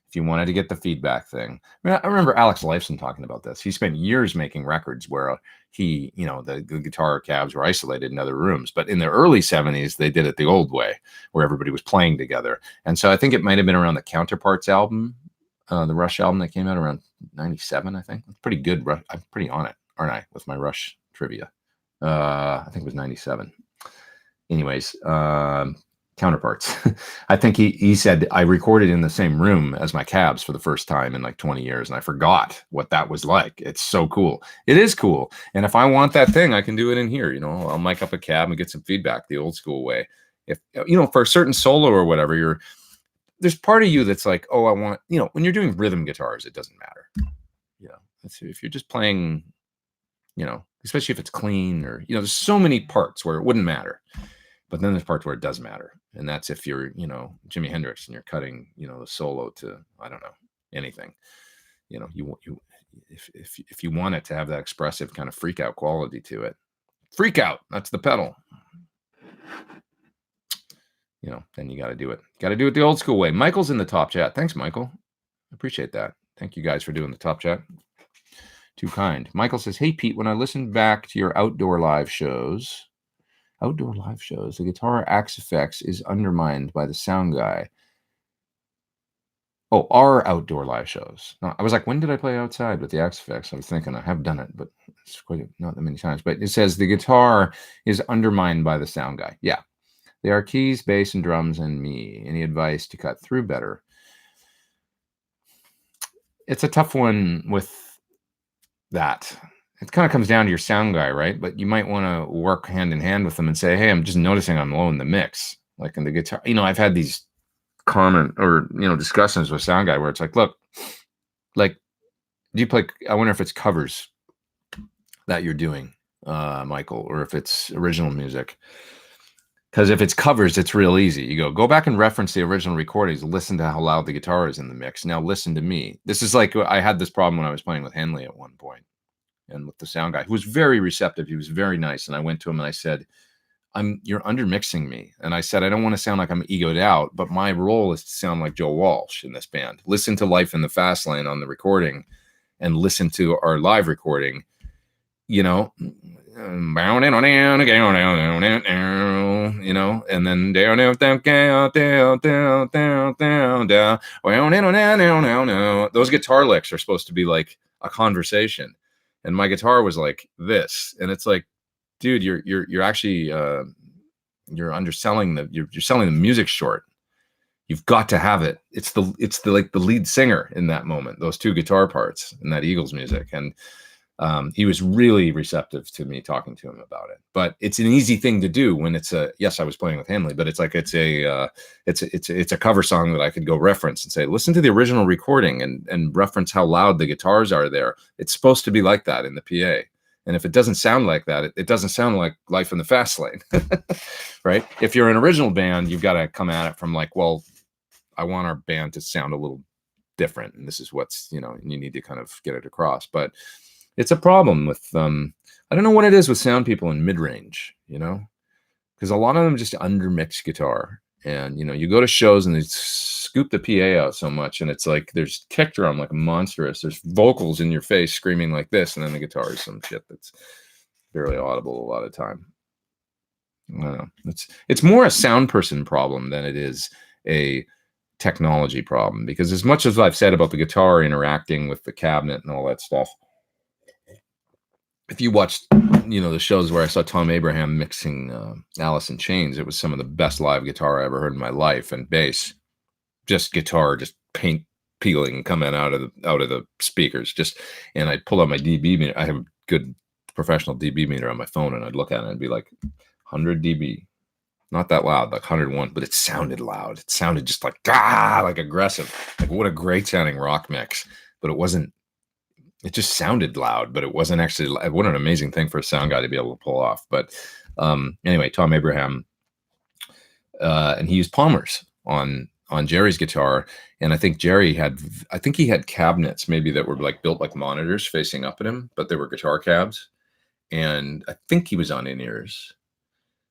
if you wanted to get the feedback thing. I remember Alex Lifeson talking about this. He spent years making records where he, you know, the guitar cabs were isolated in other rooms. But in the early 70s, they did it the old way, where everybody was playing together. And so I think it might have been around the Counterparts album, the Rush album that came out around 97, I think. It's pretty good. I'm pretty on it, aren't I, with my Rush trivia? I think it was 97. Anyways, Counterparts. I think he said I recorded in the same room as my cabs for the first time in like 20 years, and I forgot what that was like. It's so cool. It is cool. And if I want that thing, I can do it in here. You know, I'll mic up a cab and get some feedback the old school way. If, you know, for a certain solo or whatever, there's part of you that's like, oh, I want, you know, when you're doing rhythm guitars, it doesn't matter. You know, if you're just playing, you know, especially if it's clean or, you know, there's so many parts where it wouldn't matter. But then there's parts where it does matter. And that's if you're, you know, Jimi Hendrix and you're cutting, you know, the solo to, I don't know, anything. You know, if you want it to have that expressive kind of freak out quality to it, freak out, that's the pedal. You know, then you got to do it. Got to do it the old school way. Michael's in the top chat. Thanks, Michael. Appreciate that. Thank you guys for doing the top chat. Too kind. Michael says, hey, Pete, when I listened back to your outdoor live shows, the guitar axe effects is undermined by the sound guy. Oh, our outdoor live shows. No, I was like, when did I play outside with the axe effects? I was thinking I have done it, but it's quite not that many times. But it says the guitar is undermined by the sound guy. Yeah. They are keys, bass, and drums, and me. Any advice to cut through better? It's a tough one with that. it kind of comes down to your sound guy, right? But you might want to work hand in hand with them and say, hey, I'm just noticing I'm low in the mix. Like in the guitar, I've had these comment or, discussions with sound guy where it's like, look, like, do you play, I wonder if it's covers that you're doing, Michael, or if it's original music. Because if it's covers, it's real easy. You go back and reference the original recordings, listen to how loud the guitar is in the mix. Now listen to me. This is like, I had this problem when I was playing with Henley at one point, and with the sound guy, who was very receptive. He was very nice. And I went to him and I said, you're undermixing me. And I said, I don't want to sound like I'm egoed out, but my role is to sound like Joe Walsh in this band. Listen to Life in the Fast Lane on the recording and listen to our live recording, and then those guitar licks are supposed to be like a conversation. And my guitar was like this. And it's like, dude, you're actually you're underselling you're selling the music short. You've got to have it. It's the like the lead singer in that moment, those two guitar parts in that Eagles music. And he was really receptive to me talking to him about it. But it's an easy thing to do when it's yes, I was playing with Henley, but it's like it's a cover song that I could go reference and say, listen to the original recording and reference how loud the guitars are there. It's supposed to be like that in the PA. And if it doesn't sound like that, it doesn't sound like Life in the Fast Lane, right? If you're an original band, you've got to come at it from like, well, I want our band to sound a little different. And this is what's, you need to kind of get it across. But it's a problem with, I don't know what it is with sound people in mid-range, because a lot of them just undermix guitar. And, you go to shows and they scoop the PA out so much. And it's like, there's kick drum like monstrous. There's vocals in your face screaming like this. And then the guitar is some shit that's barely audible a lot of time. I don't know. It's more a sound person problem than it is a technology problem. Because as much as I've said about the guitar interacting with the cabinet and all that stuff, if you watched, the shows where I saw Tom Abraham mixing Alice in Chains, it was some of the best live guitar I ever heard in my life, and bass, just guitar, just paint peeling coming out of the speakers. And I'd pull out my dB meter. I have a good professional dB meter on my phone, and I'd look at it and I'd be like 100 dB, not that loud, like 101, but it sounded loud. It sounded just like like aggressive. Like what a great sounding rock mix, but it wasn't. It just sounded loud, but it wasn't actually. What an amazing thing for a sound guy to be able to pull off. But anyway, Tom Abraham, and he used Palmers on Jerry's guitar, and I think he had cabinets maybe that were like built like monitors facing up at him, but they were guitar cabs, and I think he was on in-ears,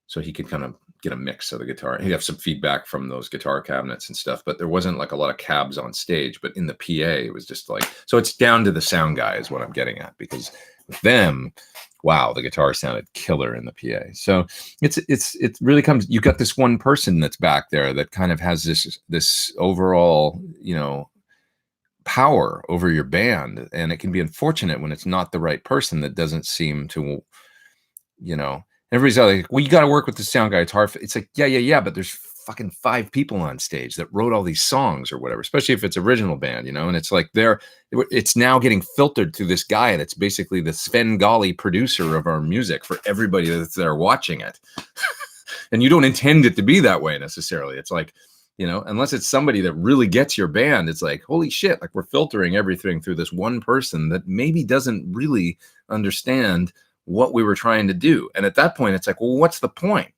so he could kind of get a mix of the guitar. He'd have some feedback from those guitar cabinets and stuff, but there wasn't like a lot of cabs on stage. But in the PA, it was just like, so it's down to the sound guy is what I'm getting at, because with them, wow, the guitar sounded killer in the PA. So it really comes, you got this one person that's back there that kind of has this overall, power over your band. And it can be unfortunate when it's not the right person that doesn't seem to, everybody's like, well, you got to work with the sound guy. It's hard. It's like, yeah. But there's fucking 5 people on stage that wrote all these songs or whatever, especially if it's original band, and it's like it's now getting filtered through this guy that's basically the Svengali producer of our music for everybody that's there watching it. And you don't intend it to be that way necessarily. It's like, unless it's somebody that really gets your band, it's like, holy shit, like we're filtering everything through this one person that maybe doesn't really understand what we were trying to do. And at that point, it's like, well, what's the point?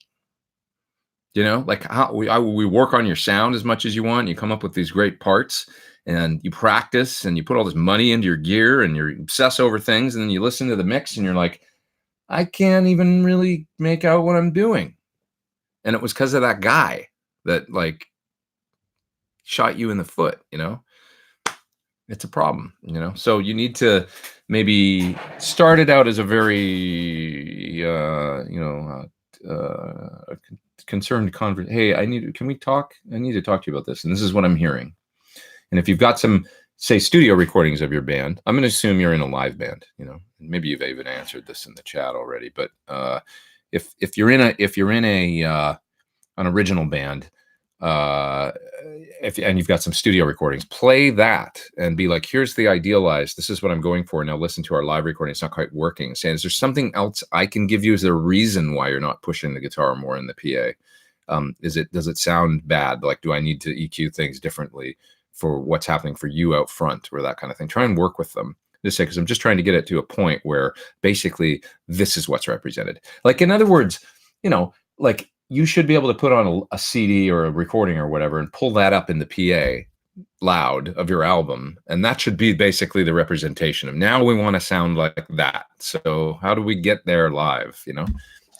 Like how we work on your sound as much as you want. You come up with these great parts and you practice and you put all this money into your gear and you obsess over things. And then you listen to the mix and you're like, I can't even really make out what I'm doing. And it was because of that guy that like shot you in the foot, It's a problem, So you need to maybe start it out as a very, concerned conversation. Hey, can we talk? I need to talk to you about this. And this is what I'm hearing. And if you've got some, say, studio recordings of your band, I'm going to assume you're in a live band, maybe you've even answered this in the chat already, but if you're in an original band, and you've got some studio recordings, play that and be like, here's the idealized, this is what I'm going for. Now listen to our live recording. It's not quite working. Saying, is there something else I can give you? Is there a reason why you're not pushing the guitar more in the PA? Does it sound bad? Like, do I need to EQ things differently for what's happening for you out front, or that kind of thing? Try and work with them. Just say, because I'm just trying to get it to a point where basically this is what's represented. Like, in other words, you know, like, you should be able to put on a CD or a recording or whatever and pull that up in the PA loud of your album. And that should be basically the representation of, now we want to sound like that. So how do we get there live, you know?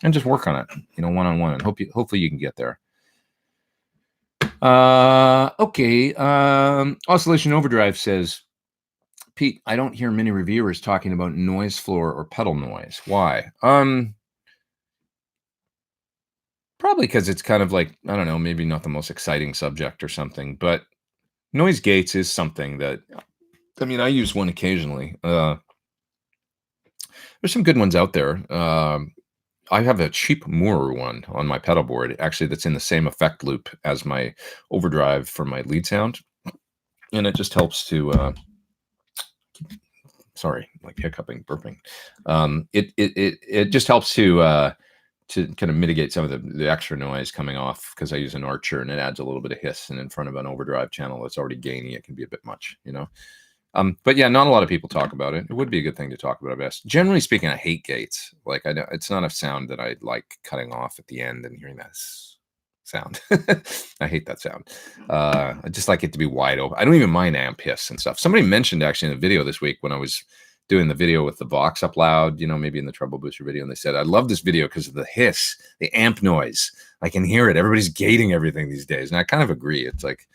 And just work on it, you know, one-on-one, and hopefully you can get there. Okay. Oscillation Overdrive says, Pete, I don't hear many reviewers talking about noise floor or pedal noise. Why? Probably because it's kind of like, I don't know, maybe not the most exciting subject or something, but noise gates is something that, I mean, I use one occasionally. There's some good ones out there. I have a cheap Moorer one on my pedal board, actually, that's in the same effect loop as my Overdrive for my lead sound. And it just helps to, sorry, like hiccuping, burping. It just helps to kind of mitigate some of the extra noise coming off, because I use an Archer and it adds a little bit of hiss, and in front of an Overdrive channel that's already gainy, it can be a bit much, you know. But yeah, not a lot of people talk about it. It would be a good thing to talk about, I guess. Generally speaking, I hate gates. Like, it's not a sound that I like cutting off at the end and hearing that sound. I hate that sound. I just like it to be wide open. I don't even mind amp hiss and stuff. Somebody mentioned actually in a video this week when I was doing the video with the Vox up loud, you know, maybe in the Treble Booster video, and they said, I love this video because of the hiss, the amp noise. I can hear it. Everybody's gating everything these days. And I kind of agree. It's like,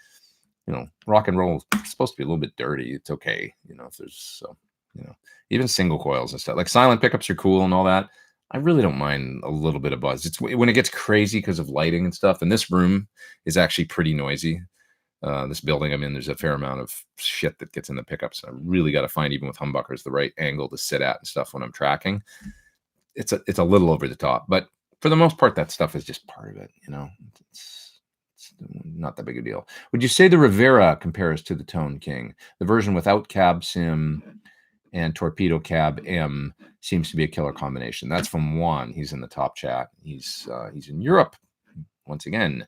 you know, rock and roll is supposed to be a little bit dirty. It's okay, you know, if there's, so, you know, even single coils and stuff. Like, silent pickups are cool and all that. I really don't mind a little bit of buzz. It's when it gets crazy because of lighting and stuff. And this room is actually pretty noisy. This building I'm in, there's a fair amount of shit that gets in the pickups. I really got to find, even with humbuckers, the right angle to sit at and stuff when I'm tracking. It's a little over the top, but for the most part, that stuff is just part of it. You know, it's not that big a deal. Would you say the Rivera compares to the Tone King? The version without cab sim and torpedo cab M seems to be a killer combination. That's from Juan. He's in the top chat. He's in Europe once again.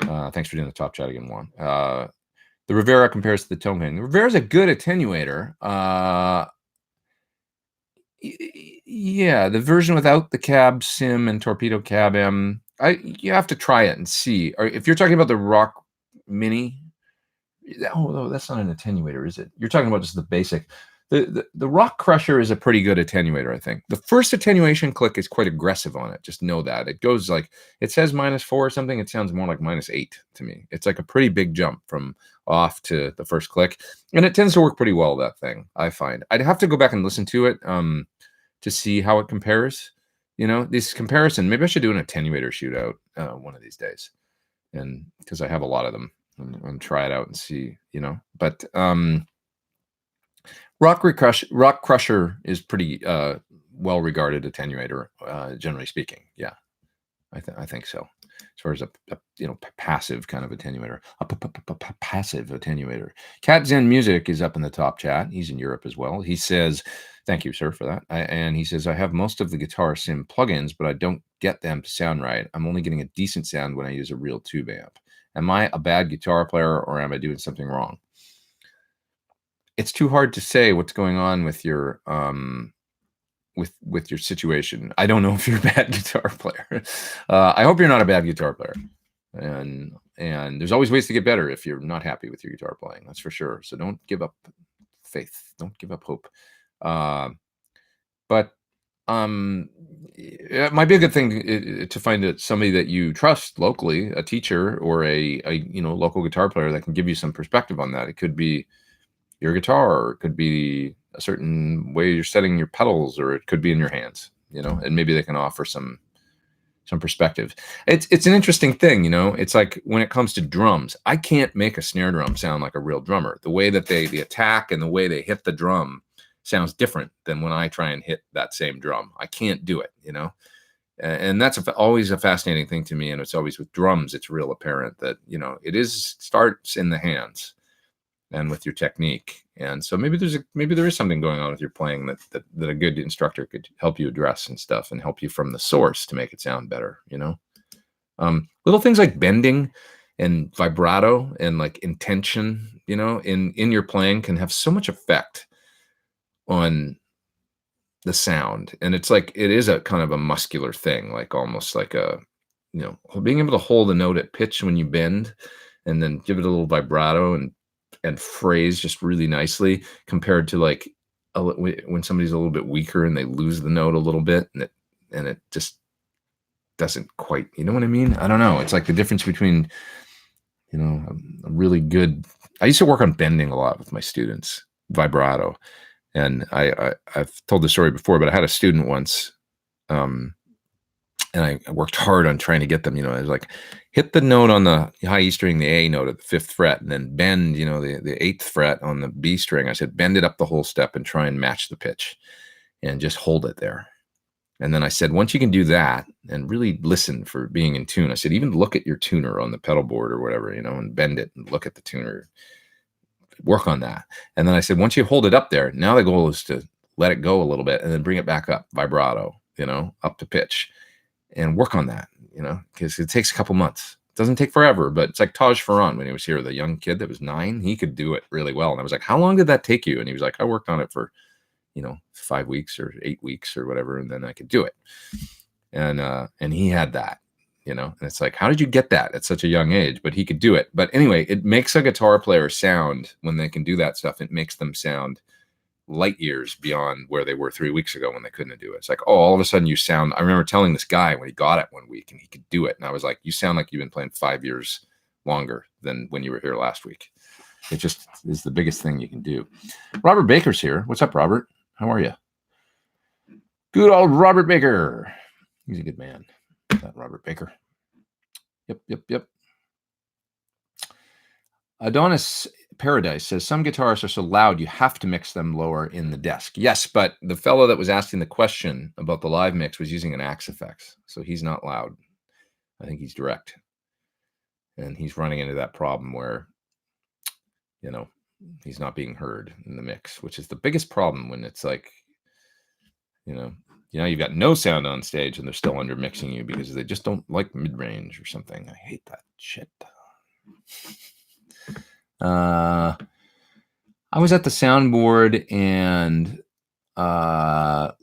Thanks for doing the top chat again, Juan. The Rivera compares to the Tone King. The Rivera is a good attenuator. Yeah, the version without the cab sim and torpedo cab M, you have to try it and see. Or if you're talking about the Rock Mini, oh, that's not an attenuator, is it? You're talking about just the basic. The Rock Crusher is a pretty good attenuator, I think. The first attenuation click is quite aggressive on it. Just know that. It goes like, it says -4 or something. It sounds more like -8 to me. It's like a pretty big jump from off to the first click. And it tends to work pretty well, that thing, I find. I'd have to go back and listen to it to see how it compares. You know, this comparison, maybe I should do an attenuator shootout one of these days. And because I have a lot of them, and try it out and see, you know. But Rock Crusher is pretty well-regarded attenuator, generally speaking. Yeah, I think so. As far as a you know, passive kind of attenuator, passive attenuator. Cat Zen Music is up in the top chat. He's in Europe as well. He says, "Thank you, sir, for that." And he says, "I have most of the Guitar Sim plugins, but I don't get them to sound right. I'm only getting a decent sound when I use a real tube amp. Am I a bad guitar player, or am I doing something wrong?" It's too hard to say what's going on with your with your situation. I don't know if you're a bad guitar player. I hope you're not a bad guitar player. And there's always ways to get better if you're not happy with your guitar playing. That's for sure. So don't give up faith. Don't give up hope. But it might be a good thing to find somebody that you trust locally, a teacher or a you know, local guitar player that can give you some perspective on that. It could be your guitar, or it could be a certain way you're setting your pedals, or it could be in your hands, you know, and maybe they can offer some perspective. It's an interesting thing, you know. It's like when it comes to drums, I can't make a snare drum sound like a real drummer. The way that the attack and the way they hit the drum sounds different than when I try and hit that same drum. I can't do it, you know. And that's always a fascinating thing to me. And it's always with drums, it's real apparent that, it starts in the hands and with your technique. And so maybe there is something going on with your playing that a good instructor could help you address and stuff, and help you from the source to make it sound better. Little things like bending and vibrato and like intention, in your playing can have so much effect on the sound. And it's like, it is a kind of a muscular thing, like almost like being able to hold a note at pitch when you bend, and then give it a little vibrato and phrase just really nicely, compared to like when somebody's a little bit weaker and they lose the note a little bit, and it just doesn't quite, you know what I mean? I don't know. It's like the difference between, a really good, I used to work on bending a lot with my students, vibrato. And I've told the story before, but I had a student once, and I worked hard on trying to get them, I was like, hit the note on the high E string, the A note at the 5th fret, and then bend, the 8th fret on the B string. I said, bend it up the whole step and try and match the pitch and just hold it there. And then I said, once you can do that and really listen for being in tune, I said, even look at your tuner on the pedal board or whatever, and bend it and look at the tuner, work on that. And then I said, once you hold it up there, now the goal is to let it go a little bit and then bring it back up, vibrato, up to pitch, and work on that, because it takes a couple months. It doesn't take forever, but it's like Taj Farhan when he was here, the young kid that was 9, he could do it really well. And I was like, how long did that take you? And he was like, I worked on it for 5 weeks or 8 weeks or whatever, and then I could do it. And he had that, and it's like, how did you get that at such a young age? But he could do it. But anyway, it makes a guitar player sound, when they can do that stuff, it makes them sound light years beyond where they were 3 weeks ago when they couldn't do it. It's like, oh, all of a sudden you sound, I remember telling this guy when he got it one week and he could do it, and I was like, you sound like you've been playing 5 years longer than when you were here last week. It just is the biggest thing you can do. Robert Baker's here. What's up, Robert? How are you? Good old Robert Baker. He's a good man, that Robert Baker. Yep. Adonis Paradise says, some guitarists are so loud you have to mix them lower in the desk. Yes, but the fellow that was asking the question about the live mix was using an Axe Effects, so he's not loud. I think he's direct. And he's running into that problem where, he's not being heard in the mix, which is the biggest problem when it's like, you've got no sound on stage and they're still under mixing you because they just don't like mid-range or something. I hate that shit. I was at the soundboard and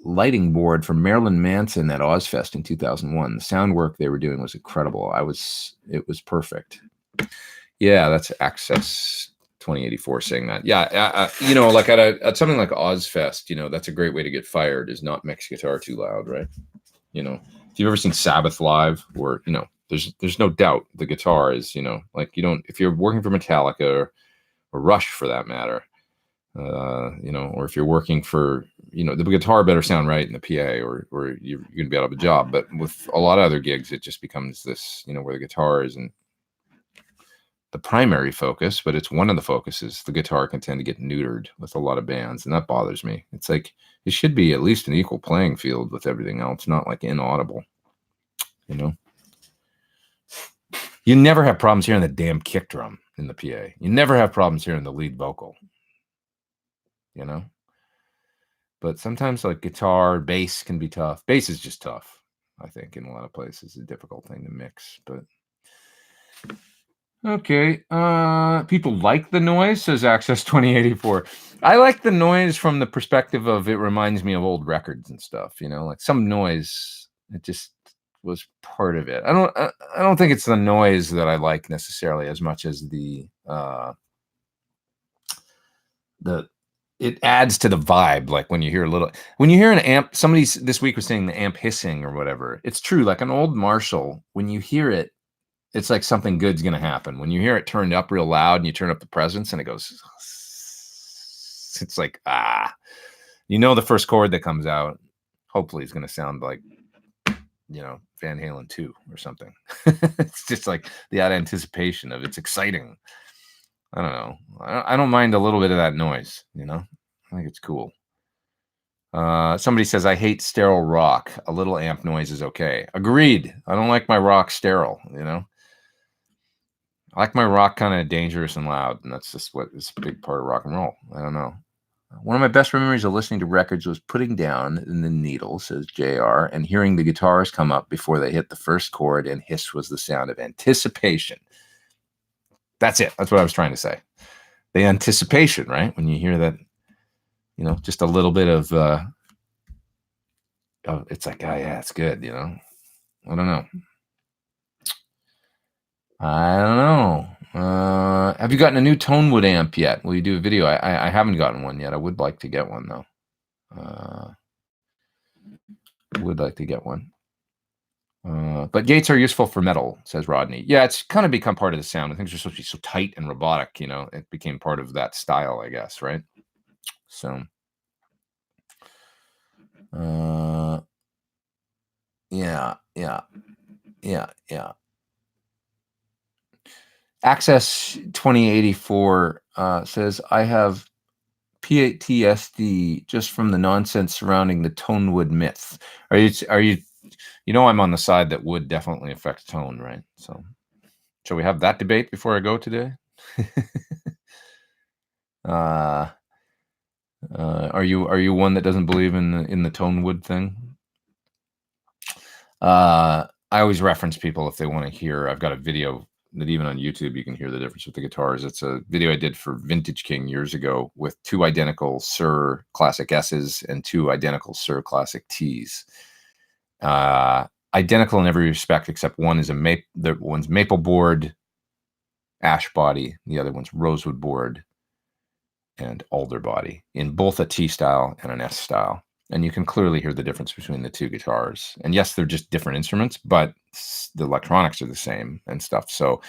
lighting board for Marilyn Manson at Ozfest in 2001. The sound work they were doing was incredible. It was perfect. Yeah, that's Access 2084 saying that. Yeah, like at something like Ozfest, that's a great way to get fired, is not mix guitar too loud, right? If you've ever seen Sabbath live, or there's no doubt the guitar is, if you're working for Metallica or Rush for that matter, or if you're working for, the guitar better sound right in the PA, or you're gonna be out of a job. But with a lot of other gigs, it just becomes this, where the guitar isn't the primary focus, but it's one of the focuses. The guitar can tend to get neutered with a lot of bands, and that bothers me. It's like, it should be at least an equal playing field with everything else, not like inaudible, You never have problems hearing the damn kick drum in the PA. You never have problems hearing the lead vocal, But sometimes like guitar, bass can be tough. Bass is just tough, I think, in a lot of places. It's a difficult thing to mix, but... Okay, people like the noise, says Access 2084. I like the noise from the perspective of, it reminds me of old records and stuff, like some noise, it just was part of it. I don't think it's the noise that I like necessarily as much as it adds to the vibe. Like when you hear an amp, somebody this week was saying the amp hissing or whatever. It's true, like an old Marshall, when you hear it, it's like something good's going to happen. When you hear it turned up real loud and you turn up the presence and it goes, it's like, the first chord that comes out, hopefully is going to sound like, Van Halen 2 or something. It's just like the anticipation of it's exciting. I don't know. I don't mind a little bit of that noise, I think it's cool. Somebody says, I hate sterile rock. A little amp noise is okay. Agreed. I don't like my rock sterile, you know? I like my rock kind of dangerous and loud, and that's just what is a big part of rock and roll. I don't know. One of my best memories of listening to records was putting down in the needle, says JR, and hearing the guitars come up before they hit the first chord, and hiss was the sound of anticipation. That's it. That's what I was trying to say. The anticipation, right? When you hear that, you know, just a little bit of, it's like, oh yeah, it's good, you know? I don't know. Have you gotten a new Tonewood amp yet? Will you do a video? I haven't gotten one yet. I would like to get one though. Would like to get one. But gates are useful for metal, says Rodney. Yeah, it's kind of become part of the sound. Things are supposed to be so tight and robotic, you know. It became part of that style, I guess, right? So, yeah. Access 2084 says, I have PTSD just from the nonsense surrounding the Tonewood myth. Are you, you know, I'm on the side that wood definitely affects tone, right? So, shall we have that debate before I go today? Are you one that doesn't believe in the Tonewood thing? I always reference people if they want to hear. I've got a video that even on YouTube you can hear the difference with the guitars. It's a video I did for Vintage King years ago with two identical Sir Classic S's and two identical Sir Classic T's. Identical in every respect except one is one's maple board, ash body, the other one's rosewood board and alder body, in both a T style and an S style. And you can clearly hear the difference between the two guitars. And yes, they're just different instruments, but the electronics are the same and stuff. So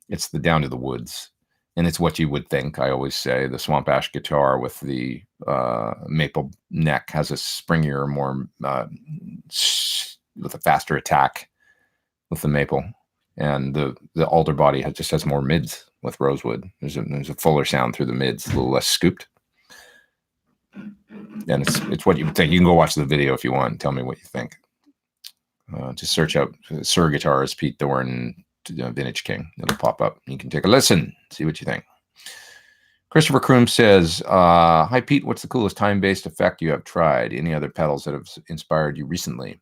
it's the down to the woods. And it's what you would think. I always say the swamp ash guitar with the maple neck has a springier, more with a faster attack with the maple. And the alder body just has more mids with rosewood. There's a fuller sound through the mids, a little less scooped. And it's what you think. You can go watch the video if you want and tell me what you think. Just search out Sir Guitarist Pete Thorn Vintage King. It'll pop up. You can take a listen, see what you think. Christopher Kroom says, hi Pete, what's the coolest time-based effect you have tried? Any other pedals that have inspired you recently?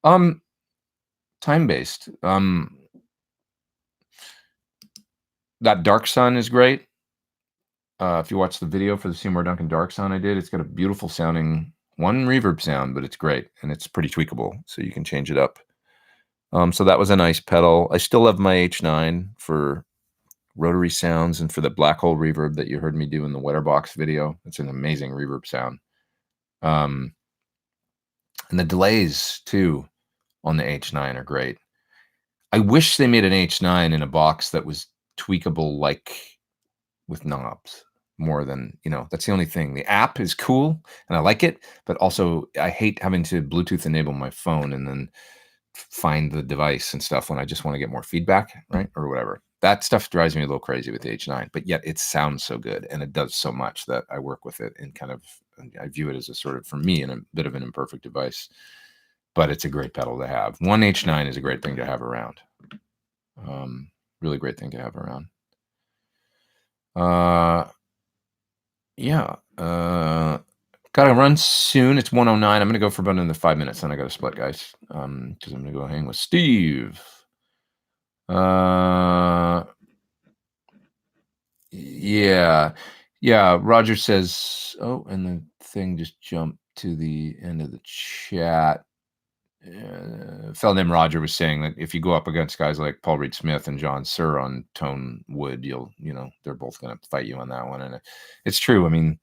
Time-based. That Dark Sun is great. If you watch the video for the Seymour Duncan Dark Sun I did, it's got a beautiful sounding one reverb sound, but it's great and it's pretty tweakable, so you can change it up. So that was a nice pedal. I still have my H9 for rotary sounds and for the black hole reverb that you heard me do in the Wetterbox video. It's an amazing reverb sound. And the delays too on the H9 are great. I wish they made an H9 in a box that was tweakable, like with knobs, more than, you know, that's the only thing. The app is cool and I like it, but also I hate having to Bluetooth enable my phone and then find the device and stuff when I just want to get more feedback, right? Or whatever. That stuff drives me a little crazy with the H9, but yet it sounds so good and it does so much that I work with it and kind of, I view it as a sort of, for me, a bit of an imperfect device, but it's a great pedal to have. One H9 is a great thing to have around. Really great thing to have around. Yeah. Gotta run soon. It's 1:09. I'm gonna go for about another 5 minutes, then I gotta split, guys. Because I'm gonna go hang with Steve. Yeah. Roger says, oh, and the thing just jumped to the end of the chat. A fellow named Roger was saying that if you go up against guys like Paul Reed Smith and John Suhr on Tonewood, they're both going to fight you on that one. And it's true. I mean,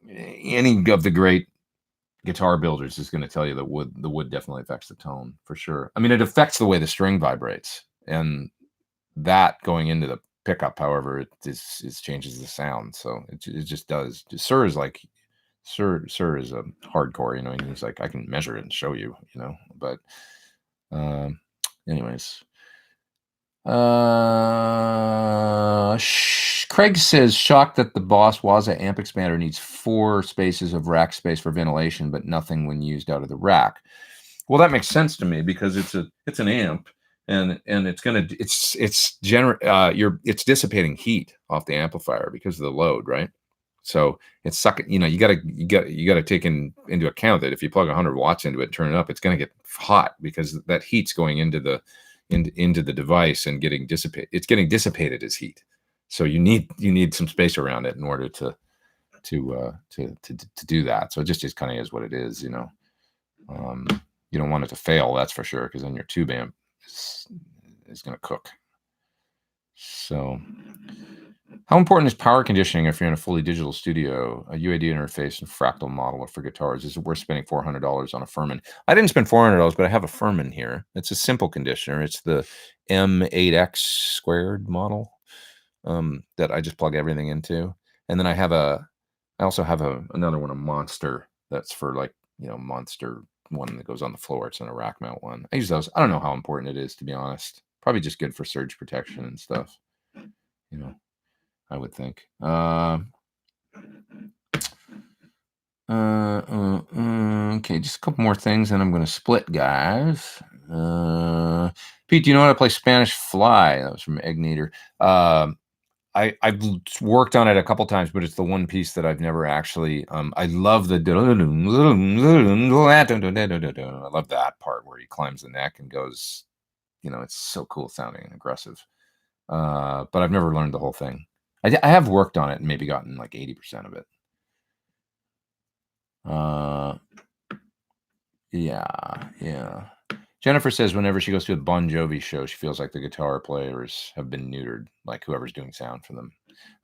any of the great guitar builders is going to tell you that the wood definitely affects the tone for sure. I mean, it affects the way the string vibrates, and that going into the pickup, however, it changes the sound. So it just does. Suhr is like, Sir is a hardcore, he's like, I can measure it and show you, but anyways, Craig says, shocked that the Boss Waza amp expander needs 4 spaces of rack space for ventilation, but nothing when used out of the rack. Well, that makes sense to me because it's an amp, and it's dissipating heat off the amplifier because of the load, right? So it's sucking. You gotta take into account that if you plug 100 watts into it and turn it up, it's gonna get hot because that heat's going into the device and getting dissipated. It's getting dissipated as heat. So you need some space around it in order to do that. So it just kind of is what it is, you know. You don't want it to fail, that's for sure, because then your tube amp is going to cook. So, how important is power conditioning if you're in a fully digital studio, a UAD interface and fractal model, or for guitars? Is it worth spending $400 on a Furman? I didn't spend $400, but I have a Furman here. It's a simple conditioner. It's the M8X squared model that I just plug everything into. And then I also have another one, a Monster, that's for like, you know, Monster one that goes on the floor. It's in a rack mount one. I use those. I don't know how important it is, to be honest. Probably just good for surge protection and stuff, you know, I would think. Okay, just a couple more things, and I'm going to split, guys. Pete, do you know how to play Spanish Fly? That was from Egnator. I've worked on it a couple times, but it's the one piece that I've never actually. I love the. I love that part where he climbs the neck and goes. You know, it's so cool sounding and aggressive. But I've never learned the whole thing. I have worked on it and maybe gotten like 80% of it. Yeah. Jennifer says whenever she goes to a Bon Jovi show, she feels like the guitar players have been neutered, like whoever's doing sound for them.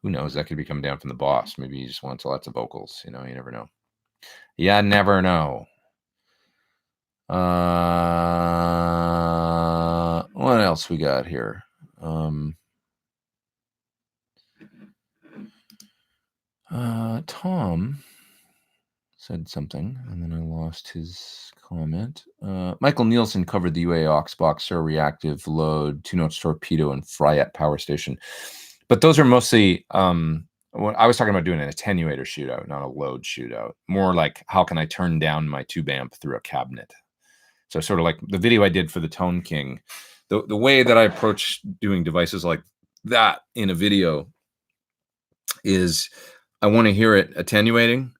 Who knows? That could be coming down from the boss. Maybe he just wants lots of vocals. You know, you never know. Yeah, never know. What else we got here? Tom said something, and then I lost his comment. Michael Nielsen covered the UA aux boxer, reactive load, 2-notes torpedo, and Fryette power station. But those are mostly, when I was talking about doing an attenuator shootout, not a load shootout. More like, how can I turn down my tube amp through a cabinet? So sort of like the video I did for the Tone King. The way that I approach doing devices like that in a video is I want to hear it attenuating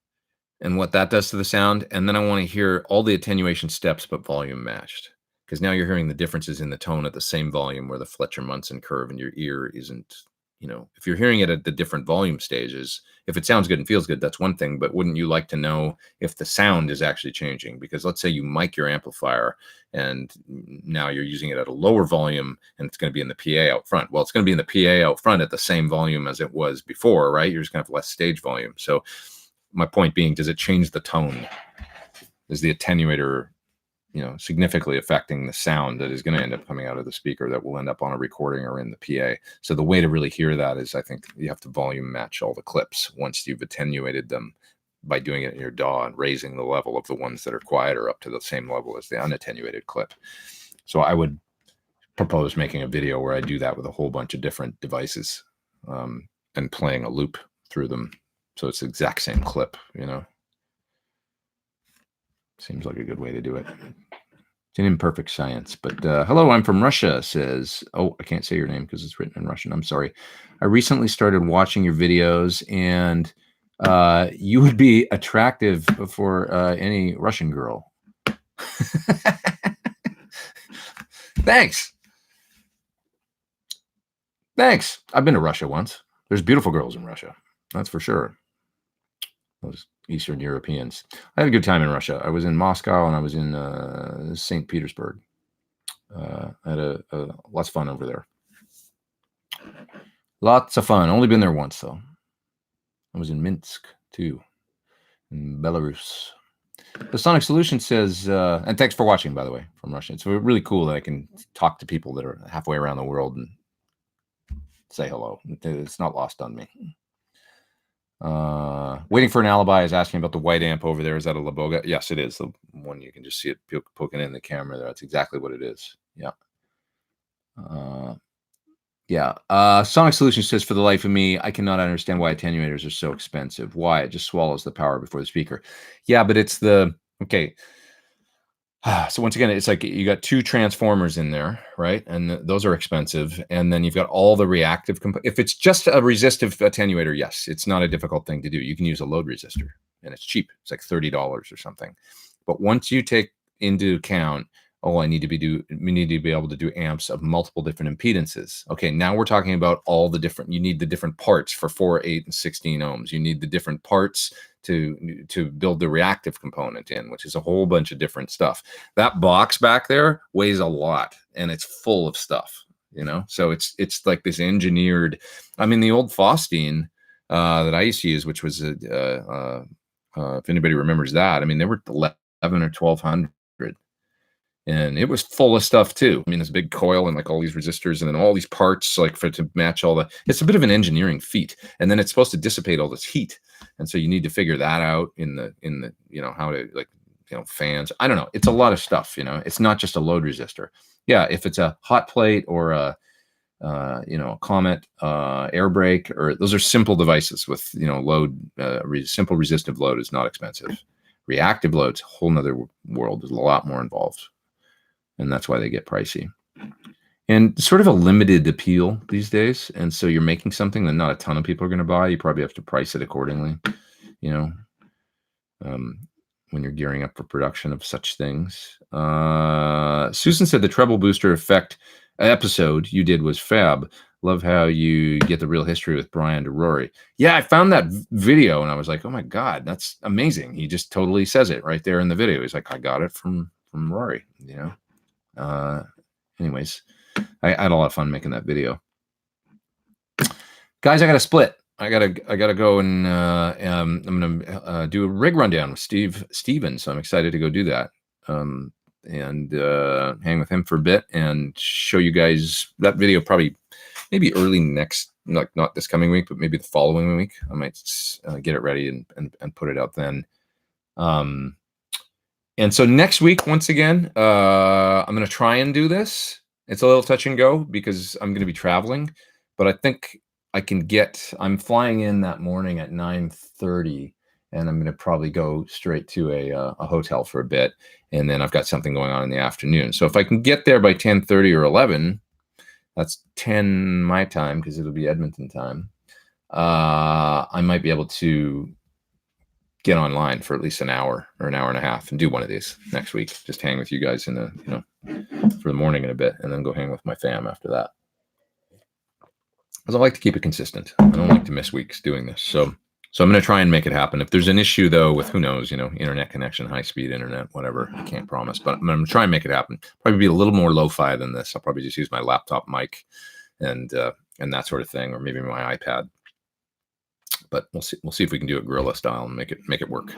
and what that does to the sound. And then I want to hear all the attenuation steps, but volume matched. Because now you're hearing the differences in the tone at the same volume where the Fletcher-Munson curve in your ear isn't, you know, if you're hearing it at the different volume stages, if it sounds good and feels good, that's one thing. But wouldn't you like to know if the sound is actually changing? Because let's say you mic your amplifier and now you're using it at a lower volume and it's going to be in the PA out front. Well, it's going to be in the PA out front at the same volume as it was before, right? You're just going to have less stage volume. So my point being, does it change the tone? Is the attenuator, you know, significantly affecting the sound that is going to end up coming out of the speaker that will end up on a recording or in the PA? So the way to really hear that is, I think you have to volume match all the clips once you've attenuated them by doing it in your DAW and raising the level of the ones that are quieter up to the same level as the unattenuated clip. So I would propose making a video where I do that with a whole bunch of different devices and playing a loop through them. So it's the exact same clip, you know. Seems like a good way to do it. It's an imperfect science. But hello, I'm from Russia, says, oh, I can't say your name because it's written in Russian. I'm sorry. I recently started watching your videos, and you would be attractive for any Russian girl. Thanks. I've been to Russia once. There's beautiful girls in Russia. That's for sure. Those Eastern Europeans. I had a good time in Russia. I was in Moscow and I was in St. Petersburg. I had a lots of fun over there. Lots of fun. Only been there once though. I was in Minsk too, in Belarus. The Sonic Solution says, and thanks for watching, by the way, from Russia. It's really cool that I can talk to people that are halfway around the world and say hello. It's not lost on me. Waiting for an Alibi is asking about the white amp over there. Is that a Laboga? Yes, it is. The one you can just see it poking in the camera there. That's exactly what it is. Yeah. Yeah. Sonic Solution says, for the life of me, I cannot understand why attenuators are so expensive. Why? It just swallows the power before the speaker. Yeah, but it's the, okay. So once again, it's like you got two transformers in there, right? And those are expensive. And then you've got all the reactive if it's just a resistive attenuator, yes, it's not a difficult thing to do. You can use a load resistor and it's cheap. It's like $30 or something. But once you take into account, oh, we need to be able to do amps of multiple different impedances. Okay, now we're talking about all the different, you need the different parts for 4, 8, and 16 ohms. You need the different parts to build the reactive component in, which is a whole bunch of different stuff. That box back there weighs a lot and it's full of stuff, you know? So it's like this engineered, I mean, the old Faustine that I used to use, which was, if anybody remembers that, I mean, they were 11 or 1200. And it was full of stuff too. I mean, this big coil and like all these resistors and then all these parts like to match all the, it's a bit of an engineering feat. And then it's supposed to dissipate all this heat. And so you need to figure that out in the, you know, how to like, you know, fans. I don't know. It's a lot of stuff, you know, it's not just a load resistor. Yeah. If it's a hot plate or a, you know, a Comet air brake, or those are simple devices with, you know, load, simple resistive load is not expensive. Reactive load's a whole nother world. There's a lot more involved. And that's why they get pricey. And sort of a limited appeal these days. And so you're making something that not a ton of people are going to buy. You probably have to price it accordingly, you know, when you're gearing up for production of such things. Susan said the treble booster effect episode you did was fab. Love how you get the real history with Brian to Rory. Yeah, I found that video and I was like, oh my God, that's amazing. He just totally says it right there in the video. He's like, I got it from Rory, you know. Anyways, I had a lot of fun making that video. Guys, I got to split. I gotta go and I'm gonna do a rig rundown with Steven. So I'm excited to go do that. And hang with him for a bit and show you guys that video probably maybe early next, like not this coming week, but maybe the following week. I might get it ready and put it out then. And so next week, once again, I'm going to try and do this. It's a little touch and go because I'm going to be traveling, but I think I can get, I'm flying in that morning at 9:30 and I'm going to probably go straight to a hotel for a bit. And then I've got something going on in the afternoon. So if I can get there by 10:30 or 11, that's 10 my time because it'll be Edmonton time. I might be able to get online for at least an hour or an hour and a half and do one of these next week. Just hang with you guys in the, you know, for the morning in a bit, and then go hang with my fam after that. Because I like to keep it consistent. I don't like to miss weeks doing this. So I'm going to try and make it happen. If there's an issue though, with who knows, you know, internet connection, high speed internet, whatever, I can't promise, but I'm going to try and make it happen. Probably be a little more lo-fi than this. I'll probably just use my laptop mic and that sort of thing, or maybe my iPad. But we'll see if we can do it guerrilla style and make it work.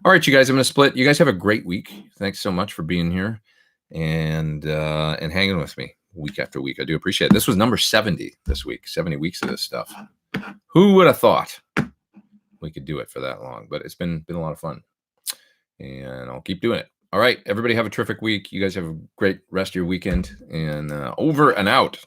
All right, you guys, I'm going to split. You guys have a great week. Thanks so much for being here and hanging with me week after week. I do appreciate it. This was number 70 this week, 70 weeks of this stuff. Who would have thought we could do it for that long? But it's been a lot of fun, and I'll keep doing it. All right, everybody have a terrific week. You guys have a great rest of your weekend, and over and out.